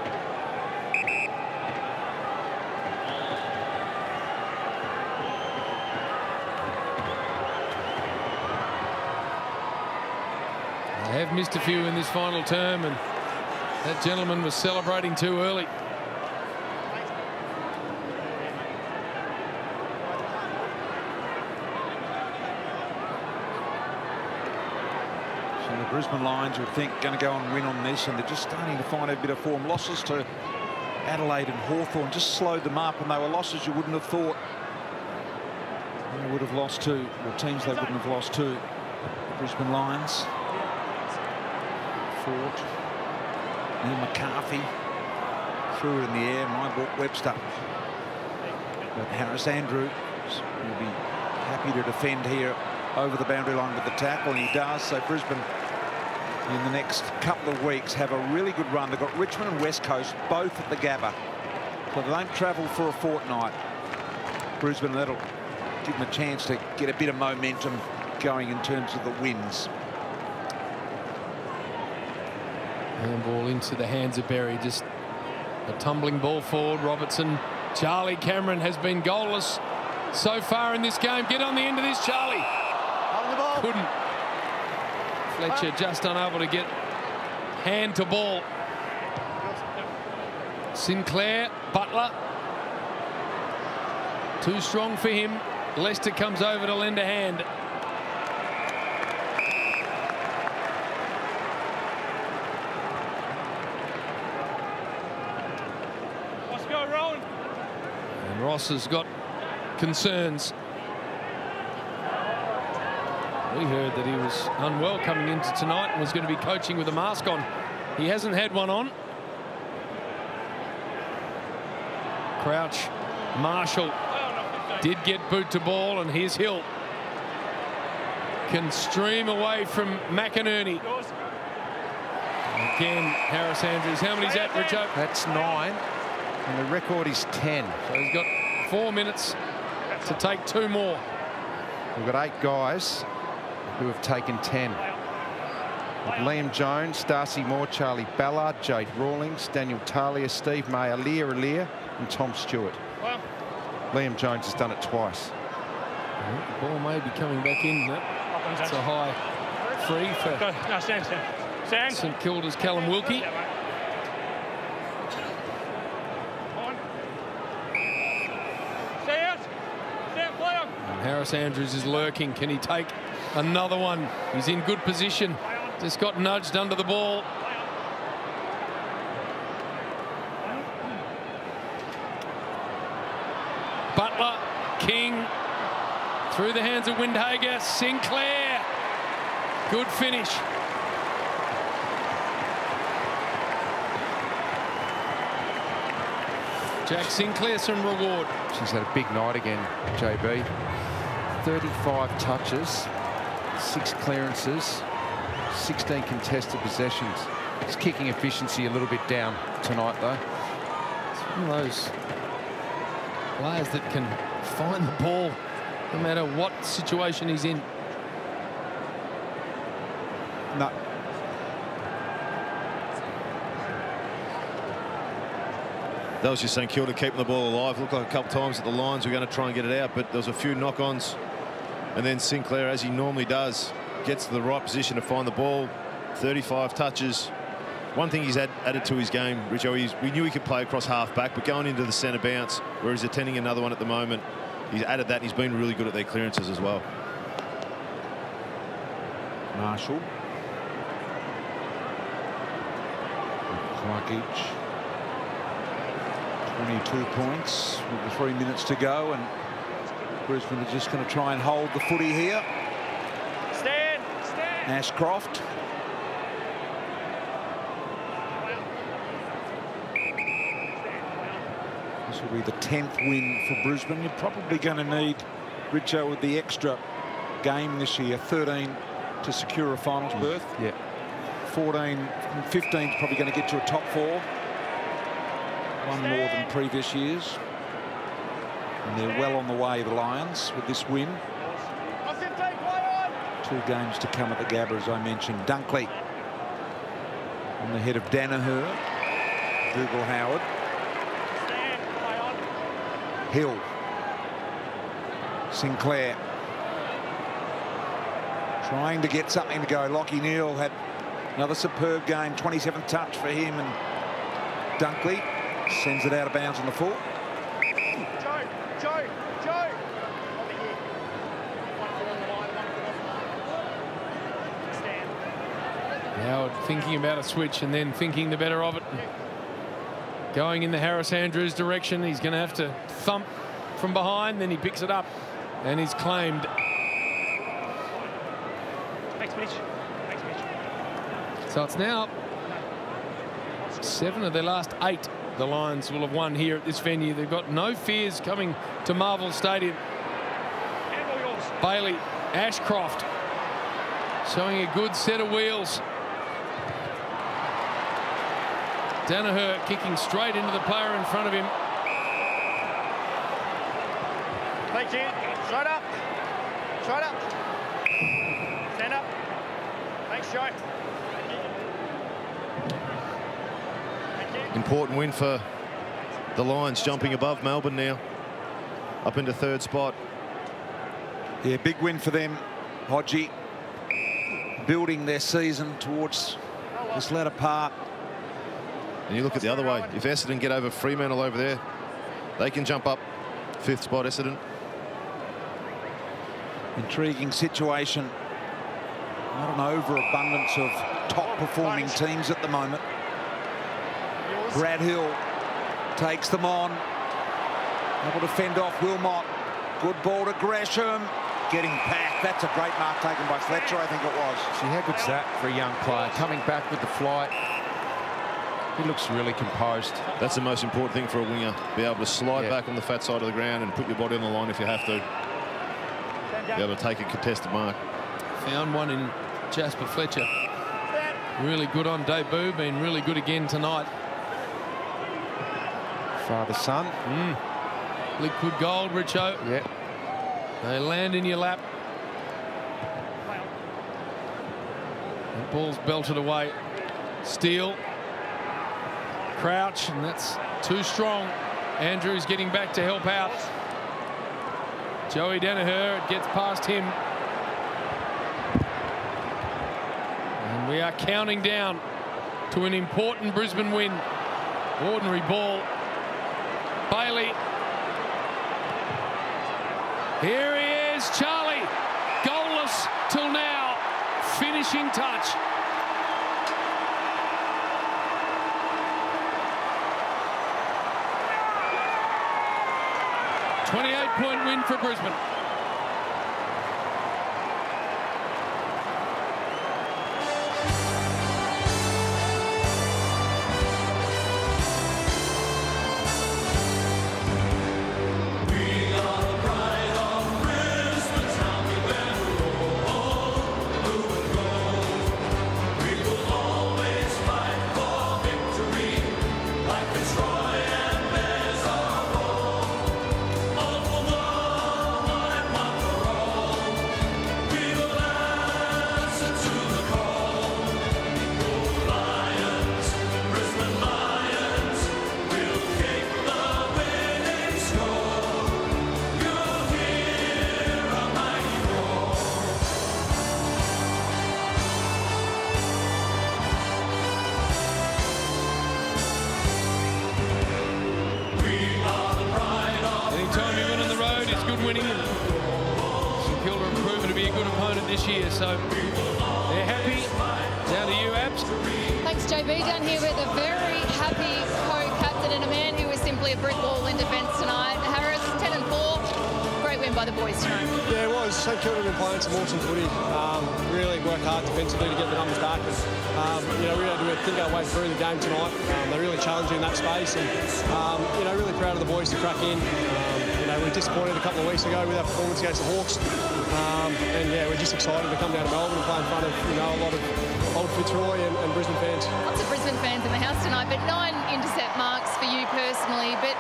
Speaker 6: They have missed a few in this final term, and that gentleman was celebrating too early.
Speaker 8: So the Brisbane Lions would think going to go and win on this, and they're just starting to find a bit of form. Losses to Adelaide and Hawthorn just slowed them up, and they were losses you wouldn't have thought They would have lost to, or teams they wouldn't have lost to, the Brisbane Lions. Ford, Neil McCarthy threw it in the air. My book, Webster. But Harris Andrews will be happy to defend here over the boundary line with the tackle, and he does. So Brisbane, in the next couple of weeks, have a really good run. They've got Richmond and West Coast both at the Gabba, so they don't travel for a fortnight. Brisbane, that'll give them a chance to get a bit of momentum going in terms of the wins.
Speaker 6: Handball into the hands of Berry. Just a tumbling ball forward. Robertson. Charlie Cameron has been goalless so far in this game. Get on the end of this, Charlie. Couldn't. Fletcher just unable to get hand to ball. Sinclair, Butler. Too strong for him. Lester comes over to lend a hand.
Speaker 10: Let's go, Rowan.
Speaker 6: And Ross has got concerns. We heard that he was unwell coming into tonight and was going to be coaching with a mask on. He hasn't had one on. Crouch, Marshall did get boot to ball, and here's Hill. Can stream away from McInerney. Again, Harris Andrews. How many's that, Richo?
Speaker 9: That's 9, and the record is 10.
Speaker 6: So he's got 4 minutes to take 2 more.
Speaker 9: We've got 8 guys who have taken 10. With Liam Jones, Darcy Moore, Charlie Ballard, Jade Rawlings, Daniel Talia, Steve May, Alia, and Tom Stewart. Liam Jones has done it twice.
Speaker 6: The ball may be coming back in. It's a high free for St Kilda's Callum Wilkie. And Harris Andrews is lurking. Can he take another one? He's in good position. Just got nudged under the ball. Butler, King, through the hands of Windhager. Sinclair, good finish. Jack Sinclair, some reward.
Speaker 9: She's had a big night again, JB. 35 touches, 6 clearances, 16 contested possessions. It's kicking efficiency a little bit down tonight, though.
Speaker 6: It's one of those players that can find the ball no matter what situation he's in.
Speaker 9: No.
Speaker 7: That was just St Kilda keeping the ball alive. Looked like a couple of times that the Lions were going to try and get it out, but there was a few knock-ons. And then Sinclair, as he normally does, gets to the right position to find the ball. 35 touches. One thing he's added to his game, Richo, we knew he could play across half-back, but going into the centre bounce, where he's attending another one at the moment, he's added that. He's been really good at their clearances as well.
Speaker 8: Marshall. Clarkage. 22 points with the 3 minutes to go, and Brisbane are just going to try and hold the footy here.
Speaker 10: Stand.
Speaker 8: Ashcroft. This will be the 10th win for Brisbane. You're probably going to need, Richo, with the extra game this year, 13 to secure a finals berth.
Speaker 9: Yeah.
Speaker 8: 14 and 15 is probably going to get to a top 4. One more than previous years. And they're well on the way, the Lions, with this win. 2 games to come at the Gabba, as I mentioned. Dunkley on the head of Danaher. Dougal Howard. Hill. Sinclair. Trying to get something to go. Lockie Neal had another superb game. 27th touch for him, and Dunkley sends it out of bounds on the full.
Speaker 10: Joe.
Speaker 6: Howard thinking about a switch and then thinking the better of it. Going in the Harris Andrews direction. He's going to have to thump from behind, then he picks it up And he's claimed.
Speaker 10: Thanks, Mitch. Thanks, Mitch.
Speaker 6: So it's now 7 of their last 8 the Lions will have won here at this venue. They've got no fears coming to Marvel Stadium. Bailey, Ashcroft showing a good set of wheels. Danaher kicking straight into the player in front of him.
Speaker 10: Thank you. Straight up. Straight up. Stand up. Thanks, Joe.
Speaker 7: Important win for the Lions, jumping above Melbourne now, up into 3rd spot.
Speaker 8: Yeah, big win for them, Hodgie. Building their season towards this latter part.
Speaker 7: And you look at the other way. If Essendon get over Fremantle over there, they can jump up 5th spot, Essendon.
Speaker 8: Intriguing situation. Not an overabundance of top-performing teams at the moment. Brad Hill takes them on. Able to fend off Wilmot. Good ball to Gresham. Getting back. That's a great mark taken by Fletcher, I think it was.
Speaker 9: See, how good's that for a young player? Coming back with the flight. He looks really composed.
Speaker 7: That's the most important thing for a winger. Be able to slide back on the fat side of the ground and put your body on the line if you have to. Be able to take a contested mark.
Speaker 6: Found one in Jasper Fletcher. Really good on debut. Been really good again tonight.
Speaker 9: Father-son.
Speaker 6: Liquid gold, Richo.
Speaker 9: Yeah.
Speaker 6: They land in your lap. The ball's belted away. Steele. Crouch, and that's too strong. Andrews getting back to help out. Joey Danaher, it gets past him. And we are counting down to an important Brisbane win. Ordinary ball. Bailey. Here he is, Charlie. Goalless till now. Finishing touch. .28 win for Brisbane. Winning. St Kilda have proven to be a good opponent this year, so they're happy. Down to you, Abs.
Speaker 12: Thanks, JB. Down here with a very happy co-captain and a man who was simply a brick wall in defence tonight. Harris, 10-4. Great win by the boys tonight.
Speaker 14: Yeah, it was. St Kilda have been playing some awesome footy. Really worked hard defensively to get the numbers back. And, you know, we had to think our way through the game tonight. They're really challenging in that space, and you know, really proud of the boys to crack in. You know, we were disappointed a couple of weeks ago with our performance against the Hawks, and yeah, we're just excited to come down to Melbourne and play in front of, you know, a lot of old Fitzroy and Brisbane fans. Lots of Brisbane fans in the house tonight, but 9 intercept marks for you personally. But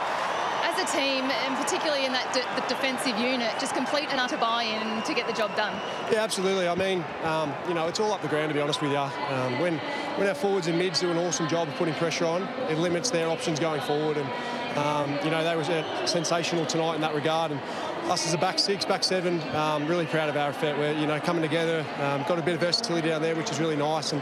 Speaker 14: as a team, and particularly in that the defensive unit, just complete and utter buy-in to get the job done. Yeah, absolutely. I mean, you know, it's all up the ground, to be honest with you. When our forwards and mids do an awesome job of putting pressure on, it limits their options going forward. And you know, they were sensational tonight in that regard. And us as a back 6, back 7, really proud of our effort. We're, you know, coming together, got a bit of versatility down there, which is really nice, and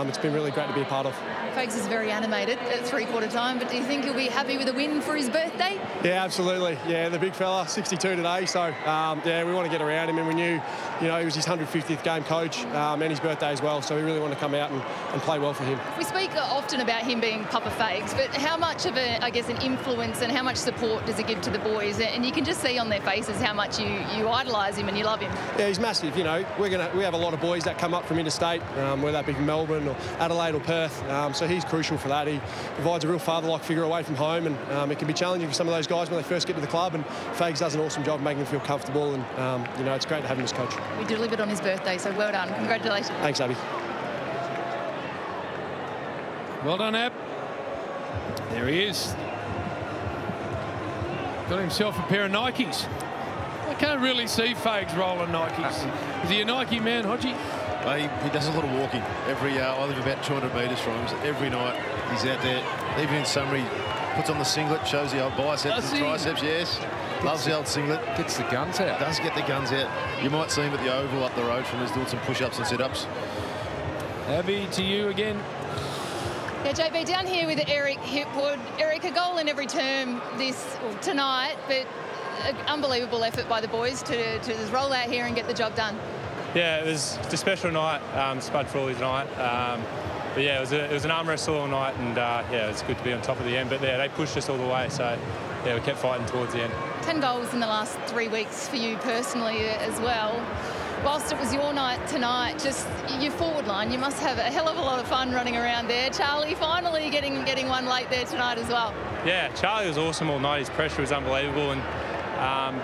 Speaker 14: it's been really great to be a part of. Fags is very animated at 3/4 time, but do you think he'll be happy with a win for his birthday? Yeah, absolutely. Yeah, the big fella, 62 today, so yeah, we want to get around him, and we knew, you know, he was his 150th game coach and his birthday as well, so we really want to come out and play well for him. We speak often about him being Papa Fags, but how much of I guess, an influence and how much support does he give to the boys? And you can just see on their faces
Speaker 12: faces how much you idolise him and you love him.
Speaker 14: Yeah, he's massive. You know, we have a lot of boys that come up from interstate, whether that be from Melbourne or Adelaide or Perth. So he's crucial for that. He provides a real father-like figure away from home, and it can be challenging for some of those guys when they first get to the club. And Fags does an awesome job of making them feel comfortable. And you know, it's great to have him as coach.
Speaker 12: We delivered on his birthday, so well done. Congratulations.
Speaker 14: Thanks, Abby.
Speaker 6: Well done, Ab. There he is. Got himself a pair of Nikes. I can't really see Fags rolling Nikes. Is he a Nike man, Hodgie?
Speaker 7: He does a lot of walking. I live about 200 metres from him. So every night he's out there. Even in summer, he puts on the singlet, shows the old biceps and triceps. Yes, loves the old singlet.
Speaker 6: Gets the guns out.
Speaker 7: Does get the guns out. You might see him at the Oval up the road from us doing some push-ups and sit-ups.
Speaker 6: Abby, to you again.
Speaker 12: Yeah, JB, down here with Eric Hipwood. Eric, a goal in every term tonight, but an unbelievable effort by the boys to just roll out here and get the job done.
Speaker 15: Yeah, it was a special night, Spud Frawley's night. But yeah, it was an arm wrestle all night, and yeah, it's good to be on top of the end. But yeah, they pushed us all the way, so yeah, we kept fighting towards the end. 10
Speaker 12: goals in the last 3 weeks for you personally as well. Whilst it was your night tonight, just your forward line, you must have a hell of a lot of fun running around there. Charlie finally getting one late there tonight as well.
Speaker 15: Yeah, Charlie was awesome all night. His pressure was unbelievable, and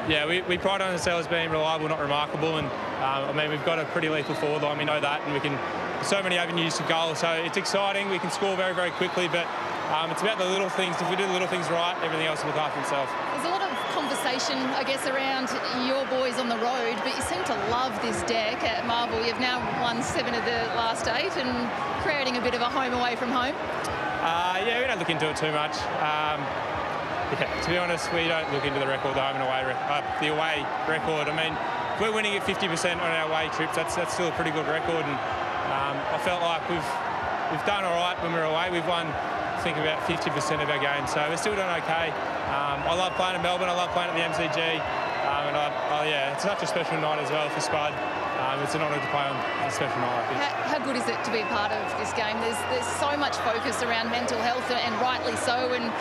Speaker 15: yeah, we pride on ourselves being reliable, not remarkable. And I mean, we've got a pretty lethal forward line. We know that, and we can so many avenues to goal. So it's exciting. We can score very, very quickly, but it's about the little things. If we do the little things right, everything else will look after itself.
Speaker 12: There's a lot of conversation, I guess, around your boys on the road, but you seem to love this deck at Marvel. You've now won 7 of the last 8 and creating a bit of a home away from home.
Speaker 15: Yeah, we don't look into it too much. Yeah, to be honest, we don't look into the record, the home and away, the away record. I mean, if we're winning at 50% on our away trips, that's still a pretty good record. And I felt like we've done all right when we're away. We've won, I think, about 50% of our games, so we're still doing okay. I love playing in Melbourne. I love playing at the MCG, and yeah, it's such a special night as well for Spud. It's an honour to play on a special night like this.
Speaker 12: How good is it to be a part of this game? There's so much focus around mental health, and rightly so. And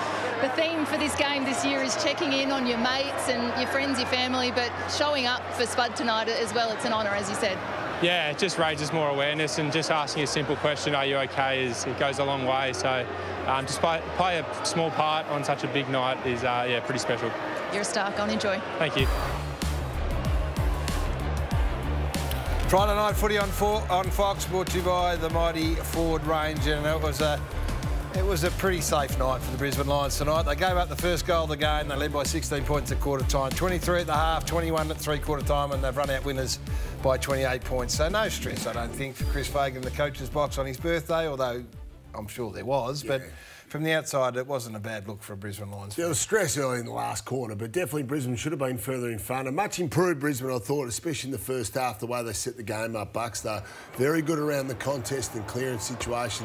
Speaker 12: the theme for this game this year is checking in on your mates and your friends, your family, but showing up for Spud tonight as well. It's an honour, as you said.
Speaker 15: Yeah, it just raises more awareness, and just asking a simple question, are you okay, it goes a long way. So just play a small part on such a big night is yeah, pretty special.
Speaker 12: You're a star. Go and enjoy.
Speaker 15: Thank you.
Speaker 1: Friday night footy on Fox, brought to you by the mighty Ford range, and it was a pretty safe night for the Brisbane Lions tonight. They gave up the first goal of the game. They led by 16 points at quarter time, 23 at the half, 21 at three-quarter time, and they've run out winners by 28 points. So no stress, I don't think, for Chris Fagan in the coach's box on his birthday, although I'm sure there was. Yeah. But from the outside, it wasn't a bad look for a Brisbane Lions.
Speaker 2: There was stress early in the last quarter, but definitely Brisbane should have been further in front. A much improved Brisbane, I thought, especially in the first half, the way they set the game up, Bucks. They're very good around the contest and clearance situation.